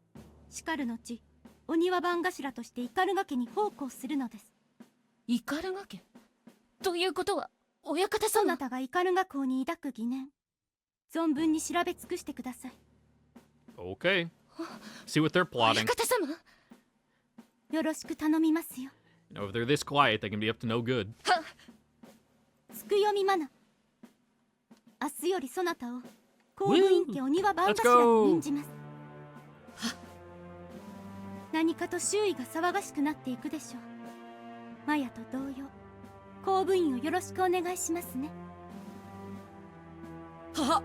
[SPEAKER 3] しかる後、お庭番頭として斑鳩家に奉公するのです。
[SPEAKER 6] 斑鳩家ということは親方様。
[SPEAKER 3] そなたが斑鳩公に抱く疑念、存分に調べ尽くしてください。
[SPEAKER 1] Okay. See what they're
[SPEAKER 6] 親
[SPEAKER 1] plotting.
[SPEAKER 6] 方様。
[SPEAKER 3] よろしく頼みますよ。
[SPEAKER 1] You know, if they're this quiet, they can be up to no good.
[SPEAKER 3] つくよみまな、明日よりそなたを公部院家お庭番頭に任じます。何かと周囲が騒がしくなっていくでしょう。マヤと同様、公部院をよろしくお願いしますね。
[SPEAKER 8] はっ。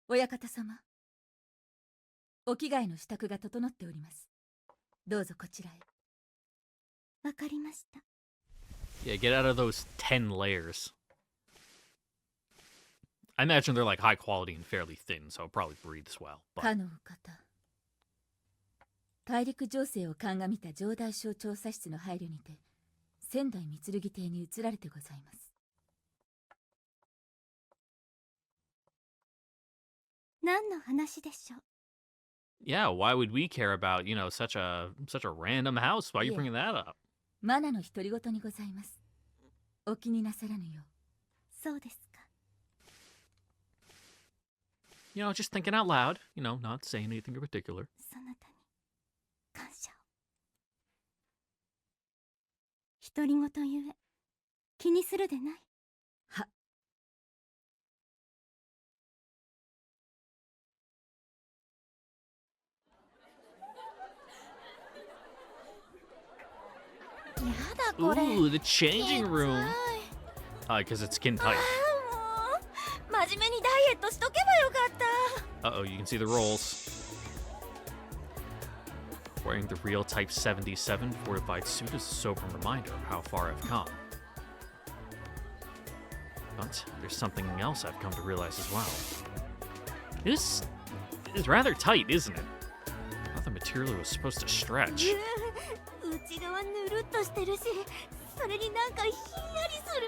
[SPEAKER 8] 親方様、お着替えの支度が整っております。どうぞこちらへ。
[SPEAKER 3] わかりました。
[SPEAKER 1] Yeah, get out of those 10 layers. I imagine they're like high quality and fairly thin, so it probably breathes well.
[SPEAKER 8] か
[SPEAKER 1] But
[SPEAKER 8] のお方、大陸情勢を鑑みた上大省調査室の配慮にて仙台三剣邸に移られてございます。
[SPEAKER 3] 何の話でしょう。
[SPEAKER 1] yeah, why would we care about, you know, such a random house? Why are you
[SPEAKER 8] Yeah.
[SPEAKER 1] bringing that up?
[SPEAKER 8] マナの独り言にございます。お気になさらぬよ
[SPEAKER 3] そうですか。
[SPEAKER 1] You know, just thinking out loud. You know, not saying anything in particular.
[SPEAKER 3] そなたに感謝を。独り言ゆえ気にするでない。
[SPEAKER 8] う。は。
[SPEAKER 3] やだこれ。
[SPEAKER 1] Ooh, the changing room. Because it's skin tight.
[SPEAKER 3] もう真面目にダイエットしとけばよかった。
[SPEAKER 1] Uh-oh, you can see the rolls. Wearing the real Type 77 fortified suit is a sobering reminder of how far I've come. But there's something else I've come to realize as well. This is rather tight, isn't it? I thought the material was supposed to stretch.
[SPEAKER 3] 内側ぬるっとしてるし、それになんかひんやりする。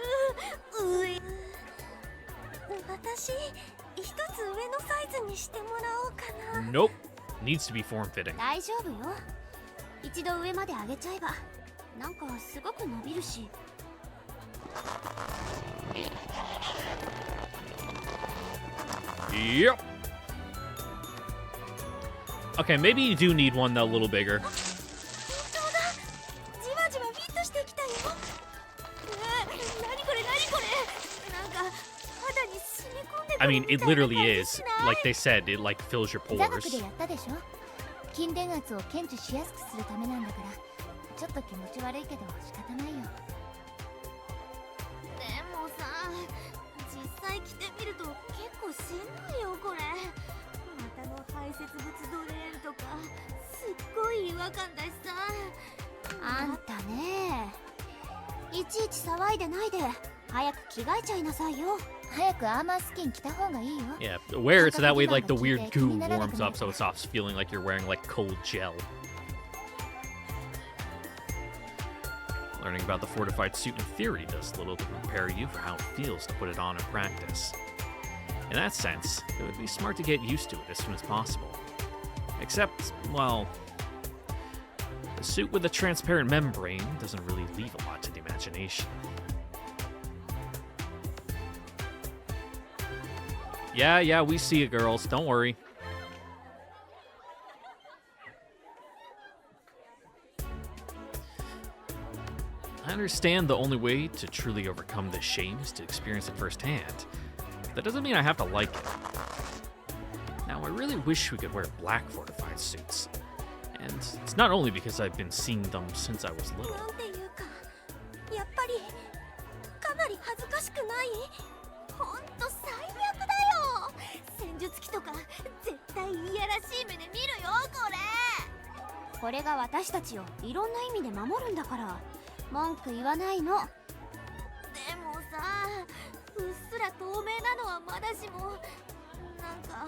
[SPEAKER 3] 私一つ上のサイズにしてもらおうかな。
[SPEAKER 1] Nope. Needs to be form-fitting.
[SPEAKER 3] 大丈夫よ。一度上まで上げちゃえば、なんかすごく伸びるし。
[SPEAKER 1] Yep. Okay, maybe you do need one a little bigger.
[SPEAKER 3] じわじわフィットしてきたよ。何これ何これ。なんか肌に染み込んでく
[SPEAKER 1] I
[SPEAKER 3] る
[SPEAKER 1] mean,
[SPEAKER 3] みたい
[SPEAKER 1] it
[SPEAKER 3] な
[SPEAKER 1] literally
[SPEAKER 3] 感じ
[SPEAKER 1] is.
[SPEAKER 3] しない？
[SPEAKER 1] Like they said, it like fills your
[SPEAKER 3] 座学
[SPEAKER 1] pores.
[SPEAKER 3] でやったでしょ。筋電圧を検知しやすくするためなんだから、ちょっと気持ち悪いけど仕方ないよ。でもさ、実際着てみると結構しんどいよこれ。股の排泄物ドレーンとかすっごい違和感だしさ。あんたね、いちいち騒いでないで早く着替えちゃいなさいよ。早くアーマースキン着た方がいいよ。
[SPEAKER 1] Yeah, wear it so that way like the weird goo warms up so it stops feeling like you're wearing like cold gel. Learning about the fortified suit in theory does little to prepare you for how it feels to put it on in practice. In that sense, it would be smart to get used to it as soon as possible. Except, well, the suit with a transparent membrane doesn't really leave a lot to the imagination. Yeah, we see it, girls. Don't worry. I understand the only way to truly overcome this shame is to experience it firsthand. That doesn't mean I have to like it. Now, I really wish we could wear black fortified suits. And it's not only because I've been seeing them since I was little.
[SPEAKER 3] なんていうか、やっぱりかなり恥ずかしくない？ほんと最悪だよ。戦術機とか絶対いやらしい目で見るよこれ。これが私たちをいろんな意味で守るんだから、文句言わないの。でもさ、うっすら透明なのはまだしも、なんか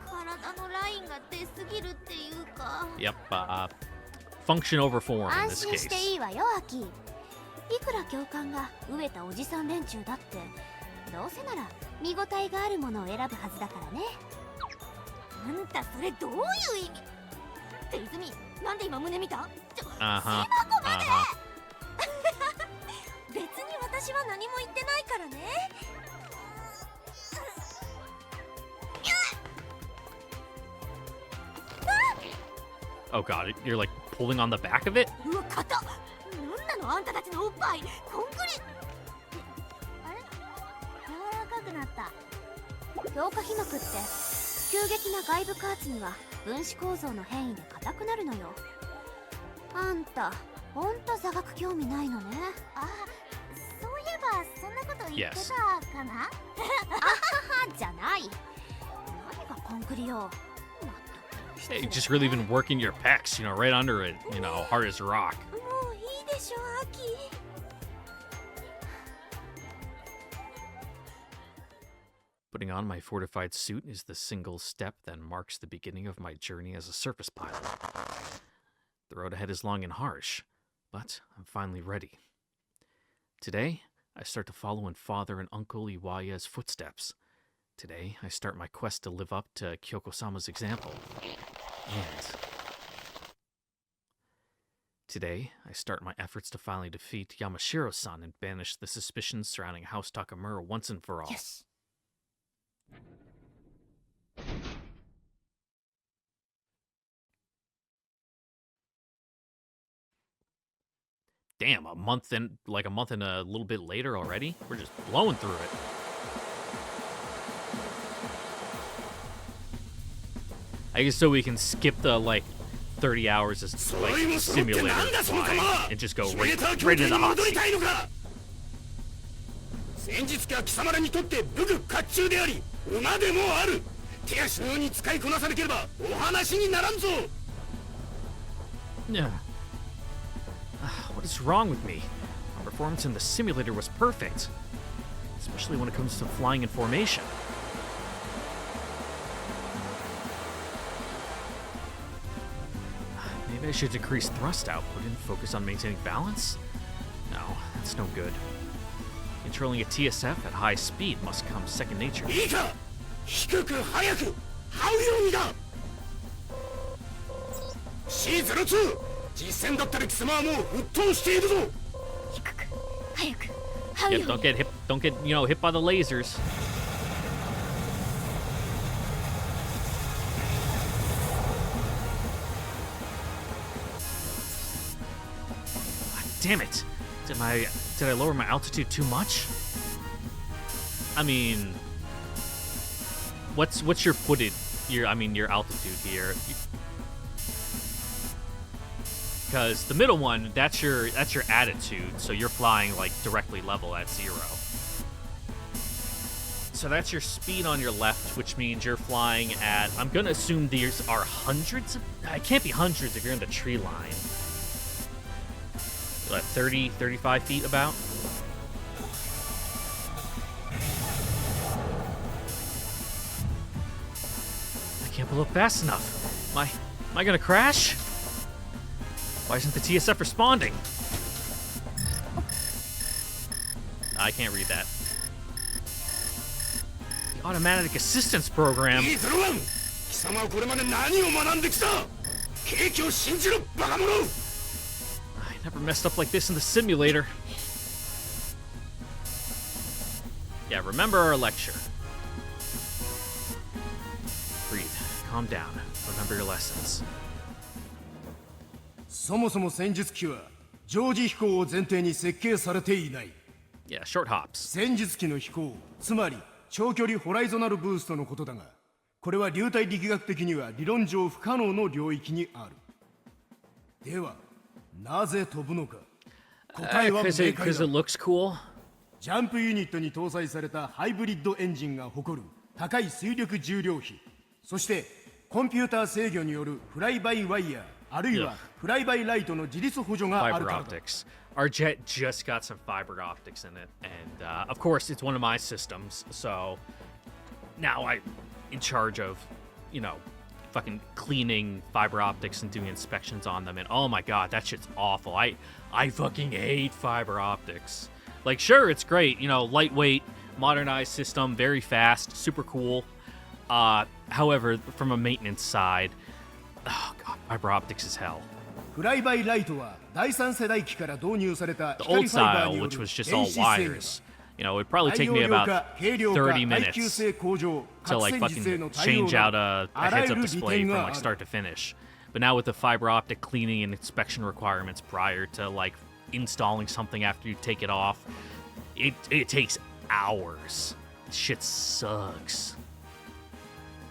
[SPEAKER 3] 体のラインが出すぎるっていうか。
[SPEAKER 1] Yep, function over form in
[SPEAKER 3] 安
[SPEAKER 1] this
[SPEAKER 3] 心して
[SPEAKER 1] case.
[SPEAKER 3] いいわよ、アキ。いくら教官が飢えたおじさん連中だって、どうせなら見応えがあるものを選ぶはずだからね。あんたそれどういう意味？って泉、なんで今胸見た？背中まで。別に私は何も言ってないからね。
[SPEAKER 1] Oh god, you're like pulling on the back of it?
[SPEAKER 3] うわ、硬っ。なんなのあんたたちのおっぱい。コンクリ。あれ？柔らかくなった。強化皮膜って急激な外部加圧には分子構造の変異で硬くなるのよ。あんたほんと座学興味ないのね。あ、そういえばそんなこと言ってたかな。あははじゃない。何がコンクリよ。
[SPEAKER 1] Hey, just really been working your pecs, you know, right under it, you know, hard as rock.
[SPEAKER 3] もういいでしょ、アキ。
[SPEAKER 1] Putting on my fortified suit is the single step that marks the beginning of my journey as a surface pilot. The road ahead is long and harsh, but I'm finally ready. Today, I start to follow in Father and Uncle Iwaya's footsteps. Today, I start my quest to live up to Kyoko-sama's example. And today, I start my efforts to finally defeat Yamashiro-san and banish the suspicions surrounding House Takamura once and for all.
[SPEAKER 6] Yes.
[SPEAKER 1] Damn, a month and a little bit later already? We're just blowing through it. I guess so we can skip the, 30 hours as, simulator flying and just go right into the hot seat.
[SPEAKER 9] 先日か貴様らにとって武具甲冑であり馬でもある。手足のように使いこなさなければお話にならんぞ。
[SPEAKER 1] What is wrong with me? My performance in the simulator was perfect, especially when it comes to flying in formation. Maybe I should decrease thrust output and focus on maintaining balance? No, that's no good. Controlling a TSF at high speed must come second nature.
[SPEAKER 9] いいか、低く速く這うようにだ。C02、実戦だったら貴様はもう沸騰しているぞ。
[SPEAKER 3] 低く早く這うよ
[SPEAKER 1] Yep,
[SPEAKER 3] う
[SPEAKER 1] don't
[SPEAKER 3] に。
[SPEAKER 1] get hit by the lasers. Damn it! Did I lower my altitude too much? I mean, what's your footed your altitude here? Because the middle one, that's your attitude, so you're flying directly level at 0. So that's your speed on your left, which means you're flying at, I'm gonna assume these are hundreds of, it can't be hundreds if you're in the tree line. What, 30, 35 feet about? I can't pull up fast enough. Am I gonna crash? Why isn't the TSF responding? I can't read that. The automatic assistance program.
[SPEAKER 9] いいぞロワン、貴様はこれまで何を学んできた。景気を信じろバカ者。
[SPEAKER 1] I never messed up like this in the simulator. Yeah, remember our lecture. Breathe. Calm down. Remember your lessons.
[SPEAKER 10] そもそも戦術機は常時飛行を前提に設計されていない。
[SPEAKER 1] Yeah, short hops.
[SPEAKER 10] 戦術機の飛行、つまり長距離ホライゾナルブーストのことだが、これは流体力学的には理論上不可能の領域にある。では、なぜ飛ぶのか。答えは明快だ。
[SPEAKER 1] Because it looks cool.
[SPEAKER 10] ジャンプユニットに搭載されたハイブリッドエンジンが誇る高い推力重量比、そしてコンピューター制御によるフライバイワイヤー、あるいはフライバイライトの自立補助があるからだ。
[SPEAKER 1] our jet just got some fiber optics in it, and of course it's one of my systems, so now I'm in charge of, fucking cleaning fiber optics and doing inspections on them, and oh my god, that shit's awful. I fucking hate fiber optics. Like, sure, it's great, lightweight, modernized system, very fast, super cool. However, from a maintenance side, oh god, fiber optics is hell.
[SPEAKER 10] フライバイライトは第三世代機から導入された
[SPEAKER 1] The old
[SPEAKER 10] 光ファイバー
[SPEAKER 1] style,
[SPEAKER 10] によ
[SPEAKER 1] which
[SPEAKER 10] る
[SPEAKER 1] was just
[SPEAKER 10] 電
[SPEAKER 1] all
[SPEAKER 10] 子制御
[SPEAKER 1] wires, it'd probably take me about 30 minutes to like fucking change out a heads-up display from like start to finish. But now with the fiber optic cleaning and inspection requirements prior to like installing something after you take it off, it takes hours. Shit sucks.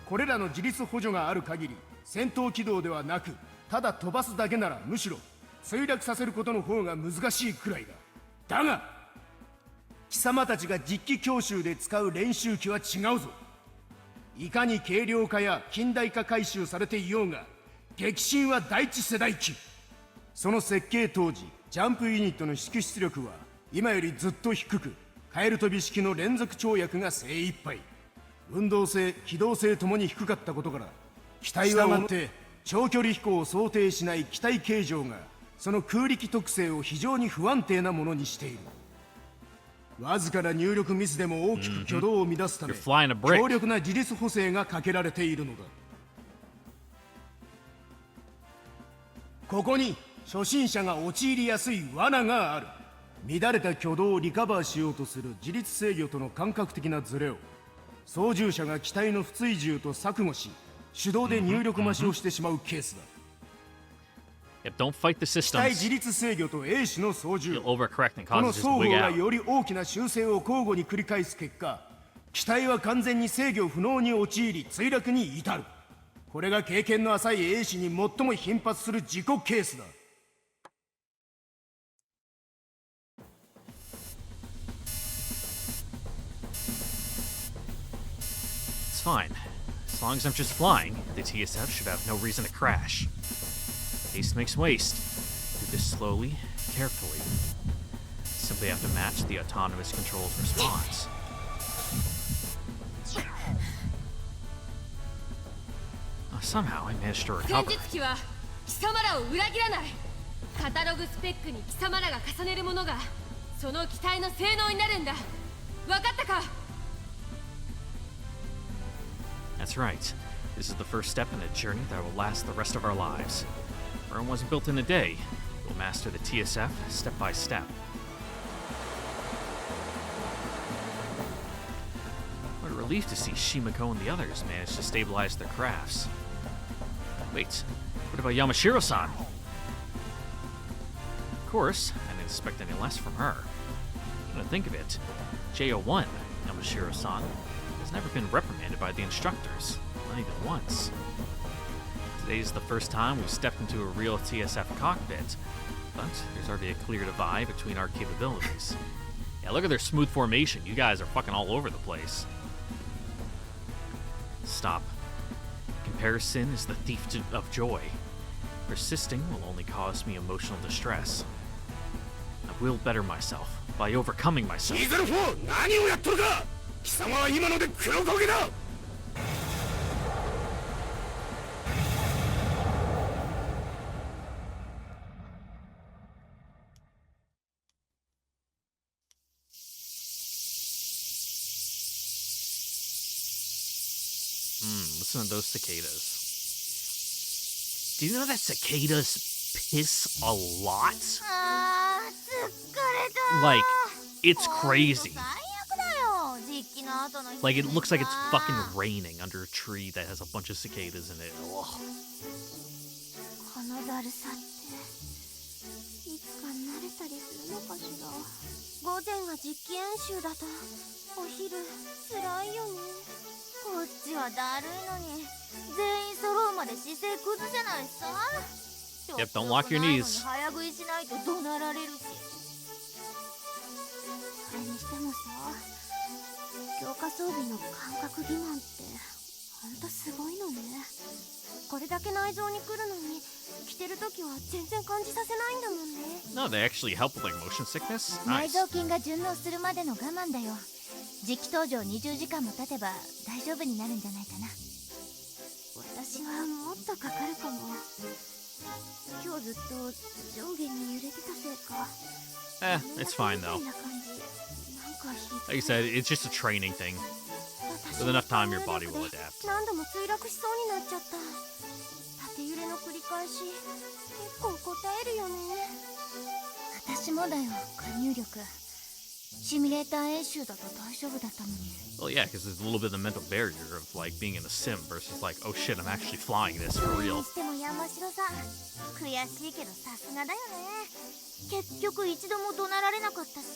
[SPEAKER 10] これらの自立補助がある限り戦闘機動ではなくただ飛ばすだけならむしろ墜落させることの方が難しいくらいだ。だが貴様たちが実機教習で使う練習機は違うぞ。いかに軽量化や近代化改修されていようが激震は第一世代機。その設計当時ジャンプユニットの指揮出力は今よりずっと低くカエル飛び式の連続跳躍が精一杯。運動性機動性ともに低かったことから機体はまって長距離飛行を想定しない機体形状がその空力特性を非常に不安定なものにしている。わずかな入力ミスでも大きく挙動を乱すため強力な自立補正がかけられているのだ。ここに初心者が陥りやすい罠がある。乱れた挙動をリカバーしようとする自律制御との感覚的なズレを操縦者が機体の不追従と錯誤し手動で入力増しをしてしまうケースだ。
[SPEAKER 1] Yep, don't fight the
[SPEAKER 10] 機体
[SPEAKER 1] systems.
[SPEAKER 10] 自律制御と鋭視の操縦
[SPEAKER 1] You'll overcorrect and
[SPEAKER 10] この
[SPEAKER 1] cause it
[SPEAKER 10] 双
[SPEAKER 1] to
[SPEAKER 10] 方
[SPEAKER 1] wig
[SPEAKER 10] が
[SPEAKER 1] out.
[SPEAKER 10] より大きな修正を交互に繰り返す結果機体は完全に制御不能に陥り墜落に至る。これが経験の浅い鋭視に最も頻発する事故ケースだ。
[SPEAKER 1] It's fine. As long as I'm just flying, the TSF should have no reason to crash. Haste makes waste. Do this slowly, carefully. Simply have to match the autonomous control's response. Somehow I managed to
[SPEAKER 2] 戦
[SPEAKER 1] recover.
[SPEAKER 2] 術機は貴様らを裏切らない。カタログスペックに貴様らが重ねるものがその機体の性能になるんだ。分かったか？
[SPEAKER 1] That's right. This is the first step in a journey that will last the rest of our lives. Rome wasn't built in a day. We'll master the TSF step by step. What a relief to see Shimako and the others manage to stabilize their crafts. Wait, what about Yamashiro-san? Of course, I didn't expect any less from her. Come to think of it, JO1, Yamashiro-san, has never been reprimanded by the instructors, not even once. Today's the first time we've stepped into a real TSF cockpit, but there's already a clear divide between our capabilities. Yeah, look at their smooth formation. You guys are fucking all over the place. Stop. Comparison is the thief of joy. Persisting will only cause me emotional distress. I will better myself by overcoming myself.
[SPEAKER 9] ディーゼル4、何をやっとるか。貴様は今ので黒焦げだ。
[SPEAKER 1] Listen to those cicadas. Do you know that cicadas piss a lot?
[SPEAKER 3] あー、疲れた。
[SPEAKER 1] Like, it's crazy.
[SPEAKER 3] 最悪だよ。実機の後の日
[SPEAKER 1] Like, it looks like it's fucking raining under a tree that has a bunch of cicadas in it. Ugh.
[SPEAKER 3] このだるさっていつか慣れたりするのかしら。午前が実機演習だとお昼つらいよね。こっちはだるいのに全員揃うまで姿勢崩せないさ。
[SPEAKER 1] Yep, don't lock your knees.
[SPEAKER 3] 早食いしないと怒鳴られるし。それにしてもさ、強化装備の感覚欺瞞ってほんとすごいのね。これだけ内臓に来るのに着てる時は全然感じさせないんだもんね。
[SPEAKER 1] No, they actually help with like motion sickness.
[SPEAKER 3] 内
[SPEAKER 1] Nice.
[SPEAKER 3] 臓筋が順応するまでの我慢だよ。磁気登場20時間も経てば大丈夫になるんじゃないかな。私はもっとかかるかも。今日ずっと上下に揺れてたせいか。
[SPEAKER 1] It's fine though.
[SPEAKER 3] みたいな感じ。なんかひどい。
[SPEAKER 1] Like you said, it's just a training thing. With enough time, your body will adapt.
[SPEAKER 3] 何度も墜落しそうになっちゃった。縦揺れの繰り返し。結構答えるよね。私もだよ、加入力。シミュレーター演習だと大丈夫だったのに。
[SPEAKER 1] Well, yeah, because there's a little bit of the mental barrier of like being in a sim versus like, oh shit, I'm actually flying this for
[SPEAKER 3] それ
[SPEAKER 1] real.
[SPEAKER 3] にしても山城さん、悔しいけどさすがだよね。結局一度も怒鳴られなかったし。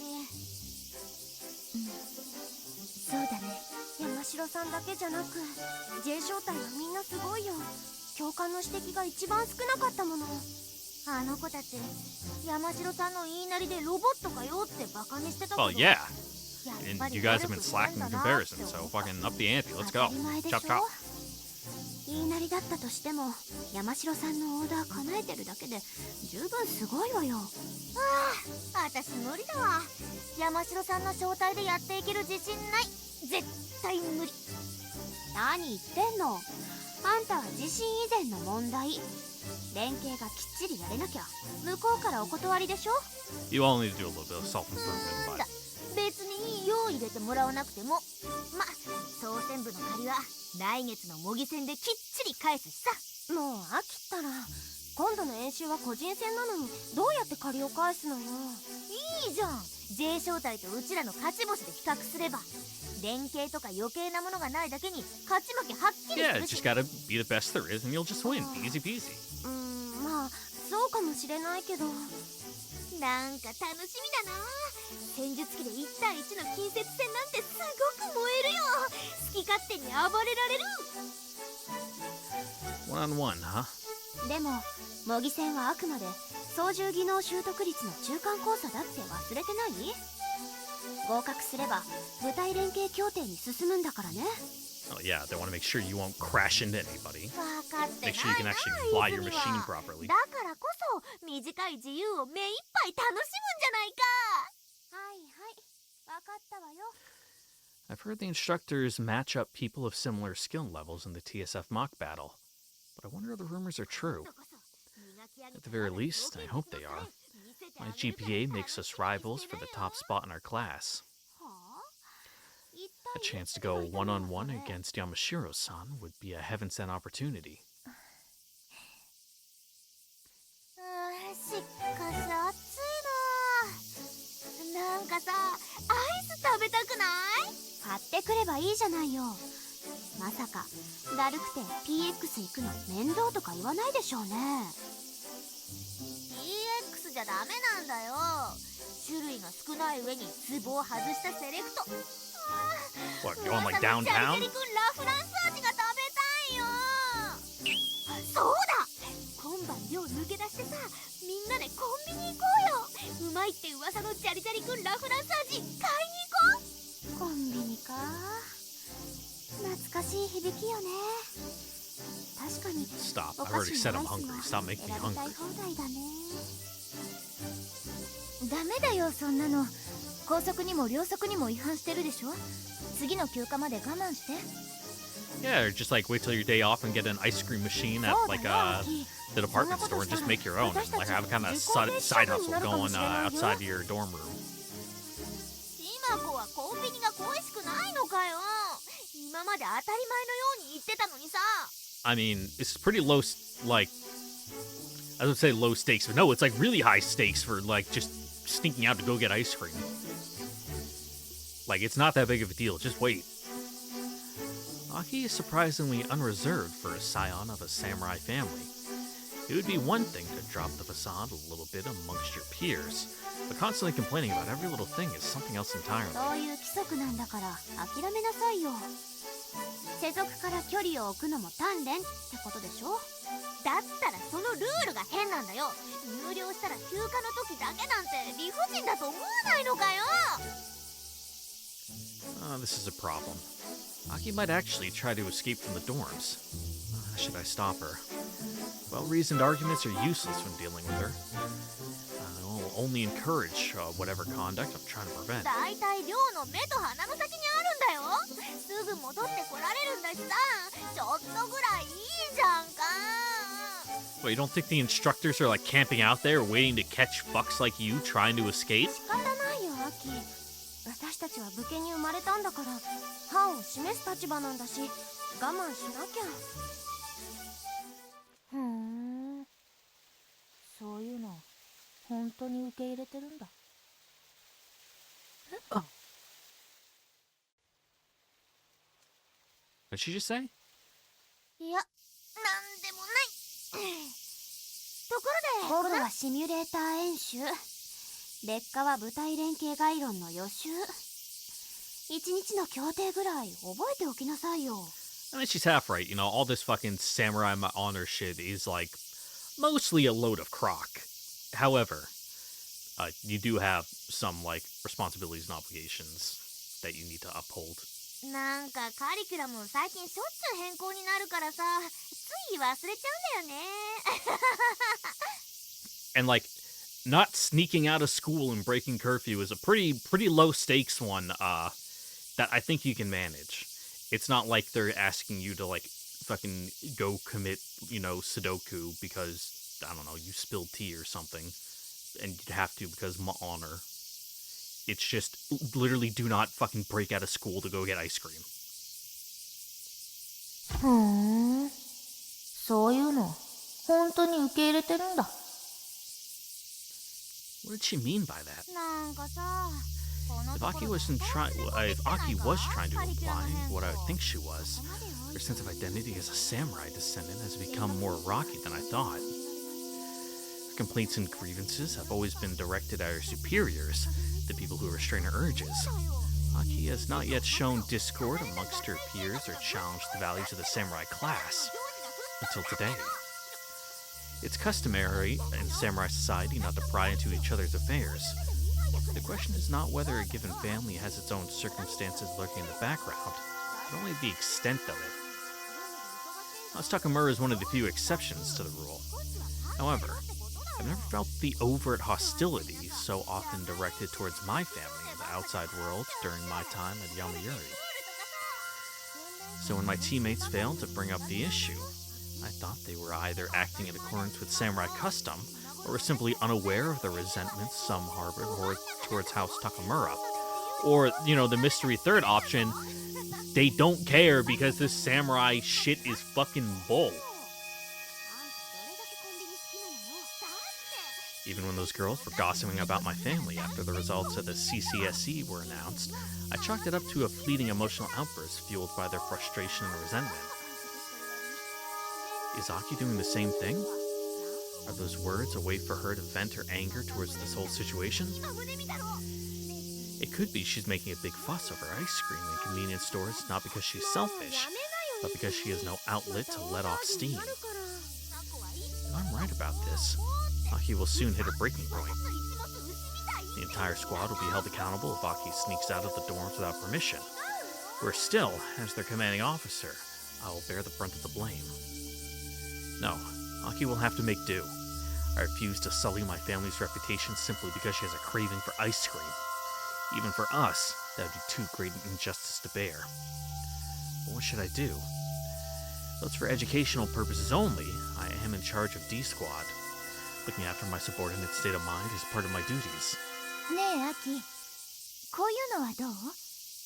[SPEAKER 3] そうだね。山城さんだけじゃなく J 小隊はみんなすごいよ。教官の指摘が一番少なかったもの。あの子たち山城さんの言いなりでロボットかよってバカにしてたけど。
[SPEAKER 1] Well, yeah.
[SPEAKER 3] やっ
[SPEAKER 1] And
[SPEAKER 3] ぱり
[SPEAKER 1] you guys have been slacking in comparison, so fucking up the ante. Let's go.
[SPEAKER 3] 当たり前でしょ。
[SPEAKER 1] Chop chop.
[SPEAKER 3] 言いなりだったとしても山城さんのオーダー叶えてるだけで十分すごいわよ。ああ、私無理だわ。山城さんの正体でやっていける自信ない。絶対無理。何言ってんの。あんたは自信以前の問題。連携がきっちりやれなきゃ向こうからお断りでしょ。
[SPEAKER 1] You all need to do a little bit of self-improvement,
[SPEAKER 3] だ
[SPEAKER 1] but
[SPEAKER 3] 別にいいよ入れてもらわなくても。ま、操船部の借りは来月の模擬戦できっちり返すしさ。もう飽きたら今度の演習は個人戦なのにどうやって借りを返すのよ。いいじゃん。 J 小隊とうちらの勝ち星で比較すれば連携とか余計なものがないだけに勝ち負けはっきり
[SPEAKER 1] yeah,
[SPEAKER 3] する
[SPEAKER 1] just
[SPEAKER 3] し。
[SPEAKER 1] gotta be the best there is, and you'll just win. Easy peasy.
[SPEAKER 3] まあそうかもしれないけどなんか楽しみだな。戦術機で1対1の近接戦なんてすごく燃えるよ。好き勝手に暴れられる。
[SPEAKER 1] 1-on-1, huh?
[SPEAKER 3] でも模擬戦はあくまで操縦技能習得率の中間考査だって忘れてない？合格すれば部隊連携協定に進むんだからね。
[SPEAKER 1] Oh yeah, they want to make sure you won't crash into anybody.
[SPEAKER 3] 分かってない
[SPEAKER 1] Make sure you can
[SPEAKER 3] な
[SPEAKER 1] actually fly your
[SPEAKER 3] 泉
[SPEAKER 1] machine
[SPEAKER 3] は。
[SPEAKER 1] properly.
[SPEAKER 3] だからこそ短い自由を目いっぱい楽しむんじゃないか。はいはい分かったわよ。
[SPEAKER 1] I've heard the instructors match up people of similar skill levels in the TSF mock battle, but I wonder if the rumors are true. At the very least, I hope they are. My GPA makes us rivals for the top spot in our class. A chance to go one-on-one against Yamashiro-san would be a heaven-sent opportunity.
[SPEAKER 3] しかし暑いな。なんかさアイス食べたくない？買ってくればいいじゃないよ。まさかだるくて PX 行くの面倒とか言わないでしょうね。 PX じゃダメなんだよ。種類が少ない上にツボを外したセレクト。
[SPEAKER 1] What, you want like
[SPEAKER 3] 噂の
[SPEAKER 1] downtown?
[SPEAKER 3] ジャリジャリ君ラ・フランス味が食べたいよ。そうだ、今晩寮抜け出してさみんなでコンビニ行こうよ。うまいって噂のジャリジャリ君ラ・フランス味買いに行こう。コンビニか。懐かしい響きよね。確かに
[SPEAKER 1] Stop.
[SPEAKER 3] お
[SPEAKER 1] I
[SPEAKER 3] 菓
[SPEAKER 1] already said
[SPEAKER 3] 子の
[SPEAKER 1] I'm
[SPEAKER 3] アイス
[SPEAKER 1] hungry.
[SPEAKER 3] は
[SPEAKER 1] Stop making me
[SPEAKER 3] 選びたい
[SPEAKER 1] hungry.
[SPEAKER 3] 放題だね。ダメだよそんなの。高速にも両速にも違反してるでしょ。次の休暇まで我慢して。
[SPEAKER 1] Yeah, or just like wait till your day off and get an ice cream machine at like the department store and just make your own. And, like have a kind of side hustle going outside of your dorm room.
[SPEAKER 3] 今子はコンビニが恋しくないのかよ。今まで当たり前のように言ってたのにさ。
[SPEAKER 1] I mean, it's pretty low, like, I would say low stakes, but no, it's like really high stakes for like just sneaking out to go get ice cream. Like, it's not that big of a deal, just wait. Aki is surprisingly unreserved for a scion of a samurai family. It would be one thing to drop the facade a little bit amongst your peers, but constantly complaining about every little thing is something else entirely.
[SPEAKER 3] そういう規則なんだから諦めなさいよ。世俗から距離を置くのも鍛錬ってことでしょ。だったらそのルールが変なんだよ。入寮したら休暇の時だけなんて理不尽だと思わないのかよ。
[SPEAKER 1] This is a problem. Aki might actually try to escape from the dorms. Should I stop her? Well-reasoned arguments are useless when dealing with her. I'll only encourage whatever conduct I'm trying to prevent.
[SPEAKER 3] だいたい寮の目と鼻の先にあるんだよ。すぐ戻ってこられるんだしさ、ちょっとぐらいいいじゃんか。
[SPEAKER 1] Wait, you don't think the instructors are like camping out there waiting to catch fucks like you trying to escape?
[SPEAKER 3] 仕方ないよ、アキ。私たちは武家に生まれたんだから、範を示す立場なんだし、我慢しなきゃ。ふーん。そういうの、本当に受け入れてるんだ。
[SPEAKER 1] What did she just say?
[SPEAKER 3] いや、なんでもない。ところで、僕はシミュレーター演習。劣化は部隊連携概論の予習。一日の協定ぐらい覚えておきなさいよ。
[SPEAKER 1] I mean, she's half right. You know, all this fucking samurai honor shit is like mostly a load of crock. However, you do have some like responsibilities and obligations that you need to uphold.
[SPEAKER 3] なんかカリキュラム最近しょっちゅう変更になるからさ、つい忘れちゃうんだよね。
[SPEAKER 1] And like, not sneaking out of school and breaking curfew is a pretty low stakes one that I think you can manage. It's not like they're asking you to like fucking go commit, you know, Sudoku because I don't know, you spilled tea or something and you'd have to because of honor. It's just literally do not fucking break out of school to go get ice cream.
[SPEAKER 3] ふーん、そういうの本当に受け入れてるんだ。
[SPEAKER 1] What did she mean by that?
[SPEAKER 3] なんかさ、
[SPEAKER 1] If Aki was trying to imply what I would think she was, her sense of identity as a samurai descendant has become more rocky than I thought. Her complaints and grievances have always been directed at her superiors, the people who restrain her urges. Aki has not yet shown discord amongst her peers or challenged the values of the samurai class. Until today. It's customary in samurai society not to pry into each other's affairs. The question is not whether a given family has its own circumstances lurking in the background, but only the extent of it. House Takamura is one of the few exceptions to the rule. However, I've never felt the overt hostility so often directed towards my family in the outside world during my time at Yamayuri. So when my teammates failed to bring up the issue, I thought they were either acting in accordance with samurai custom or were simply unaware of the resentment some harbor towards House Takamura. Or, you know, the mystery third option, they don't care because this samurai shit is fucking bull. Even when those girls were gossiping about my family after the results of the CCSE were announced, I chalked it up to a fleeting emotional outburst fueled by their frustration and resentment. Is Aki doing the same thing? Are those words a way for her to vent her anger towards this whole situation? It could be she's making a big fuss over ice cream in convenience stores not because she's selfish, but because she has no outlet to let off steam. If I'm right about this, Aki will soon hit a breaking point. The entire squad will be held accountable if Aki sneaks out of the dorms without permission. Where still, as their commanding officer, I will bear the brunt of the blame. No, Aki will have to make do. I refuse to sully my family's reputation simply because she has a craving for ice cream. Even for us, that would be too great an injustice to bear. But what should I do? Though it's for educational purposes only, I am in charge of D Squad. Looking after my subordinate's state of mind is part of my duties.
[SPEAKER 3] ねえ、アキ。こういうのはどう？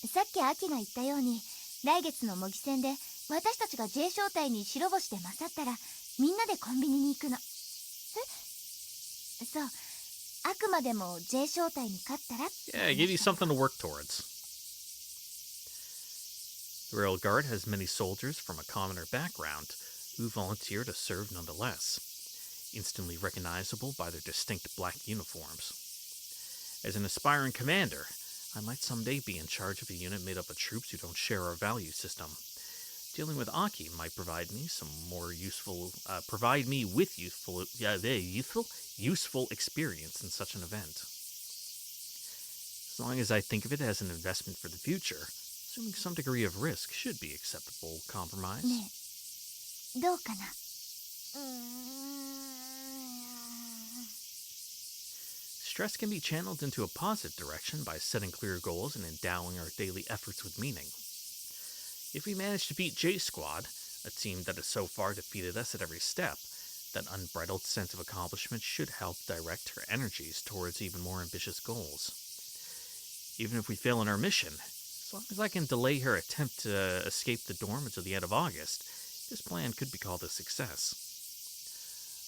[SPEAKER 3] さっきアキが言ったように、来月の模擬戦で私たちが J 招待に白星で勝ったら、みんなでコンビニに行くの。え？そう。あくまでも J 招待に勝ったら。
[SPEAKER 1] Yeah, give you something to work towards. The Royal Guard has many soldiers from a commoner background who volunteer to serve nonetheless, instantly recognizable by their distinct black uniforms. As an aspiring commander, I might someday be in charge of a unit made up of troops who don't share our value system. Dealing with Aki might provide me with useful experience in such an event. As long as I think of it as an investment for the future, assuming some degree of risk should be acceptable compromise.
[SPEAKER 3] ねえ、どうかな？
[SPEAKER 1] Stress can be channeled into a positive direction by setting clear goals and endowing our daily efforts with meaning. If we manage to beat J Squad, a team that has so far defeated us at every step, that unbridled sense of accomplishment should help direct her energies towards even more ambitious goals. Even if we fail in our mission, as long as I can delay her attempt to escape the dorm until the end of August, this plan could be called a success.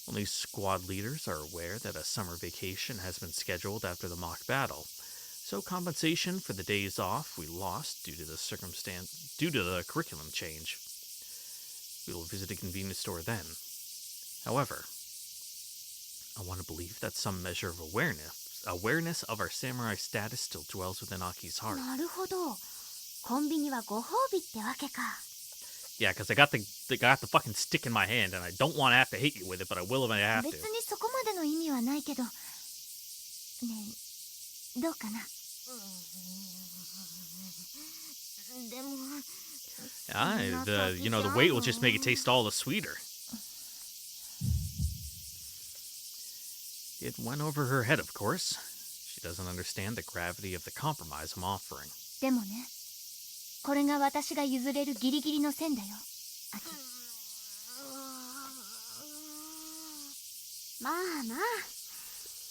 [SPEAKER 1] Only squad leaders are aware that a summer vacation has been scheduled after the mock battle, so compensation for the days off we lost due to the curriculum change. We will visit a convenience store then. However, I want to believe that some measure of awareness of our samurai status still dwells within Aki's heart.
[SPEAKER 3] なるほど。コンビニはご褒美ってわけか。
[SPEAKER 1] Yeah, because I got the fucking stick in my hand, and I don't want to have to hit you with it, but I will if I have to.
[SPEAKER 3] 別にそこまでの意味はないけど。ねえ、どうかな。でも。
[SPEAKER 1] The weight will just make it taste all the sweeter. It went over her head, of course. She doesn't understand the gravity of the compromise I'm offering.
[SPEAKER 3] でもね、これが私が譲れるギリギリの線だよ。アキ。まあまあ、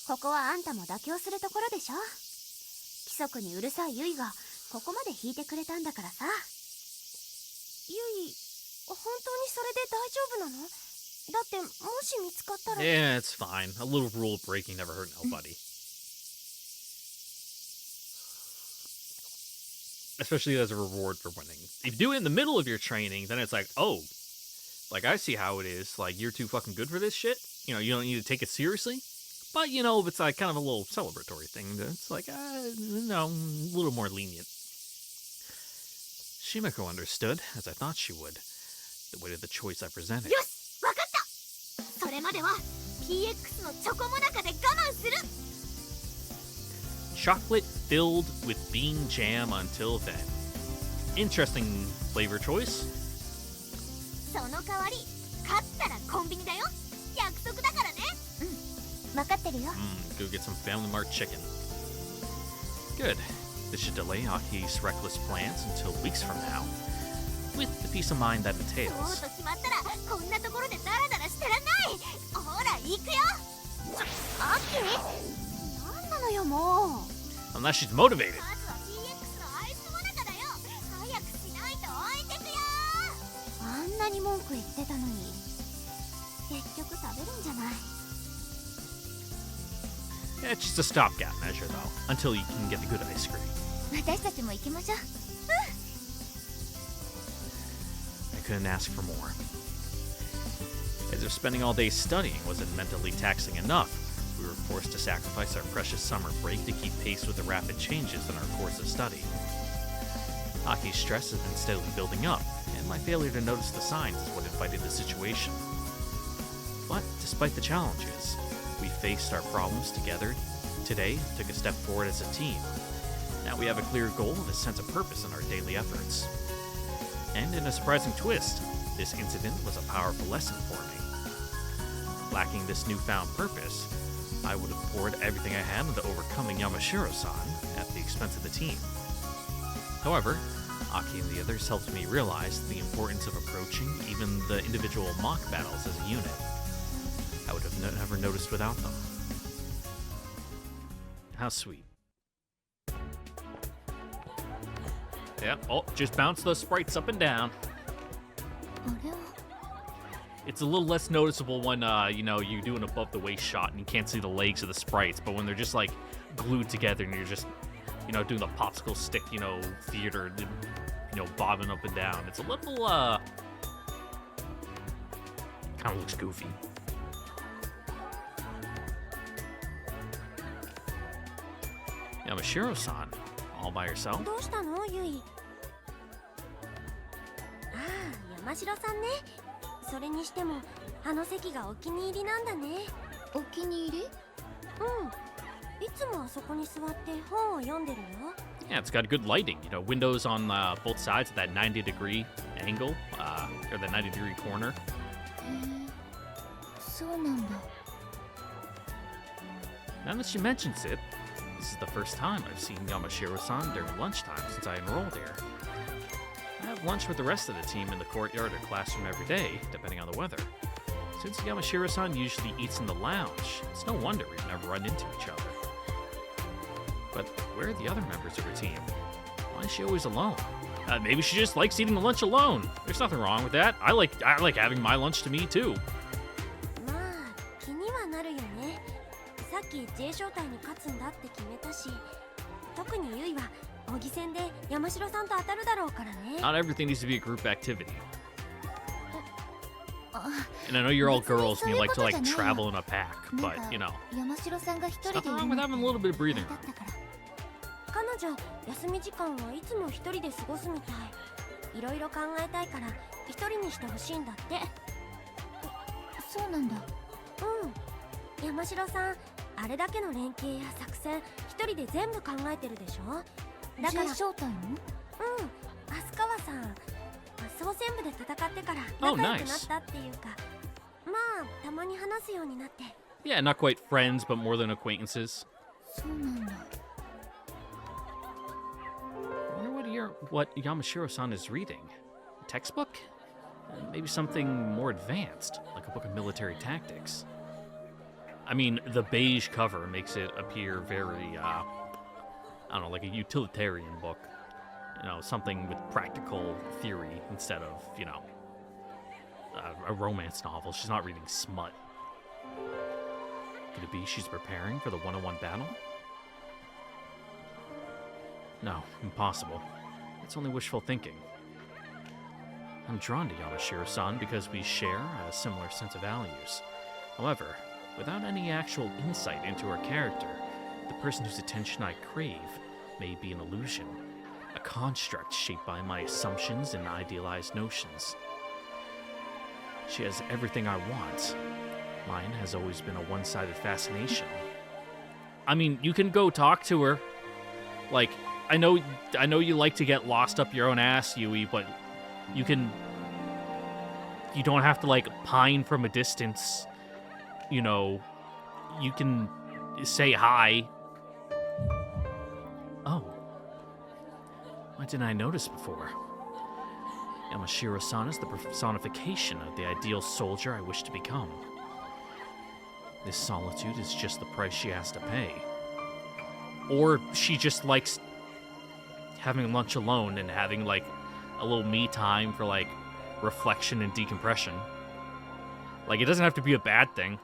[SPEAKER 3] ここはあんたも妥協するところでしょ。規則にうるさいユイがここまで引いてくれたんだからさ。ユイ、本当にそれで大丈夫なの？だってもし見つかったら。
[SPEAKER 1] Yeah, it's fine. A little rule breaking never hurt nobody. Especially as a reward for winning. If you do it in the middle of your training, then it's like, oh, like I see how it is. Like you're too fucking good for this shit. You know, you don't need to take it seriously. But you know, if it's like kind of a little celebratory thing, then it's like, a little more lenient. Shimako understood, as I thought she would, the weight of the choice I presented.
[SPEAKER 3] よし、わかった。それまでは PX のチョコモナカで我慢する。
[SPEAKER 1] Chocolate filled with bean jam until then. Interesting flavor choice.
[SPEAKER 3] その代わり、勝ったらコンビニだよ。約束だからね。うん、わかってるよ。
[SPEAKER 1] Go get some Family Mart chicken. Good. This should delay Aki's reckless plans until weeks from now, with the peace of mind that entails.
[SPEAKER 3] そうと決まったら、こんなところでダラダラしてらんない。ほら、行くよ。アキ？なんなのよ、もう。
[SPEAKER 1] Unless she's motivated.
[SPEAKER 3] まずは PX のアイスモナカだよ。早くしないと置いてくよ。あんなに文句言ってたのに、結局食べるんじゃない。
[SPEAKER 1] Yeah, it's just a stopgap measure, though, until you can get the good ice cream.
[SPEAKER 3] 私たちも行きましょう。
[SPEAKER 1] I couldn't ask for more. As if spending all day studying wasn't mentally taxing enough, we were forced to sacrifice our precious summer break to keep pace with the rapid changes in our course of study. Aki's stress has been steadily building up, and my failure to notice the signs is what invited the situation. But despite the challenges, we faced our problems together today, took a step forward as a team. Now we have a clear goal and a sense of purpose in our daily efforts. And in a surprising twist, this incident was a powerful lesson for me. Lacking this newfound purpose, I would have poured everything I had into overcoming Yamashiro-san at the expense of the team. However, Aki and the others helped me realize the importance of approaching even the individual mock battles as a unit. I would have never noticed without them. How sweet. Yeah, oh, just bounce those sprites up and down. It's a little less noticeable when, you do an above-the-waist shot and you can't see the legs of the sprites, but when they're just, like, glued together and you're just, doing the popsicle stick, theater, bobbing up and down. It's a little, kind of looks goofy. Yamashiro-san, all by herself?
[SPEAKER 3] どうしたの、ユイ？ああ、山城さんね。それにしても、あの席がお気に入りなんだね。お気に入り？うん。いつもあそこに座って本を読んでるよ。
[SPEAKER 1] Yeah, it's got good lighting. Windows on both sides of that 90-degree angle, or the 90-degree corner.
[SPEAKER 6] そうなんだ。
[SPEAKER 1] Now that she mentions it, this is the first time I've seen Yamashiro-san during lunchtime since I enrolled here. I have lunch with the rest of the team in the courtyard or classroom every day, depending on the weather. Since Yamashiro-san usually eats in the lounge, it's no wonder we've never run into each other. But where are the other members of her team? Why is she always alone? Maybe she just likes eating the lunch alone. There's nothing wrong with that. I like having my lunch to me too.
[SPEAKER 3] まあ気にはなるよね。さっき J 招待に勝つんだって決めたし、特にユイは模擬戦で山城さんと当たるだろうからね。
[SPEAKER 1] Not everything needs to be a group activity. And I know you're all girls and you like to like travel in a pack, but you know, nothing wrong with having a little bit of breathing room.
[SPEAKER 3] 彼女休み時間はいつも一人で過ごすみたい。いろいろ考えたいから一人にしてほしいんだって。
[SPEAKER 6] そうなんだ。
[SPEAKER 3] うん。山城さん、あれだけの連携や作戦一人で全部考えてるでしょ。だから。
[SPEAKER 6] 招待の？
[SPEAKER 3] 飛鳥川さん、総選部で戦ってから仲良くなったっていうか、まあたまに話すようになって。
[SPEAKER 1] Yeah, not quite friends, but more than acquaintances.
[SPEAKER 6] そうなんだ。
[SPEAKER 1] I wonder what Yamashiro-san is reading. A textbook? Maybe something more advanced, like a book of military tactics. I mean, the beige cover makes it appear very, I don't know, like a utilitarian book. You know, something with practical theory instead of, you know, a romance novel. She's not reading smut. Could it be she's preparing for the one-on-one battle? No, impossible. It's only wishful thinking. I'm drawn to Yamashiro-san because we share a similar sense of values. However, without any actual insight into her character, the person whose attention I crave may be an illusion, a construct shaped by my assumptions and idealized notions. She has everything I want. Mine has always been a one-sided fascination. I mean, you can go talk to her. Like, I know you like to get lost up your own ass, Yui, but you don't have to, like, pine from a distance. You know, you can say hi. Oh. Why didn't I notice before? Yamashiro-san is the personification of the ideal soldier I wish to become. This solitude is just the price she has to pay. Or she just likes having lunch alone and having, like, a little me time for, like, reflection and decompression. Like, it doesn't have to be a bad thing.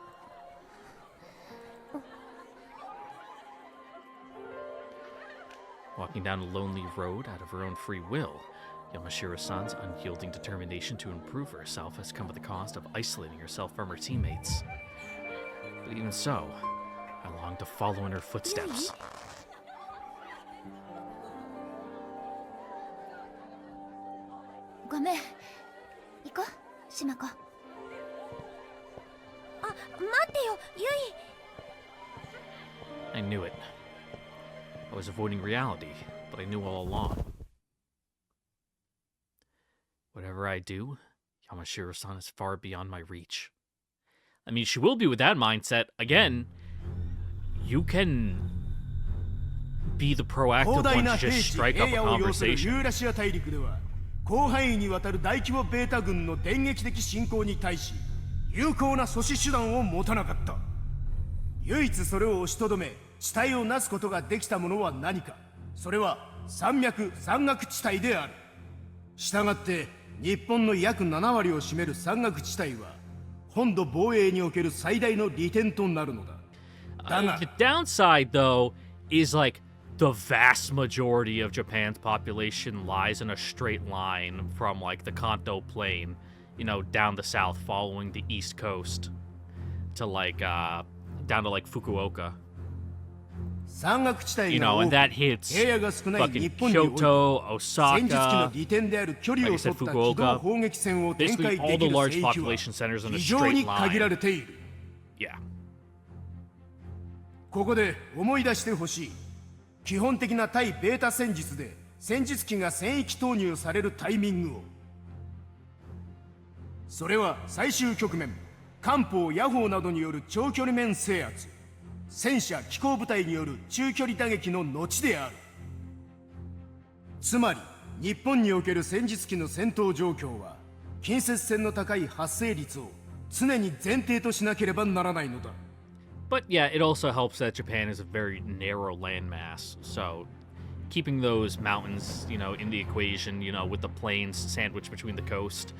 [SPEAKER 1] Walking down a lonely road out of her own free will, Yamashiro-san's unyielding determination to improve herself has come at the cost of isolating herself from her teammates. But even so, I long to follow in her footsteps.
[SPEAKER 3] ごめん。行こう、島子。あ、待ってよ、ユイ。
[SPEAKER 1] I knew it. I was avoiding reality, but I knew all along. Whatever I do, Yamashiro-san is far beyond my reach. I mean, she will be with that mindset. Again, you can be the proactive one to just strike up a conversation.
[SPEAKER 10] 広範囲にわたる大規模ベータ軍の電撃的侵攻に対し有効な阻止手段を持たなかった。唯一それを押しとどめ地帯をなすことができたものは何か。それは山脈山岳地帯である。したがって日本の約7割を占める山岳地帯は本土防衛における最大の利点となるのだ。だが
[SPEAKER 1] The downside, though, is like the vast majority of Japan's population lies in a straight line from like the Kanto Plain, you know, down the south, following the east coast to like down to like Fukuoka. You know, and that hits fucking Kyoto, Osaka, like I said, Fukuoka, basically all the large population centers in a straight line. Yeah.
[SPEAKER 10] ここで思い出してほしい。基本的な対ベータ戦術で戦術機が戦域投入されるタイミングを。それは最終局面艦砲野砲などによる長距離面制圧、戦車機甲部隊による中距離打撃の後である。つまり日本における戦術機の戦闘状況は近接戦の高い発生率を常に前提としなければならないのだ。
[SPEAKER 1] But yeah, it also helps that Japan is a very narrow landmass, so keeping those mountains, you know, in the equation, you know, with the plains sandwiched between the coast,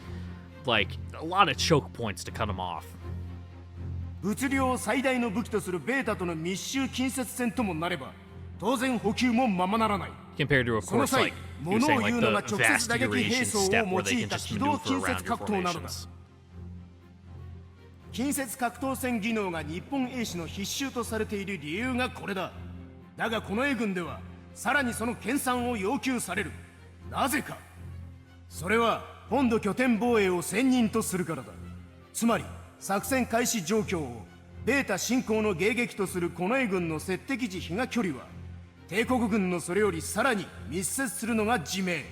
[SPEAKER 1] like a lot of choke points to cut them off.
[SPEAKER 10] 物量を最大の武器とするベータとの密集近接戦ともなれば当然補給もままならない。
[SPEAKER 1] Compared to, of
[SPEAKER 10] その
[SPEAKER 1] course,
[SPEAKER 10] 際
[SPEAKER 1] like you're
[SPEAKER 10] 物を
[SPEAKER 1] saying,
[SPEAKER 10] 言
[SPEAKER 1] like
[SPEAKER 10] うのが
[SPEAKER 1] the
[SPEAKER 10] 直接
[SPEAKER 1] vast
[SPEAKER 10] 打撃兵
[SPEAKER 1] duration
[SPEAKER 10] 装
[SPEAKER 1] step
[SPEAKER 10] を
[SPEAKER 1] where
[SPEAKER 10] 用
[SPEAKER 1] they
[SPEAKER 10] い
[SPEAKER 1] can
[SPEAKER 10] た
[SPEAKER 1] just
[SPEAKER 10] 機動
[SPEAKER 1] maneuver
[SPEAKER 10] 近
[SPEAKER 1] around
[SPEAKER 10] 接
[SPEAKER 1] your
[SPEAKER 10] 格闘などだ。
[SPEAKER 1] formations.
[SPEAKER 10] 近接格闘戦技能が日本兵士の必修とされている理由がこれだ。だがこのA軍ではさらにその研鑽を要求される。なぜか。それは本土拠点防衛を専任とするからだ。つまり作戦開始状況をベータ進行の迎撃とするこのA軍の接敵時比嘉距離は帝国軍のそれよりさらに密接するのが自明。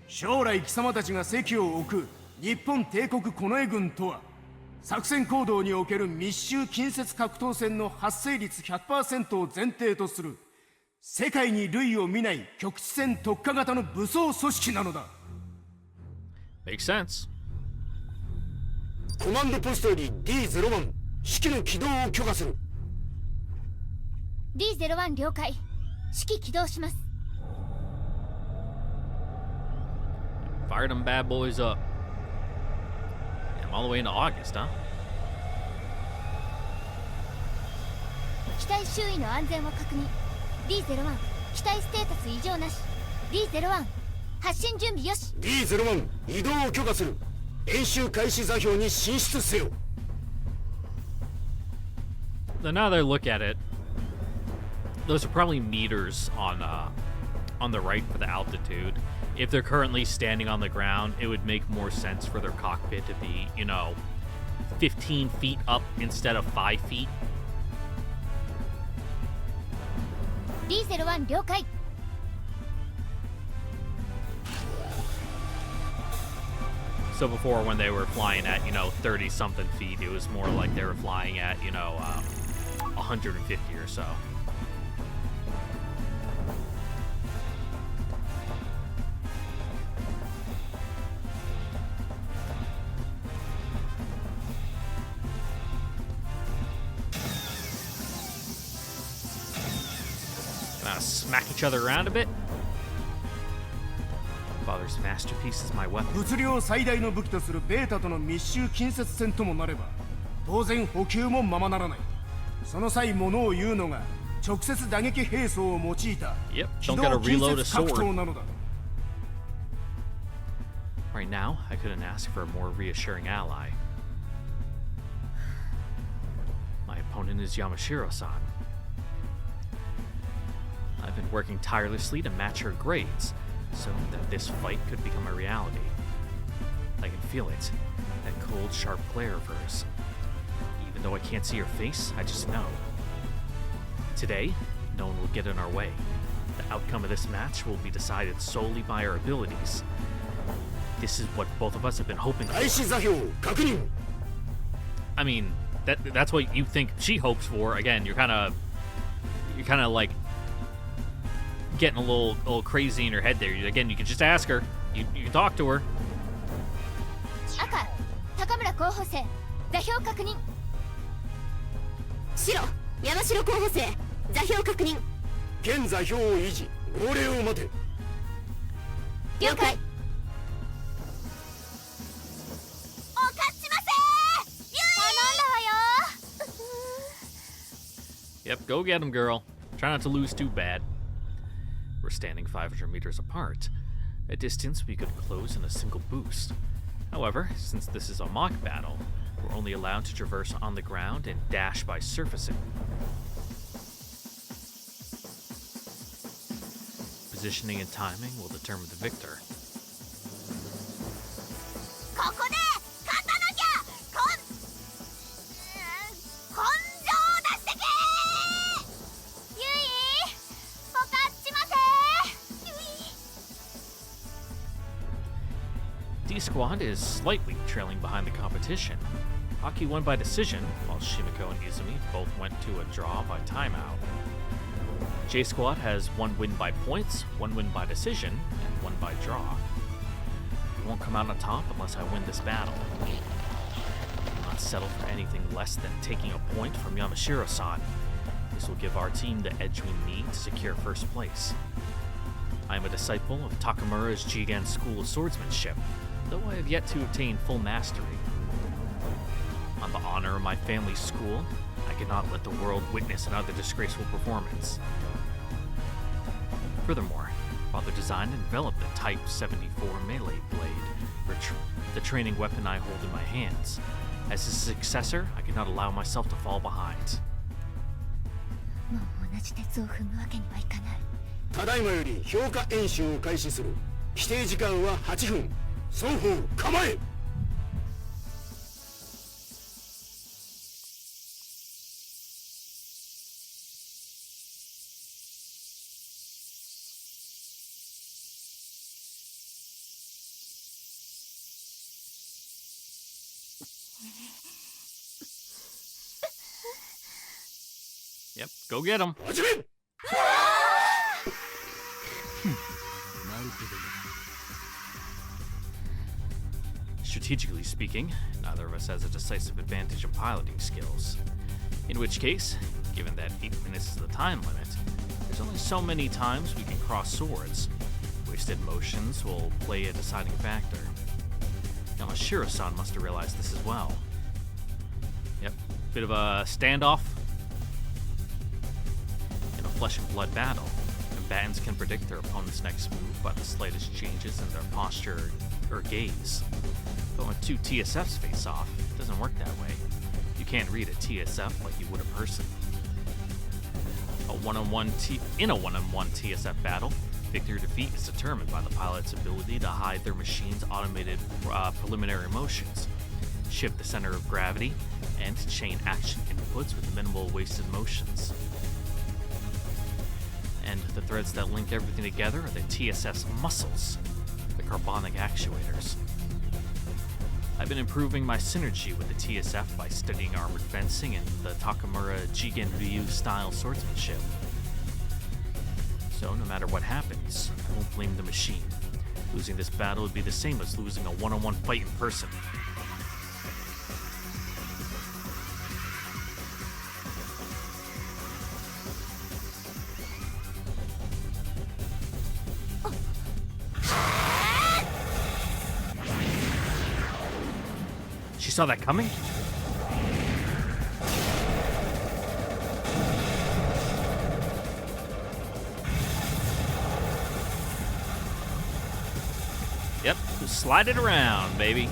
[SPEAKER 10] 将来貴様たちが席を置く日本帝国近衛軍とは作戦行動における密集近接格闘戦の発生率 100% を前提とする世界に類を見ない局地戦特化型の武装組織なのだ。
[SPEAKER 1] Makes sense.
[SPEAKER 9] コマンドポストより D01 指揮の起動を許可する。
[SPEAKER 3] D01 了解。指揮起動します。
[SPEAKER 1] Fire them bad boys up. Damn, all the way into August, huh?
[SPEAKER 3] 機体周囲の安全を確認。 D01 機体ステータス異常なし。 D01 発進準備よし。
[SPEAKER 9] D01 移動を許可する。演習開始座標に進出せよ。
[SPEAKER 1] So now that I look at it, those are probably meters on the right for the altitude. If they're currently standing on the ground, it would make more sense for their cockpit to be, you know, 15 feet up instead of 5 feet.
[SPEAKER 3] D01 了解。
[SPEAKER 1] So before, when they were flying at, you know, 30-something feet, it was more like they were flying at, you know, 150 or so. Gonna smack each other around a bit. Father's masterpiece is my weapon.
[SPEAKER 10] 物量最大の武器とするベータとの密集近接戦ともなれば当然補給もままならない。その際物を言うのが直接打撃兵装を用いた
[SPEAKER 1] Yep,
[SPEAKER 10] 機
[SPEAKER 1] don't
[SPEAKER 10] 動
[SPEAKER 1] gotta
[SPEAKER 10] 近
[SPEAKER 1] reload a
[SPEAKER 10] 接格
[SPEAKER 1] sword.
[SPEAKER 10] 闘なのだ。
[SPEAKER 1] Right now, I couldn't ask for a more reassuring ally. My opponent is Yamashiro-san. I've been working tirelessly to match her grades, so that this fight could become a reality. I can feel it, that cold, sharp glare of hers. Even though I can't see her face, I just know. Today, no one will get in our way. The outcome of this match will be decided solely by our abilities. This is what both of us have been hoping
[SPEAKER 9] 開始
[SPEAKER 1] for.
[SPEAKER 9] 座標確認。
[SPEAKER 1] I mean, that's what you think she hopes for. Again, you're kind of like getting a little crazy in her head there. Again, you can just ask her. You can talk to her.
[SPEAKER 3] 赤高村候補生座標確認。白山城候補生座標確認。
[SPEAKER 9] 現座標を維持。号令を待て。
[SPEAKER 3] 了解。
[SPEAKER 1] Yep, go get him, girl. Try not to lose too bad. We're standing 500 meters apart, a distance we could close in a single boost. However, since this is a mock battle, we're only allowed to traverse on the ground and dash by surfacing. Positioning and timing will determine the victor.
[SPEAKER 3] ここで勝たなきゃ根性を出してけゆいおかっちませゆい
[SPEAKER 1] D Squad is slightly trailing behind the competition. Aki won by decision, while Shimiko and Izumi both went to a draw by timeout. J Squad has 1 win by points, 1 win by decision, and 1 by draw. We won't come out on top unless I win this battle. I will not settle for anything less than taking a point from Yamashiro-san. This will give our team the edge we need to secure first place. I am a disciple of Takamura's Jigen School of Swordsmanship, though I have yet to obtain full mastery. On the honor of my family's school, I cannot let the world witness another disgraceful performance. Furthermore, Father designed and developed the Type 74 melee blade, the training weapon I hold in my hands. As his successor, I cannot allow myself to fall behind.
[SPEAKER 3] もう同じ鉄を踏むわけにはいかない。
[SPEAKER 9] ただいまより評価演習を開始する。規定時間は8分。双方構え。
[SPEAKER 1] Yep, go get him.
[SPEAKER 9] 始め。
[SPEAKER 1] Strategically speaking, neither of us has a decisive advantage in piloting skills. In which case, given that 8 minutes is the time limit, there's only so many times we can cross swords. Wasted motions will play a deciding factor. Yamashiro-san must have realized this as well. Yep, bit of a standoff. In a flesh and blood battle, combatants can predict their opponent's next move by the slightest changes in their posture or gaze. But when 2 TSFs face off, it doesn't work that way. You can't read a TSF like you would a person. In a one-on-one TSF battle, victory or defeat is determined by the pilot's ability to hide their machine's automated preliminary motions, shift the center of gravity, and chain action inputs with minimal wasted motions. And the threads that link everything together are the TSF's muscles, the carbonic actuators. I've been improving my synergy with the TSF by studying armored fencing and the Takamura Jigen Ryu style swordsmanship. So no matter what happens, I won't blame the machine. Losing this battle would be the same as losing a one-on-one fight in person. She saw that coming? Yep, just slide it around, baby.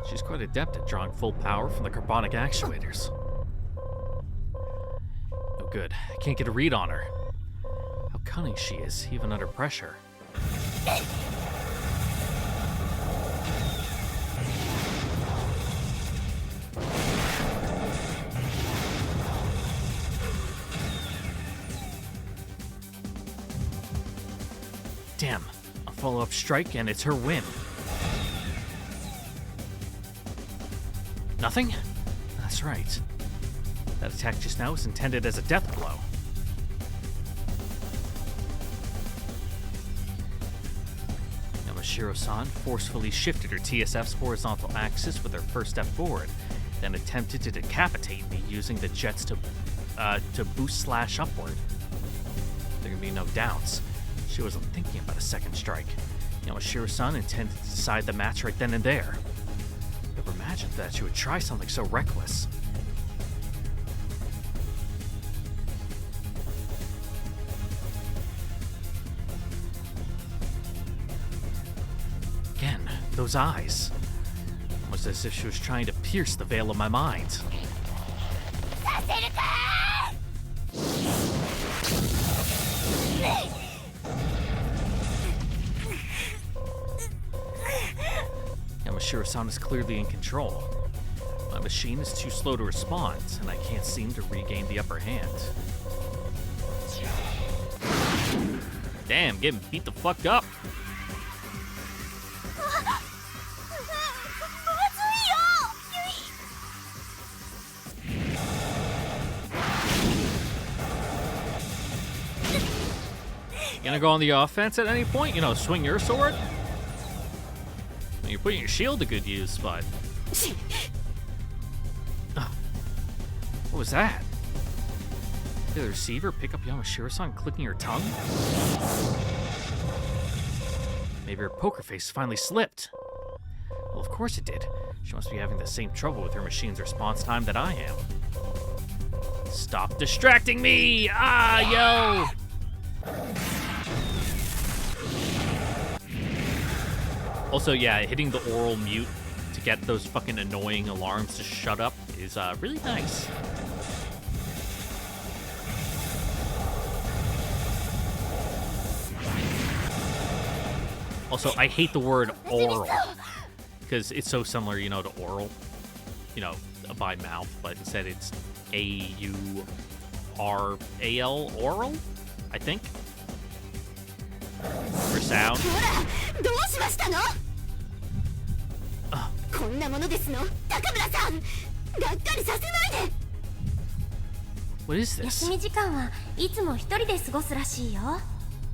[SPEAKER 1] She's quite adept at drawing full power from the carbonic actuators. Oh good, I can't get a read on her. How cunning she is, even under pressure. Damn, a follow-up strike and it's her win. Nothing? That's right. That attack just now was intended as a death blow. Yamashiro-san forcefully shifted her TSF's horizontal axis with her first step forward, then attempted to decapitate me using the jets to boost slash upward. There can be no doubts. She wasn't thinking about a second strike. Yamashiro-san intended to decide the match right then and there. Never imagined that she would try something so reckless. Again, those eyes. Almost as if she was trying to pierce the veil of my mind. Yamashiro-san is clearly in control. My machine is too slow to respond, and I can't seem to regain the upper hand. Damn, getting beat the fuck up. Gonna go on the offense at any point? You know, swing your sword? I mean, you're putting your shield to good use, but... What was that? Did the receiver pick up Yamashiro-san clicking her tongue? Maybe her poker face finally slipped. Well, of course it did. She must be having the same trouble with her machine's response time that I am. Stop distracting me! Ah, yo! Also, yeah, hitting the oral mute to get those fucking annoying alarms to shut up is really nice. Also, I hate the word oral because it's so similar, you know, to oral, you know, by mouth, but instead it's A-U-R-A-L, oral, I think. For sound. What is this?
[SPEAKER 3] 休み時間はいつも一人で過ごすらしいよ。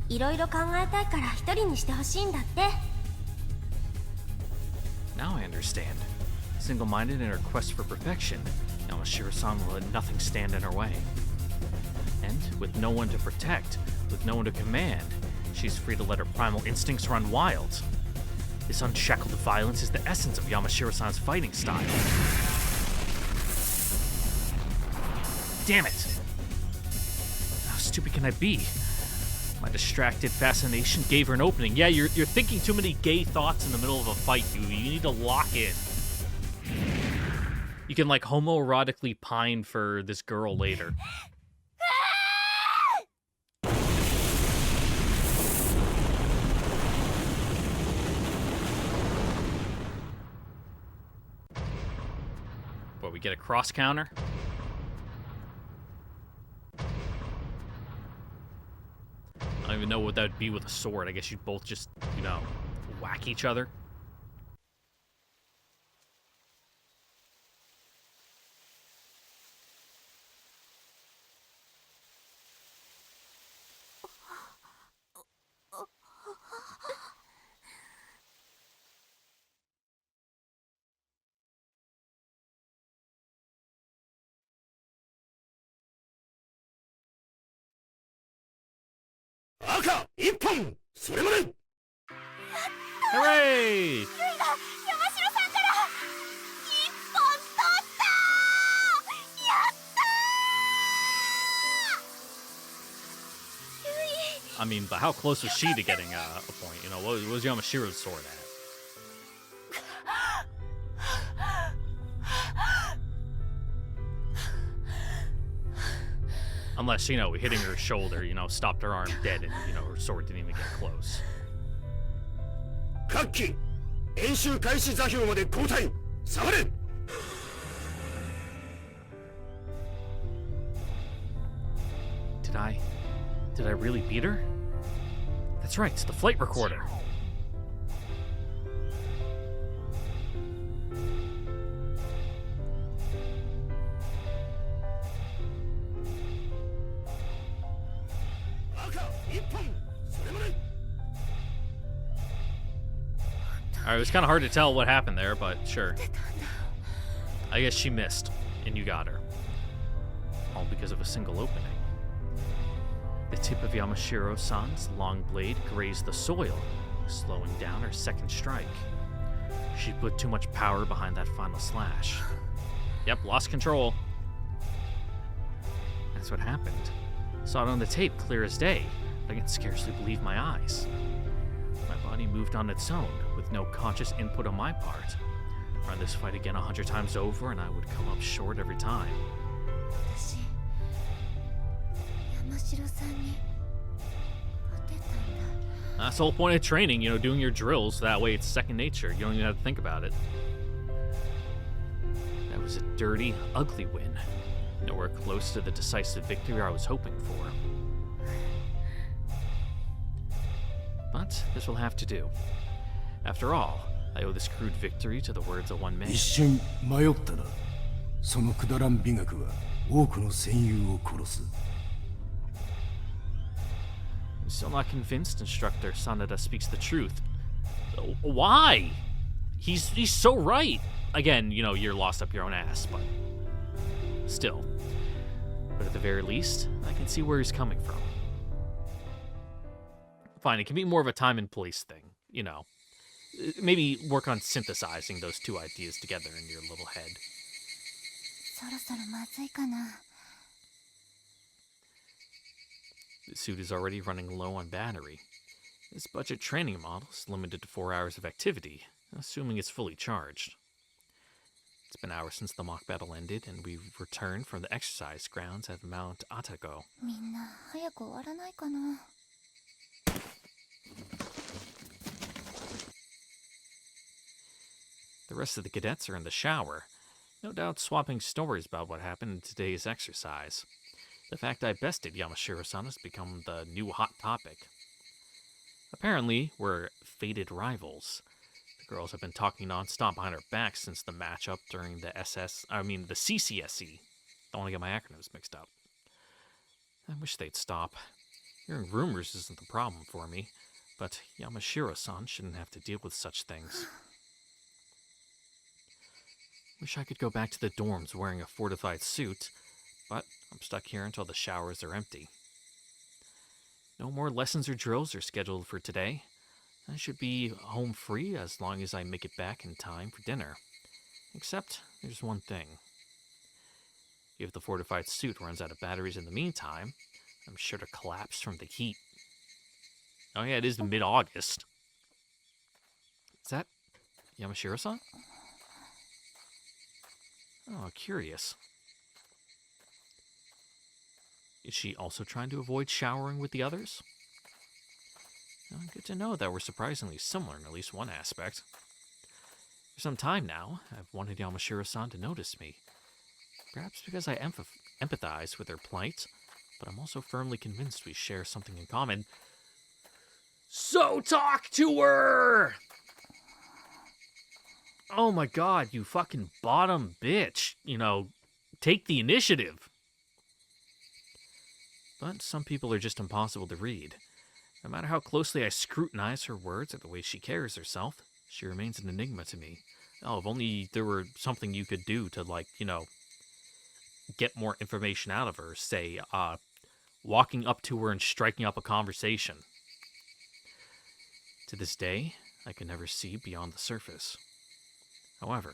[SPEAKER 3] いろいろ考えたいから一人にしてほしいんだって。
[SPEAKER 1] Now I understand. Single-minded in her quest for perfection, Yamashiro-san will let nothing stand in her way. And with no one to protect, with no one to command, she's free to let her primal instincts run wild. This unshackled violence is the essence of Yamashiro-san's fighting style. Damn it! How stupid can I be? My distracted fascination gave her an opening. Yeah, you're thinking too many gay thoughts in the middle of a fight, you need to lock in. You can, like, homoerotically pine for this girl later. What, we get a cross counter? I don't even know what that would be with a sword. I guess you'd both just, you know, whack each other. Hooray! I mean, but how close was she to getting a point? You know, what was Yamashiro's sword at? Unless, you know, hitting her shoulder, you know, stopped her arm dead and, you know, her sword didn't even get close. Did I really beat her? That's right, it's the flight recorder. Alright, it was kind of hard to tell what happened there, but sure. I guess she missed, and you got her. All because of a single opening. The tip of Yamashiro-san's long blade grazed the soil, slowing down her second strike. She put too much power behind that final slash. Yep, lost control. That's what happened. Saw it on the tape clear as day, but I can scarcely believe my eyes. My body moved on its own, with no conscious input on my part. Run this fight again 100 times over, and I would come up short every time. That's the whole point of training, you know, doing your drills. That way it's second nature. You don't even have to think about it. That was a dirty, ugly win. Nowhere close to the decisive victory I was hoping for. But this will have to do. After all, I owe this crude victory to the words of one man.
[SPEAKER 10] 一瞬迷ったな。そのくだらん美学は多くの戦友を殺す。
[SPEAKER 1] Still not convinced Instructor Sanada speaks the truth. Why? He's so right. Again, you know, you're lost up your own ass, but still. But at the very least, I can see where he's coming from. Fine, it can be more of a time and place thing, you know. Maybe work on synthesizing those two ideas together in your little head.
[SPEAKER 3] そろそろまずいかな。
[SPEAKER 1] The suit is already running low on battery. This budget training model is limited to 4 hours of activity, assuming it's fully charged. It's been hours since the mock battle ended, and we've returned from the exercise grounds at Mount Atako.
[SPEAKER 3] みんな早く終わらないかな。
[SPEAKER 1] The rest of the cadets are in the shower, no doubt swapping stories about what happened in today's exercise. The fact I bested Yamashiro-san has become the new hot topic. Apparently, we're fated rivals. The girls have been talking non-stop behind our backs since the matchup during the the CCSE. Don't want to get my acronyms mixed up. I wish they'd stop. Hearing rumors isn't the problem for me, but Yamashiro-san shouldn't have to deal with such things. Wish I could go back to the dorms wearing a fortified suit, but I'm stuck here until the showers are empty. No more lessons or drills are scheduled for today. I should be home free as long as I make it back in time for dinner. Except, there's one thing. If the fortified suit runs out of batteries in the meantime, I'm sure to collapse from the heat. Oh yeah, it is mid-August. Is that Yamashiro-san? Oh, curious. Is she also trying to avoid showering with the others? Good to know that we're surprisingly similar in at least one aspect. For some time now, I've wanted Yamashiro-san to notice me. Perhaps because I empathize with her plight, but I'm also firmly convinced we share something in common. So talk to her! Oh my god, you fucking bottom bitch. You know, take the initiative. But some people are just impossible to read. No matter how closely I scrutinize her words or the way she carries herself, she remains an enigma to me. Oh, if only there were something you could do to, like, you know, get more information out of her. Say, walking up to her and striking up a conversation. To this day, I can never see beyond the surface. However,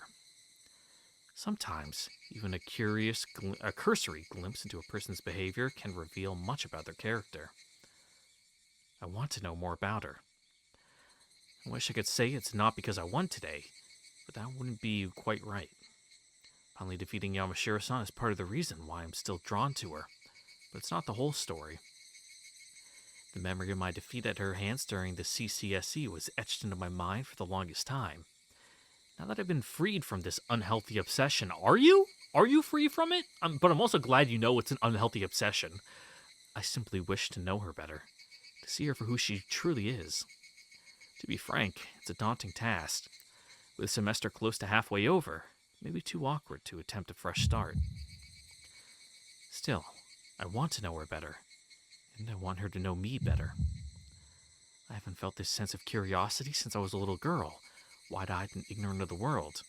[SPEAKER 1] sometimes even a cursory glimpse into a person's behavior can reveal much about their character. I want to know more about her. I wish I could say it's not because I won today, but that wouldn't be quite right. Finally defeating Yamashiro-san is part of the reason why I'm still drawn to her, but it's not the whole story. The memory of my defeat at her hands during the CCSE was etched into my mind for the longest time. Now that I've been freed from this unhealthy obsession, are you? Are you free from it? But I'm also glad you know it's an unhealthy obsession. I simply wish to know her better, to see her for who she truly is. To be frank, it's a daunting task. With the semester close to halfway over, it may be too awkward to attempt a fresh start. Still, I want to know her better, and I want her to know me better. I haven't felt this sense of curiosity since I was a little girl, wide-eyed and ignorant of the world.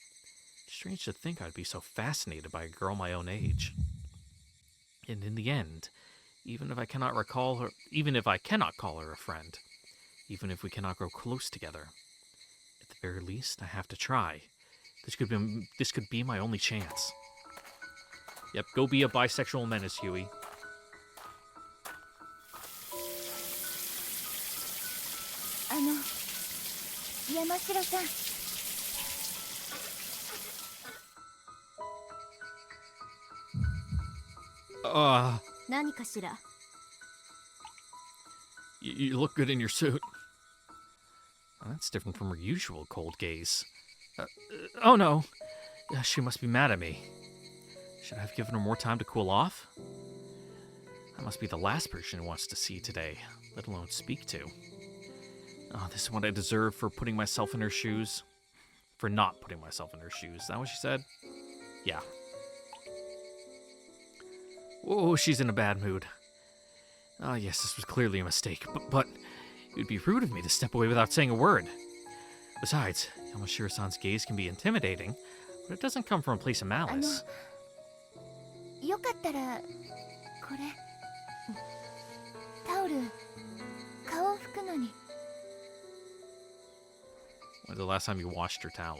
[SPEAKER 1] Strange to think I'd be so fascinated by a girl my own age. And in the end, even if I cannot call her a friend, even if we cannot grow close together, at the very least, I have to try. This could be my only chance. Yep, go be a bisexual menace, Huey.
[SPEAKER 3] Yamashiro-san. Nani kashira?
[SPEAKER 1] You look good in your suit. Well, that's different from her usual cold gaze. Oh no. She must be mad at me. Should I have given her more time to cool off? I must be the last person who wants to see today, let alone speak to. Oh, this is what I deserve for putting myself in her shoes. For not putting myself in her shoes. Is that what she said? Yeah. Whoa, she's in a bad mood. Ah, yes, this was clearly a mistake, but it would be rude of me to step away without saying a word. Besides, Yamashiro-san's gaze can be intimidating, but it doesn't come from a place of malice.
[SPEAKER 3] よかったらこれタオル顔拭くのに
[SPEAKER 1] When's the last time you washed your towel?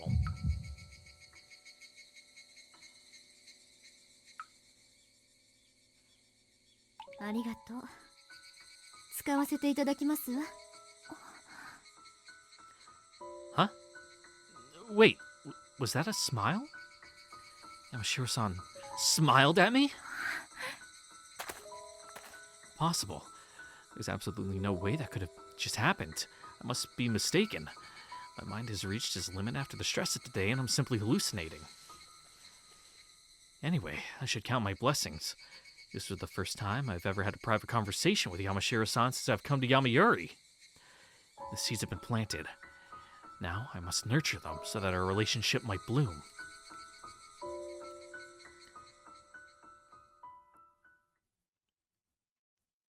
[SPEAKER 3] ありがとう使わせていただきますわ
[SPEAKER 1] Huh? Wait, was that a smile? Yamashiro-san smiled at me? Possible. There's absolutely no way that could have just happened. I must be mistaken. My mind has reached its limit after the stress of today, and I'm simply hallucinating. Anyway, I should count my blessings. This was the first time I've ever had a private conversation with Yamashiro-san since I've come to Yamayuri. The seeds have been planted. Now I must nurture them so that our relationship might bloom.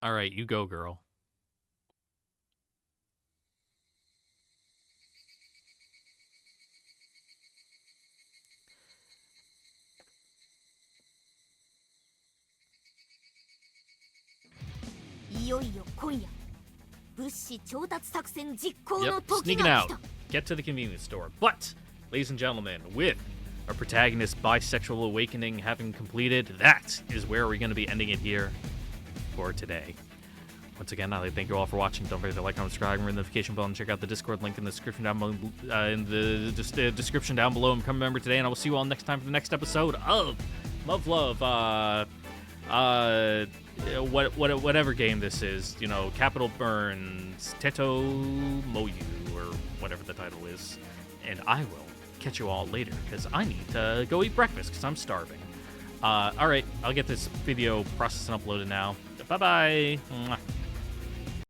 [SPEAKER 1] All right, you go, girl. Yep, sneaking out. Get to the convenience store. But, ladies and gentlemen, with our protagonist bisexual awakening having completed, that is where we're going to be ending it here for today. Once again, I'd like to thank you all for watching. Don't forget to like, comment, subscribe, and ring the notification bell, and check out the Discord link in the description down below. Description down below. And become a member today, and I will see you all next time for the next episode of Muv-Luv. Whatever game this is, you know, Capital Burns, Teto Moyu, or whatever the title is. And I will catch you all later, because I need to go eat breakfast, because I'm starving. Alright, I'll get this video processed and uploaded now. Bye-bye!